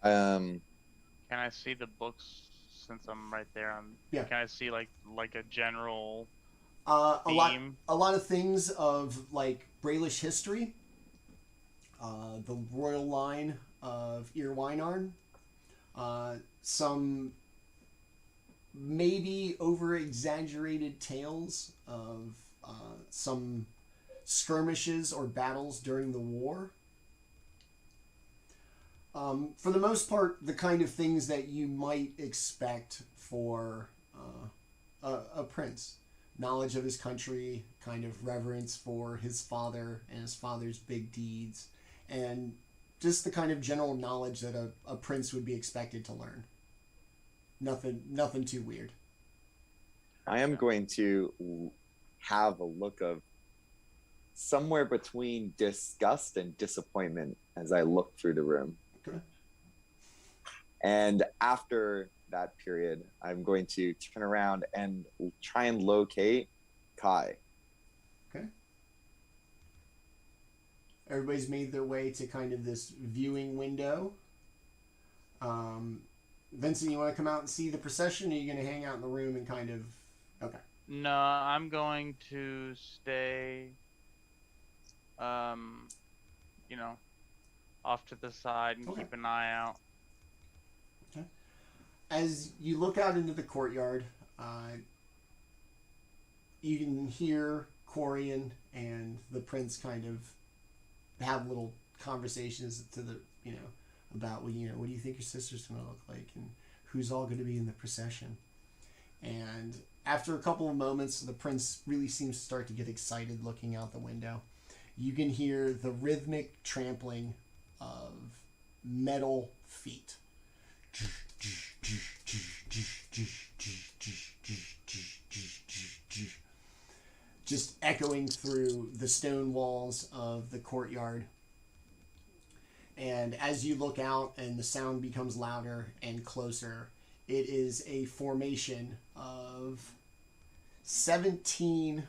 [SPEAKER 2] Um,
[SPEAKER 3] Can I see the books since I'm right there?
[SPEAKER 1] Yeah.
[SPEAKER 3] Can I see like a general
[SPEAKER 1] A
[SPEAKER 3] theme?
[SPEAKER 1] lot of things of like Brelish history, the royal line of Irwinarn, some maybe over-exaggerated tales of some skirmishes or battles during the war. For the most part, the kind of things that you might expect for a prince. Knowledge of his country, kind of reverence for his father and his father's big deeds, and just the kind of general knowledge that a prince would be expected to learn. Nothing too weird.
[SPEAKER 2] I am going to have a look of somewhere between disgust and disappointment as I look through the room.
[SPEAKER 1] Okay.
[SPEAKER 2] And after that period, I'm going to turn around and try and locate Kai.
[SPEAKER 1] Okay. Everybody's made their way to kind of this viewing window. Vincent, you want to come out and see the procession, or are you going to hang out in the room and kind of... Okay.
[SPEAKER 3] No, I'm going to stay, on off to the side and
[SPEAKER 1] Okay.
[SPEAKER 3] keep an eye out.
[SPEAKER 1] As you look out into the courtyard, you can hear Corian and the prince kind of have little conversations to the, about, what do you think your sister's going to look like and who's all going to be in the procession. And after a couple of moments, the prince really seems to start to get excited looking out the window. You can hear the rhythmic trampling of metal feet. Just echoing through the stone walls of the courtyard. And as you look out and the sound becomes louder and closer, it is a formation of 17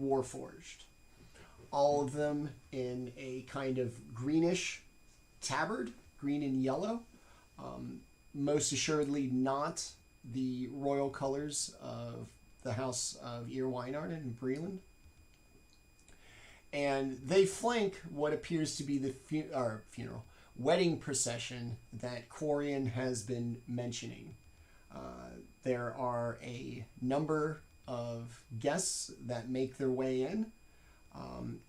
[SPEAKER 1] Warforged. All of them in a kind of greenish tabard, green and yellow. Most assuredly not the royal colors of the House of Earwynard and Breland. And they flank what appears to be the wedding procession that Corian has been mentioning. There are a number of guests that make their way in.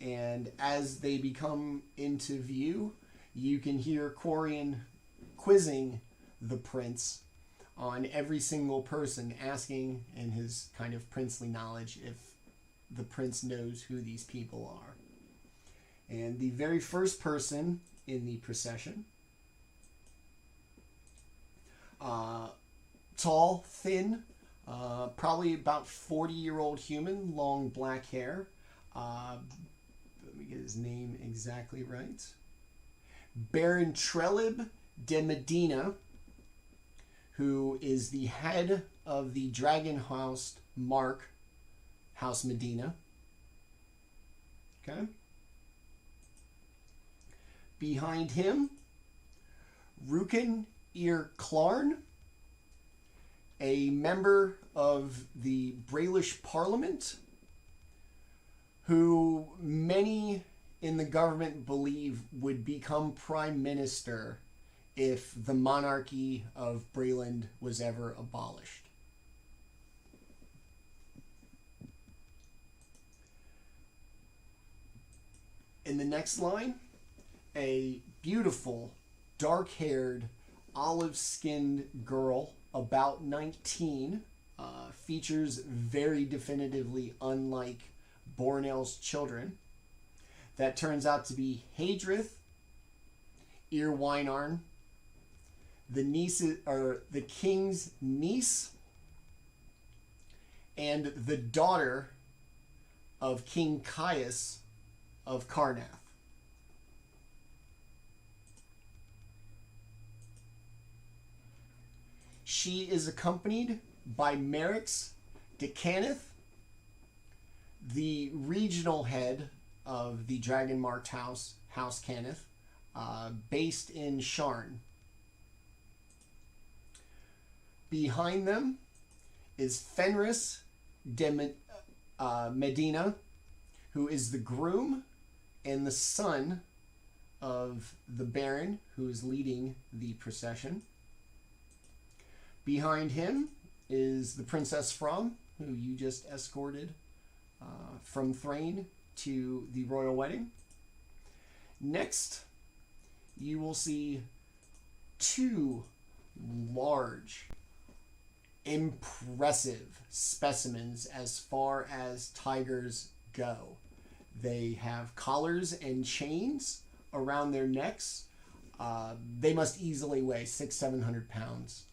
[SPEAKER 1] And as they become into view, you can hear Corian quizzing the prince on every single person, asking in his kind of princely knowledge if the prince knows who these people are. And the very first person in the procession, tall, thin, probably about 40-year-old human, long black hair. Let me get his name exactly right. Baron Trelib de Medina, who is the head of the Dragon House Mark House Medina. Okay. Behind him, Rukin Ir Clarn, a member of the Brelish Parliament, who many in the government believe would become prime minister if the monarchy of Breland was ever abolished. In the next line, a beautiful, dark-haired, olive-skinned girl, about 19, features very definitively unlike Bornell's children. That turns out to be Hadrith, Earwynarn, the king's niece, and the daughter of King Caius of Carnath. She is accompanied by Merix de Cannith, the regional head of the dragon-marked house, House Cannith, based in Sharn. Behind them is Fenris de Medina, who is the groom and the son of the Baron who is leading the procession. Behind him is the Princess From, who you just escorted from Thrain to the royal wedding. Next, you will see two large, impressive specimens as far as tigers go. They have collars and chains around their necks. They must easily weigh 600-700 pounds.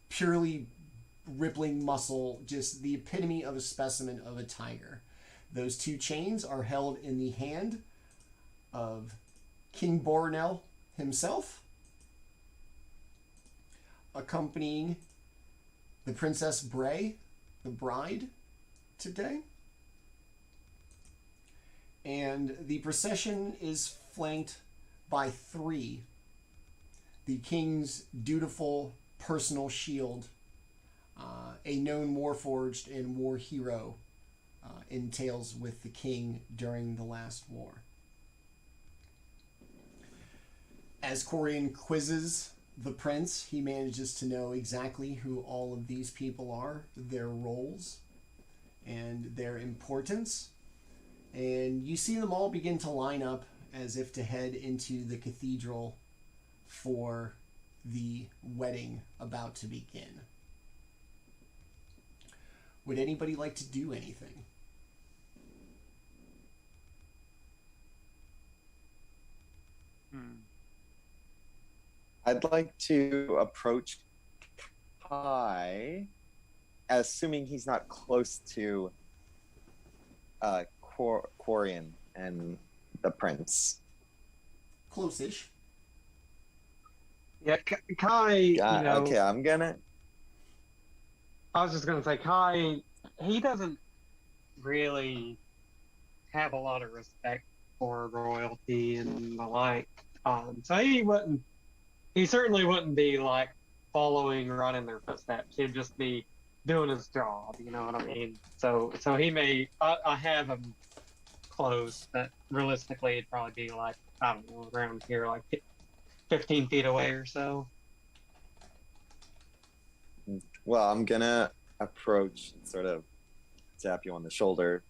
[SPEAKER 1] Purely rippling muscle, just the epitome of a specimen of a tiger. Those two chains are held in the hand of King Bornell himself, accompanying the Princess Bray, the bride, today. And the procession is flanked by three. The king's dutiful personal shield, a known warforged and war hero, entails with the king during the last war. As Corian quizzes the prince, he manages to know exactly who all of these people are, their roles, and their importance. And you see them all begin to line up as if to head into the cathedral for the wedding about to begin. Would anybody like to do anything?
[SPEAKER 2] I'd like to approach Kai, assuming he's not close to Quarian and the prince.
[SPEAKER 1] Close-ish.
[SPEAKER 4] Yeah, Kai,
[SPEAKER 2] Okay, I'm gonna.
[SPEAKER 4] I was just gonna say, Kai, he doesn't really have a lot of respect for royalty and the like. So he certainly wouldn't be like following right in their footsteps. He'd just be doing his job, you know what I mean? So he may, I have him close, but realistically it'd probably be like, I don't know, around here, like 15 feet away or so.
[SPEAKER 2] Well, I'm gonna approach and sort of tap you on the shoulder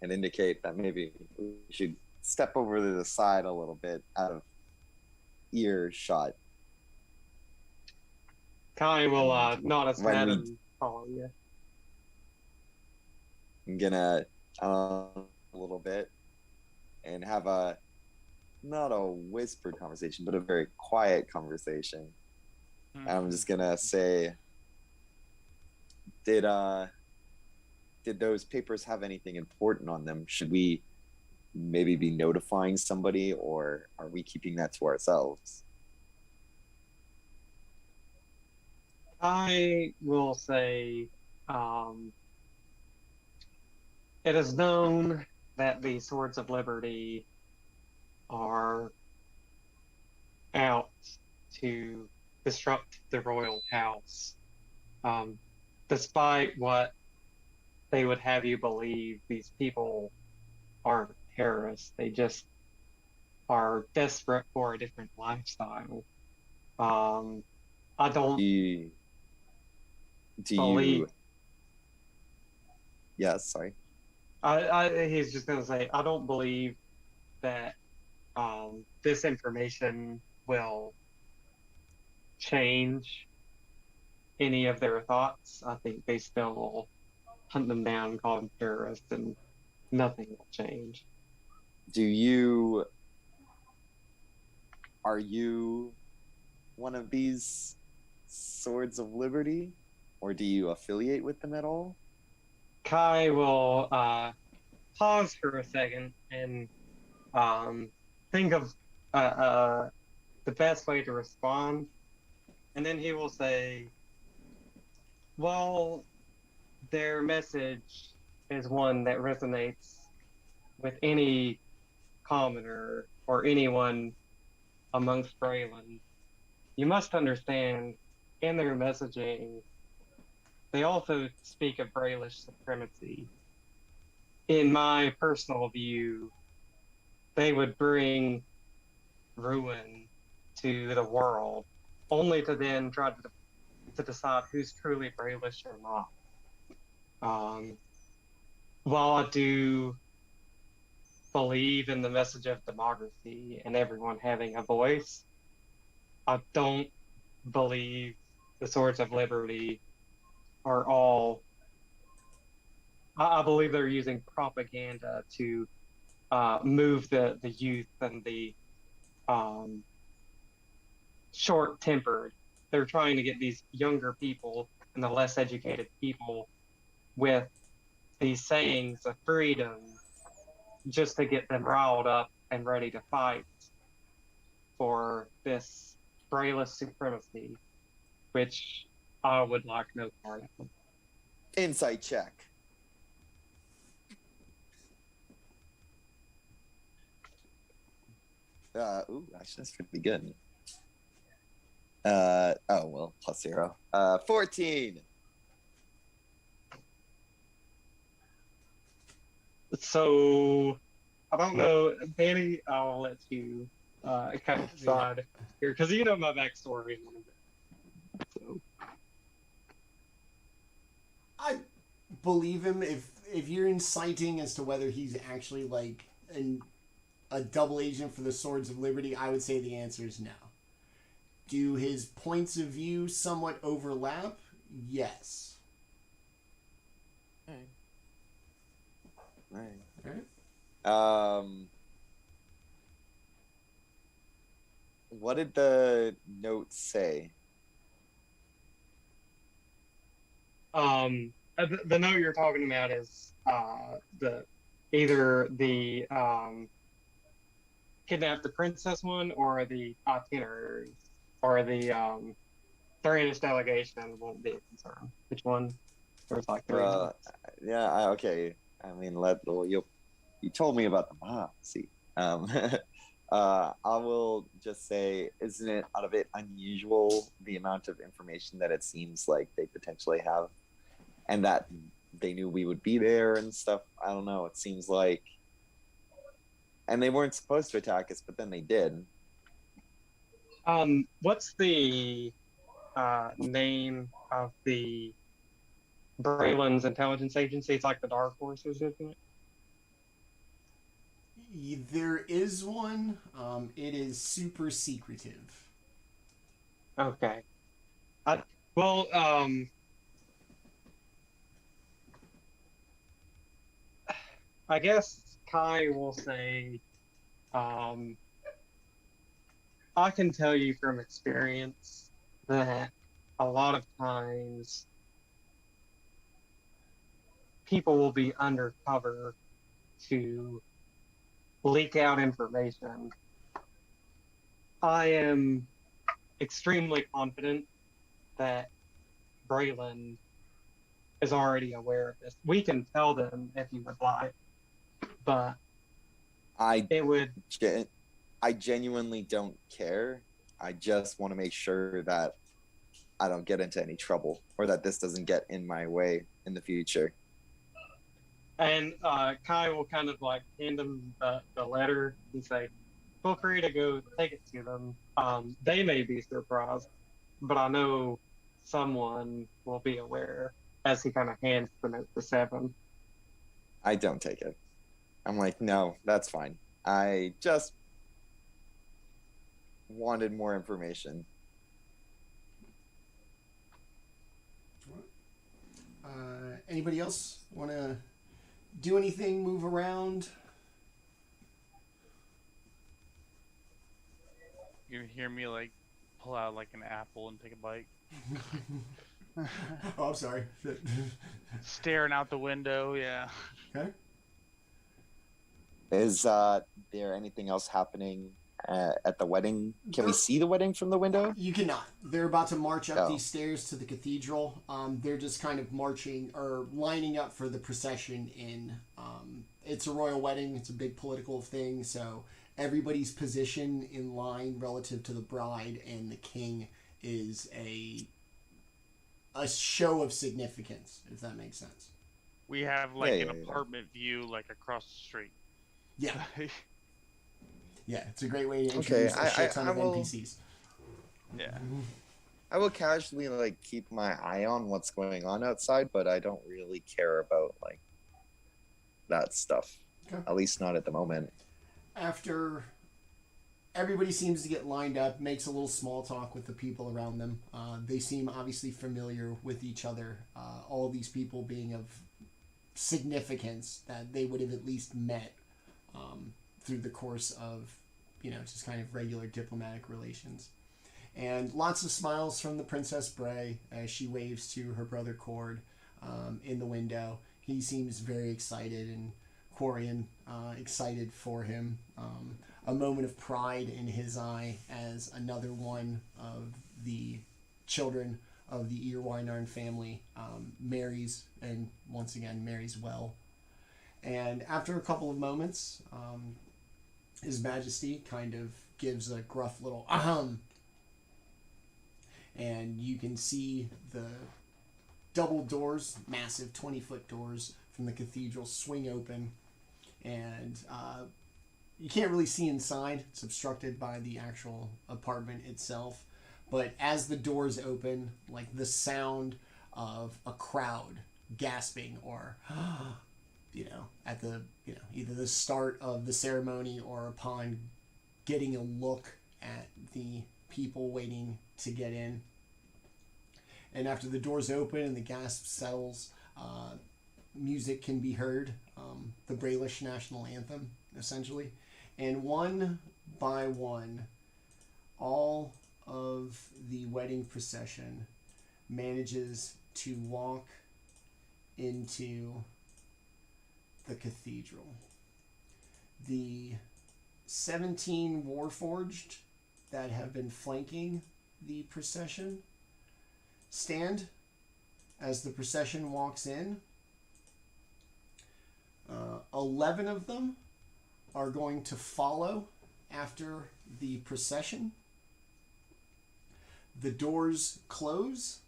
[SPEAKER 2] and indicate that maybe we should step over to the side a little bit out of earshot.
[SPEAKER 4] Kai will nod his head and follow you.
[SPEAKER 2] I'm gonna a little bit and have not a whispered conversation, but a very quiet conversation. And I'm just gonna say, did those papers have anything important on them? Should we maybe be notifying somebody, or are we keeping that to ourselves?
[SPEAKER 4] I will say, it is known that the Swords of Liberty are out to disrupt the royal house. Despite what they would have you believe, these people aren't terrorists. They just are desperate for a different lifestyle. I don't believe.
[SPEAKER 2] Yes, sorry.
[SPEAKER 4] He's just going to say, I don't believe that this information will change any of their thoughts. I think they still will hunt them down, call them terrorists, and nothing will change.
[SPEAKER 2] Are you one of these Swords of Liberty, or do you affiliate with them at all?
[SPEAKER 4] Kai will pause for a second and think of the best way to respond, and then he will say, well, their message is one that resonates with any commoner or anyone amongst Braylon. You must understand, in their messaging, they also speak of Brelish supremacy. In my personal view, they would bring ruin to the world, only to then try to decide who's truly Brelish or not. While I do believe in the message of democracy and everyone having a voice, I don't believe the Swords of Liberty are all. I believe they're using propaganda to move the youth and the short-tempered. They're trying to get these younger people and the less educated people with these sayings of freedom just to get them riled up and ready to fight for this Brelish supremacy, which I would like no part of.
[SPEAKER 2] Insight check. Actually, that's pretty good. Plus 0. 14.
[SPEAKER 4] So, I don't know, Manny, I'll let you kind of side here, because you know my backstory a little bit. So.
[SPEAKER 1] I believe him if you're inciting as to whether he's actually like a double agent for the Swords of Liberty. I would say the answer is no. Do his points of view somewhat overlap? Yes.
[SPEAKER 2] All
[SPEAKER 1] Right.
[SPEAKER 2] What did the note say?
[SPEAKER 4] The note you're talking about is either the kidnap the princess one or the itineraries or the 3-inch delegation won't be a concern. Which one? There's like 3 notes.
[SPEAKER 2] Yeah. Okay. I mean, you told me about the see. I will just say, isn't it a bit unusual the amount of information that it seems like they potentially have, and that they knew we would be there and stuff? I don't know. It seems like, and they weren't supposed to attack us, but then they did.
[SPEAKER 4] What's the name of the Braylon's intelligence agency? It's like the Dark Forces, isn't it?
[SPEAKER 1] There is one. It is super secretive.
[SPEAKER 4] Okay. I guess Kai will say, I can tell you from experience that a lot of times people will be undercover to leak out information. I am extremely confident that Braylon is already aware of this. We can tell them if you would like, but
[SPEAKER 2] I
[SPEAKER 4] would.
[SPEAKER 2] I genuinely don't care. I just want to make sure that I don't get into any trouble, or that this doesn't get in my way in the future.
[SPEAKER 4] And Kai will kind of like hand him the letter and say, feel free to go take it to them. They may be surprised, but I know someone will be aware, as he kind of hands the note to Seven.
[SPEAKER 2] I don't take it. I'm like, no, that's fine. I just wanted more information.
[SPEAKER 1] Anybody else want to do anything, move around?
[SPEAKER 3] You hear me like pull out like an apple and take a bite.
[SPEAKER 1] Oh, I'm sorry.
[SPEAKER 3] Staring out the window, yeah.
[SPEAKER 1] Okay.
[SPEAKER 2] Is there anything else happening at the wedding? Can we see the wedding from the window?
[SPEAKER 1] You cannot. They're about to march up
[SPEAKER 2] Oh.
[SPEAKER 1] these stairs to the cathedral. They're just kind of marching or lining up for the procession in. It's a royal wedding. It's a big political thing, so everybody's position in line relative to the bride and the king is a show of significance, if that makes sense.
[SPEAKER 3] We have like
[SPEAKER 2] Yeah.
[SPEAKER 3] an apartment view like across the street.
[SPEAKER 1] Yeah. Yeah, it's a great way to
[SPEAKER 2] Okay,
[SPEAKER 1] introduce a shit ton
[SPEAKER 2] I
[SPEAKER 1] of
[SPEAKER 2] will-
[SPEAKER 1] NPCs.
[SPEAKER 3] Yeah.
[SPEAKER 2] I will casually like keep my eye on what's going on outside, but I don't really care about like that stuff.
[SPEAKER 1] Okay.
[SPEAKER 2] At least not at the moment.
[SPEAKER 1] After everybody seems to get lined up, makes a little small talk with the people around them. They seem obviously familiar with each other. All these people being of significance that they would have at least met through the course of, just kind of regular diplomatic relations. And lots of smiles from the Princess Bray as she waves to her brother Cord in the window. He seems very excited, and Quarian excited for him. A moment of pride in his eye as another one of the children of the Earwinarn family marries, and once again marries well. And after a couple of moments, His Majesty kind of gives a gruff little ahem, and you can see the double doors, massive 20-foot doors from the cathedral swing open, and you can't really see inside. It's obstructed by the actual apartment itself. But as the doors open, like the sound of a crowd gasping or, at the, either the start of the ceremony or upon getting a look at the people waiting to get in. And after the doors open and the gasp settles, music can be heard, the Brelish national anthem, essentially. And one by one, all of the wedding procession manages to walk into the cathedral. The 17 Warforged that have been flanking the procession stand as the procession walks in. 11 of them are going to follow after the procession. The doors close,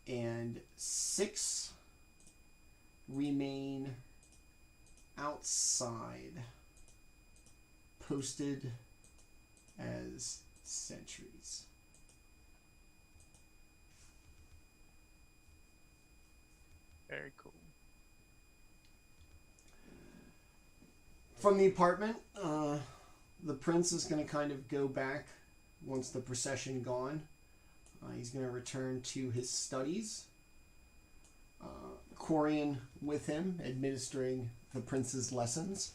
[SPEAKER 1] and 6 remain outside, posted as sentries.
[SPEAKER 3] Very cool.
[SPEAKER 1] From the apartment, the prince is going to kind of go back once the procession gone. He's going to return to his studies. Corian with him, administering the prince's lessons.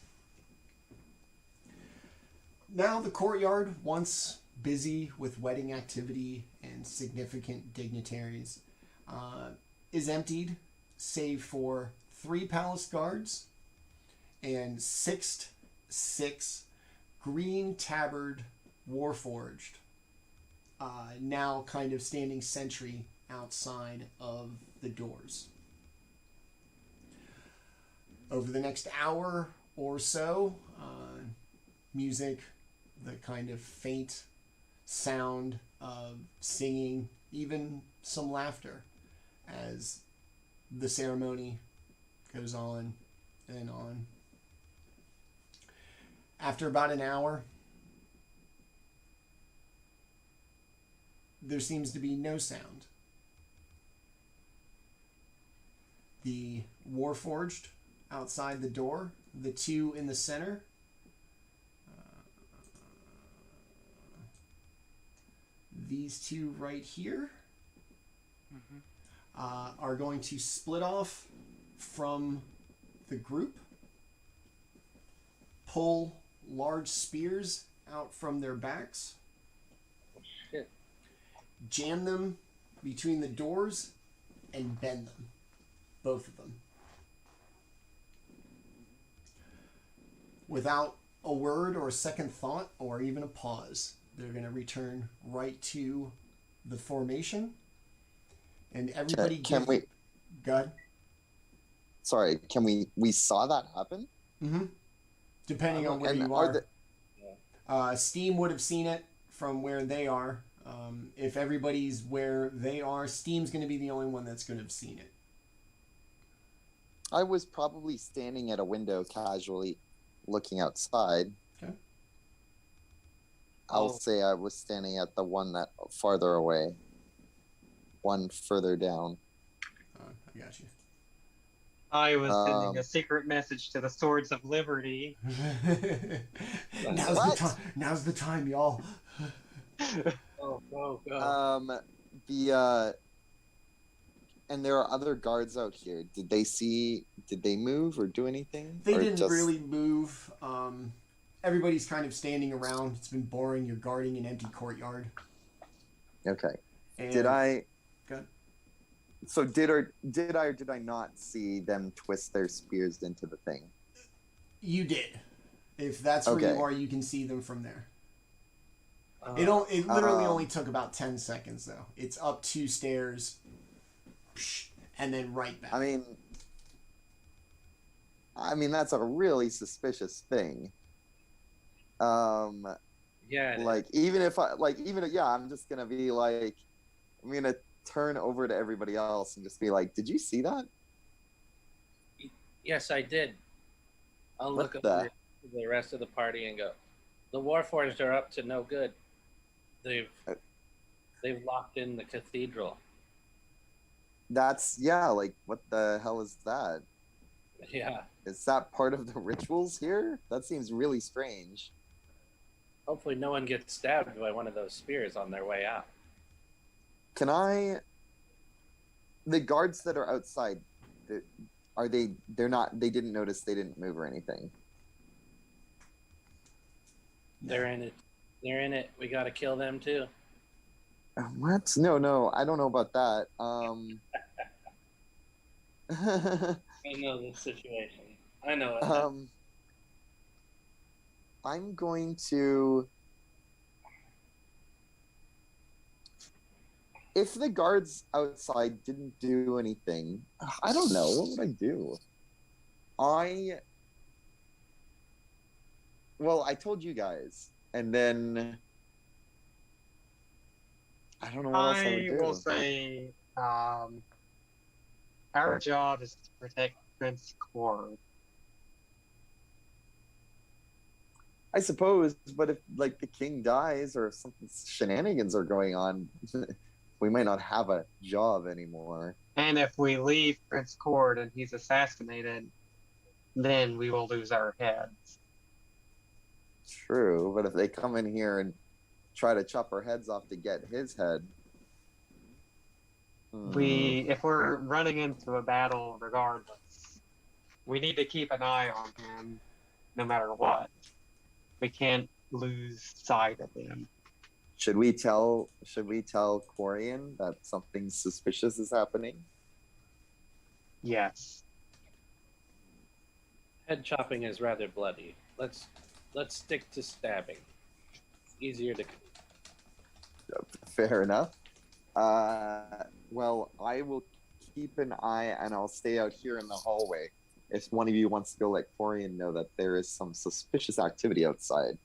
[SPEAKER 1] Now the courtyard, once busy with wedding activity and significant dignitaries, is emptied, save for 3 palace guards and 6 green tabard warforged, now kind of standing sentry outside of the doors. Over the next hour or so, music, the kind of faint sound of singing, even some laughter as the ceremony goes on and on. After about an hour, there seems to be no sound. The Warforged outside the door, the 2 in the center, these 2 right here, are going to split off from the group, pull large spears out from their backs,
[SPEAKER 5] Shit.
[SPEAKER 1] jam them between the doors, and bend them. Both of them. Without a word or a second thought or even a pause, they're going to return right to the formation. And everybody
[SPEAKER 2] Can we...
[SPEAKER 1] Go ahead.
[SPEAKER 2] Sorry, can we saw that happen?
[SPEAKER 1] Mm-hmm. Depending on where you are. Steam would have seen it from where they are. If everybody's where they are, Steam's going to be the only one that's going to have seen it.
[SPEAKER 2] I was probably standing at a window casually looking outside.
[SPEAKER 1] Okay.
[SPEAKER 2] I'll say I was standing at the one that farther away. One further down.
[SPEAKER 1] I got you.
[SPEAKER 4] I was sending a secret message to the Swords of Liberty.
[SPEAKER 1] Now's the time, y'all.
[SPEAKER 5] Oh, go.
[SPEAKER 2] And there are other guards out here. Did they move or do anything?
[SPEAKER 1] They didn't really move. Everybody's kind of standing around. It's been boring. You're guarding an empty courtyard.
[SPEAKER 2] Okay.
[SPEAKER 1] And
[SPEAKER 2] Did I
[SPEAKER 1] Good.
[SPEAKER 2] So did I not see them twist their spears into the thing?
[SPEAKER 1] You did. If that's where
[SPEAKER 2] Okay.
[SPEAKER 1] you are, you can see them from there. It literally only took about 10 seconds, though. It's up 2 stairs, and then right back.
[SPEAKER 2] I mean that's a really suspicious thing.
[SPEAKER 5] Yeah.
[SPEAKER 2] I'm just gonna be like, I'm gonna turn over to everybody else and just be like, did you see that?
[SPEAKER 5] Yes, I did. I'll
[SPEAKER 2] What
[SPEAKER 5] look
[SPEAKER 2] the-
[SPEAKER 5] over to the rest of the party and go, the Warforged are up to no good. They've locked in the cathedral.
[SPEAKER 2] That's, yeah, like, what the hell is that?
[SPEAKER 5] Yeah.
[SPEAKER 2] Is that part of the rituals here? That seems really strange.
[SPEAKER 5] Hopefully no one gets stabbed by one of those spears on their way out.
[SPEAKER 2] Can I... The guards that are outside, are they... They're not... They didn't notice, they didn't move or anything.
[SPEAKER 5] They're in it. They're in it. We gotta kill them too.
[SPEAKER 2] What? No, I don't know about that.
[SPEAKER 5] I know this situation. I know it.
[SPEAKER 2] I'm going to... If the guards outside didn't do anything, I don't know. What would I do? Well, I told you guys, and then I don't know what else I would
[SPEAKER 4] I
[SPEAKER 2] do.
[SPEAKER 4] will say, our job is to protect Prince Cord.
[SPEAKER 2] I suppose, but if like the king dies or if some shenanigans are going on, we might not have a job anymore.
[SPEAKER 4] And if we leave Prince Cord and he's assassinated, then we will lose our heads.
[SPEAKER 2] True, but if they come in here and try to chop our heads off to get his head,
[SPEAKER 4] If we're running into a battle regardless, we need to keep an eye on him no matter what. We can't lose sight of him.
[SPEAKER 2] should we tell Quarian that something suspicious is happening?
[SPEAKER 4] Yes.
[SPEAKER 5] Head chopping is rather bloody. Let's stick to stabbing. Easier to.
[SPEAKER 2] Fair enough. Well, I will keep an eye and I'll stay out here in the hallway. If one of you wants to go let Quarian know that there is some suspicious activity outside.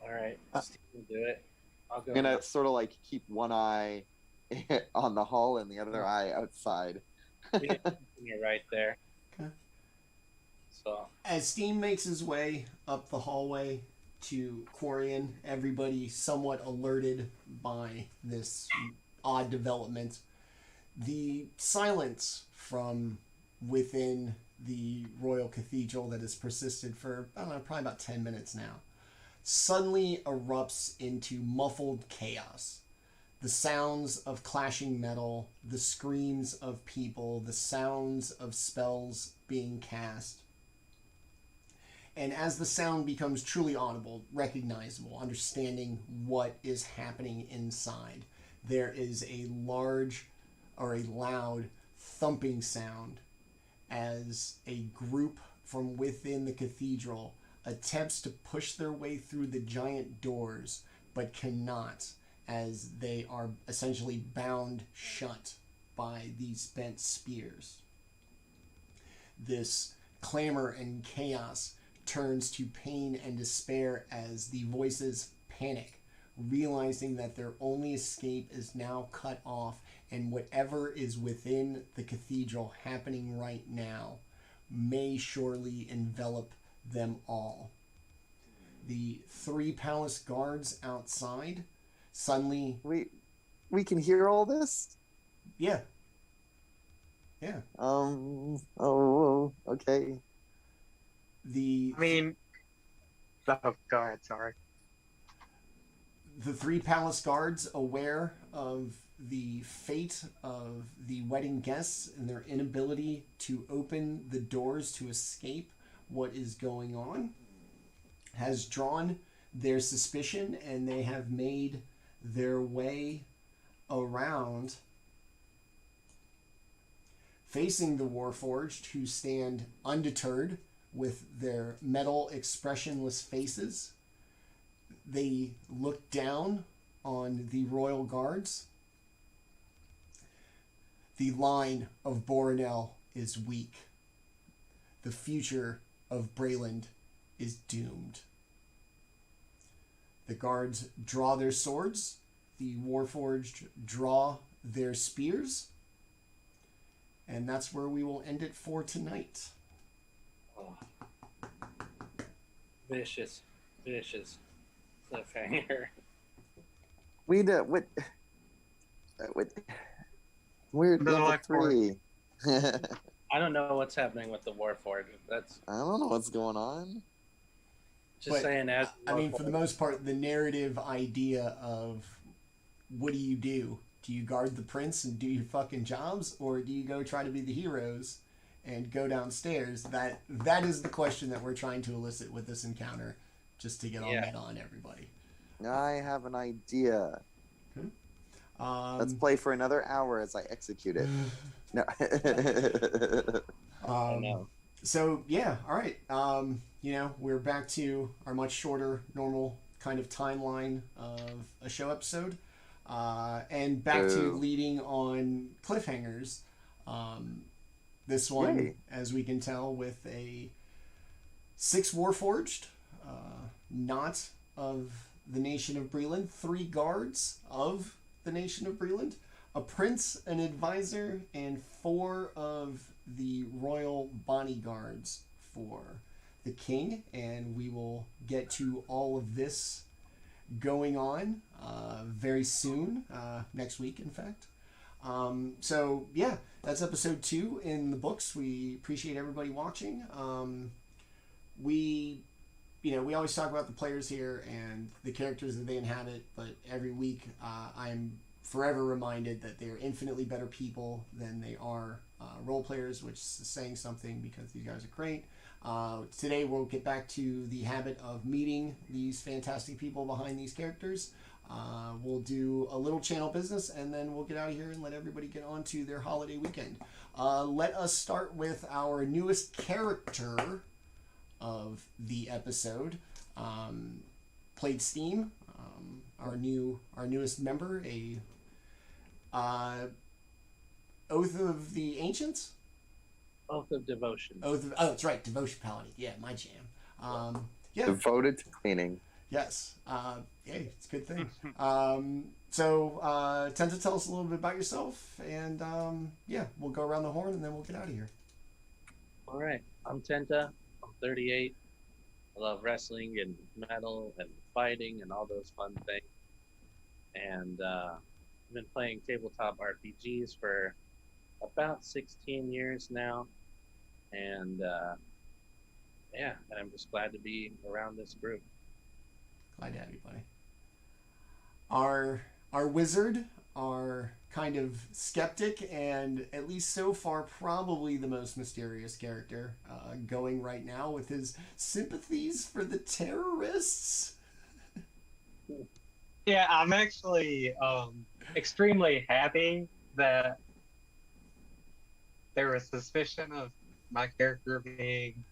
[SPEAKER 5] All right, Steve will do it. I'll go.
[SPEAKER 2] I'm gonna sort of like keep one eye on the hall and the other eye outside.
[SPEAKER 5] You're right there.
[SPEAKER 1] Okay.
[SPEAKER 5] So
[SPEAKER 1] As Steam makes his way up the hallway to Quarian, everybody somewhat alerted by this odd development. The silence from within the Royal Cathedral that has persisted for, I don't know, probably about 10 minutes now, suddenly erupts into muffled chaos. The sounds of clashing metal, the screams of people, the sounds of spells being cast. And as the sound becomes truly audible, recognizable, understanding what is happening inside, there is a large or a loud thumping sound as a group from within the cathedral attempts to push their way through the giant doors, but cannot, as they are essentially bound shut by these bent spears. This clamor and chaos turns to pain and despair as the voices panic, realizing that their only escape is now cut off, and whatever is within the cathedral happening right now may surely envelop them all. The 3 palace guards outside suddenly...
[SPEAKER 2] We can hear all this?
[SPEAKER 1] Yeah.
[SPEAKER 2] Oh, okay.
[SPEAKER 1] The
[SPEAKER 4] Oh, go ahead, sorry.
[SPEAKER 1] The 3 palace guards, aware of the fate of the wedding guests and their inability to open the doors to escape what is going on, has drawn their suspicion, and they have made their way around, facing the Warforged, who stand undeterred with their metal expressionless faces. They look down on the royal guards. The line of Boronel is weak. The future of Breland is doomed. The guards draw their swords. The Warforged draw their spears. And that's where we will end it for tonight.
[SPEAKER 5] vicious cliffhanger.
[SPEAKER 2] We're
[SPEAKER 4] The
[SPEAKER 2] level
[SPEAKER 4] life force.
[SPEAKER 2] 3.
[SPEAKER 5] I don't know what's happening with the Warforged. That's
[SPEAKER 2] I don't know what's going on.
[SPEAKER 5] just
[SPEAKER 1] But,
[SPEAKER 5] saying. As
[SPEAKER 1] I mean, for the most part, the narrative idea of what do? Do you guard the prince and do your fucking jobs, or do you go try to be the heroes and go downstairs? That is the question that we're trying to elicit with this encounter, just to get all that on everybody.
[SPEAKER 2] I have an idea. Let's
[SPEAKER 1] Um,
[SPEAKER 2] play for another hour as I execute it. No.
[SPEAKER 5] I know.
[SPEAKER 1] So yeah, all right. We're back to our much shorter, normal kind of timeline of a show episode, and back to leading on cliffhangers. This one,
[SPEAKER 2] Yay.
[SPEAKER 1] as we can tell, with a 6 Warforged, not of the nation of Breland, 3 guards of the nation of Breland, a prince, an advisor, and 4 of the royal bodyguards for the king. And we will get to all of this going on very soon, next week, in fact. So yeah, that's episode 2 in the books. We appreciate everybody watching. We always talk about the players here and the characters that they inhabit, but every week I'm forever reminded that they're infinitely better people than they are role players, which is saying something because these guys are great. Today we'll get back to the habit of meeting these fantastic people behind these characters. We'll do a little channel business, and then we'll get out of here and let everybody get on to their holiday weekend. Let us start with our newest character of the episode. Played Steam, our newest member, a Oath of the Ancients?
[SPEAKER 5] Oath of Devotion.
[SPEAKER 1] Oh, that's right, Devotion Paladin. Yeah, my jam. Yeah.
[SPEAKER 2] Devoted to cleaning.
[SPEAKER 1] Yes. Hey, it's a good thing. So, Tenta, tell us a little bit about yourself, and we'll go around the horn, and then we'll get out of here.
[SPEAKER 5] All right. I'm Tenta. I'm 38. I love wrestling and metal and fighting and all those fun things. And I've been playing tabletop RPGs for about 16 years now. And and I'm just glad to be around this group.
[SPEAKER 1] Glad to have you, buddy. Our wizard, our kind of skeptic, and at least so far probably the most mysterious character going right now with his sympathies for the terrorists.
[SPEAKER 4] Yeah, I'm actually extremely happy that there was suspicion of my character being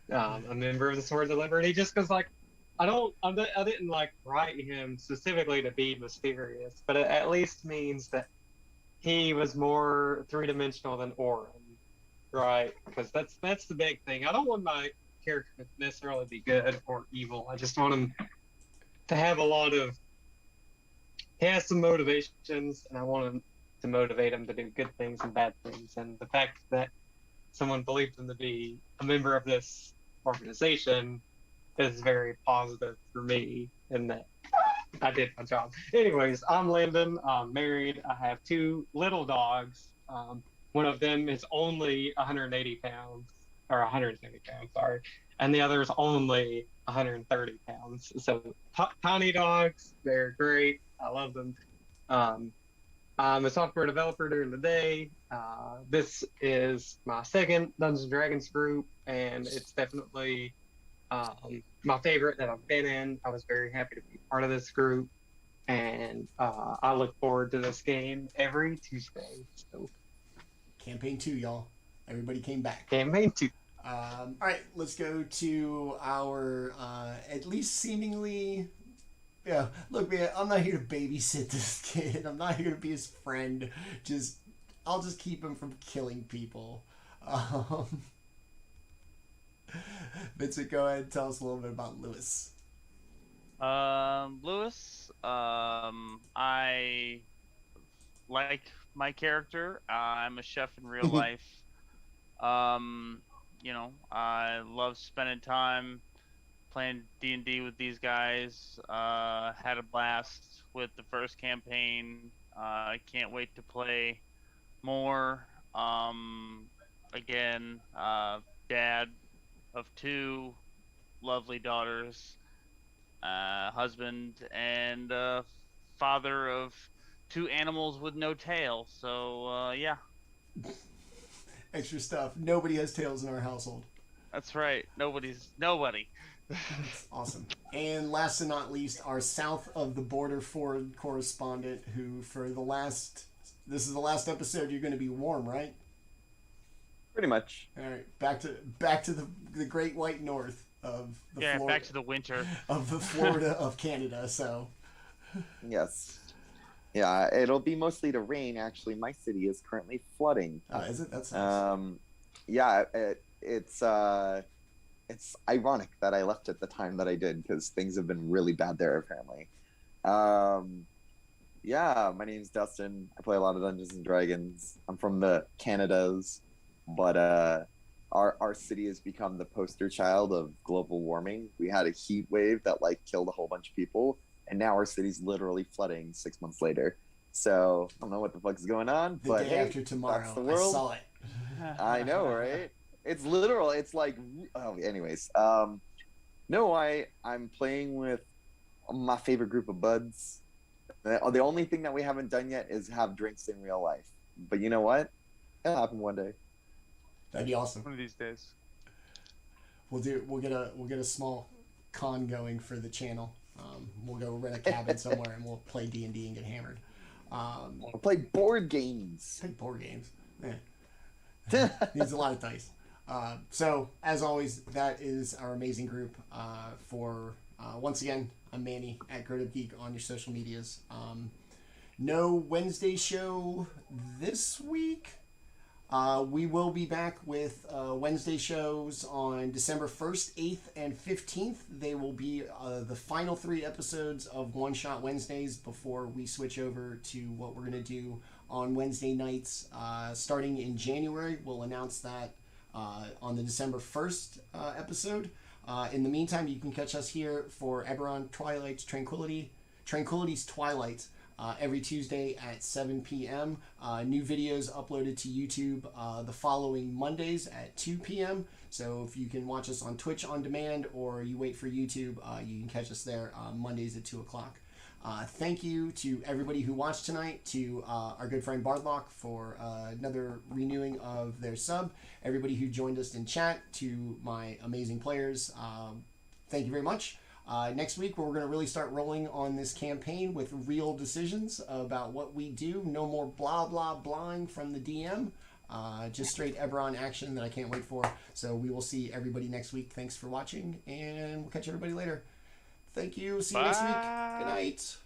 [SPEAKER 4] a member of the Swords of Liberty, just because, like, I didn't like write him specifically to be mysterious, but it at least means that he was more 3-dimensional than Orin, right? Because that's the big thing. I don't want my character to necessarily be good or evil. I just want him to have a lot of. He has some motivations, and I want him to motivate him to do good things and bad things. And the fact that someone believed him to be a member of this organization is very positive for me, in that I did my job. Anyways, I'm Landon. I'm married. I have 2 little dogs. One of them is only 180 pounds, or 170 pounds, sorry. And the other is only 130 pounds. So tiny dogs, they're great. I love them. I'm a software developer during the day. This is my second Dungeons & Dragons group, and it's definitely my favorite that I've been in. I was very happy to be part of this group, and I look forward to this game every Tuesday. So,
[SPEAKER 1] Campaign 2, y'all. Everybody came back.
[SPEAKER 4] Campaign 2.
[SPEAKER 1] All right, let's go to our at least seemingly. Yeah, look, man, I'm not here to babysit this kid. I'm not here to be his friend. I'll just keep him from killing people. Vincent, go ahead and tell us a little bit about Lewis.
[SPEAKER 3] Lewis, I like my character. I'm a chef in real life. I love spending time playing D&D with these guys. Had a blast with the first campaign. I can't wait to play more. Again, dad of 2 lovely daughters, husband, and father of 2 animals with no tail. So, yeah.
[SPEAKER 1] Extra stuff. Nobody has tails in our household.
[SPEAKER 3] That's right. Nobody.
[SPEAKER 1] That's awesome. And last and not least, our south of the border Ford correspondent, who this is the last episode. You're going to be warm, right?
[SPEAKER 2] Pretty much.
[SPEAKER 1] All right, back to the Great White North of the Florida,
[SPEAKER 3] back to the winter
[SPEAKER 1] of the Florida of Canada. So
[SPEAKER 2] Yes. Yeah, it'll be mostly the rain. Actually, my city is currently flooding.
[SPEAKER 1] Is it? That's nice.
[SPEAKER 2] Yeah, it's ironic that I left at the time that I did because things have been really bad there apparently. Yeah, my name's Dustin. I play a lot of Dungeons and Dragons. I'm from the Canadas, but our city has become the poster child of global warming. We had a heat wave that killed a whole bunch of people, and now our city's literally flooding 6 months later. So I don't know what the fuck's going on,
[SPEAKER 1] The
[SPEAKER 2] but
[SPEAKER 1] day
[SPEAKER 2] hey,
[SPEAKER 1] after tomorrow,
[SPEAKER 2] that's the world.
[SPEAKER 1] I saw it.
[SPEAKER 2] I know, right? It's literal. It's anyways. No, I'm playing with my favorite group of buds. The only thing that we haven't done yet is have drinks in real life. But you know what? It'll happen one day.
[SPEAKER 1] That'd be awesome.
[SPEAKER 3] one of these days.
[SPEAKER 1] We'll get a small con going for the channel. We'll go rent a cabin somewhere and we'll play D&D and get hammered.
[SPEAKER 2] We'll play board games.
[SPEAKER 1] Play board games. Needs a lot of dice. So as always, that is our amazing group. Once again, I'm Manny at GrowedUpGeek on your social medias. No Wednesday show this week. We will be back with Wednesday shows on December 1st, 8th, and 15th. They will be the final 3 episodes of One Shot Wednesdays before we switch over to what we're going to do on Wednesday nights starting in January. We'll announce that on the December 1st episode. In the meantime, you can catch us here for Eberron, Twilight's Tranquility's Twilight. Every Tuesday at 7 p.m. New videos uploaded to YouTube the following Mondays at 2 p.m. So if you can watch us on Twitch on demand or you wait for YouTube, you can catch us there Mondays at 2 o'clock. Thank you to everybody who watched tonight, to our good friend Bardlock for another renewing of their sub, everybody who joined us in chat, to my amazing players. Thank you very much. Next week, we're going to really start rolling on this campaign with real decisions about what we do. No more blah, blah, blahing from the DM. Just straight Eberron action that I can't wait for. So we will see everybody next week. Thanks for watching, and we'll catch everybody later. Thank you. See you next week. Good night.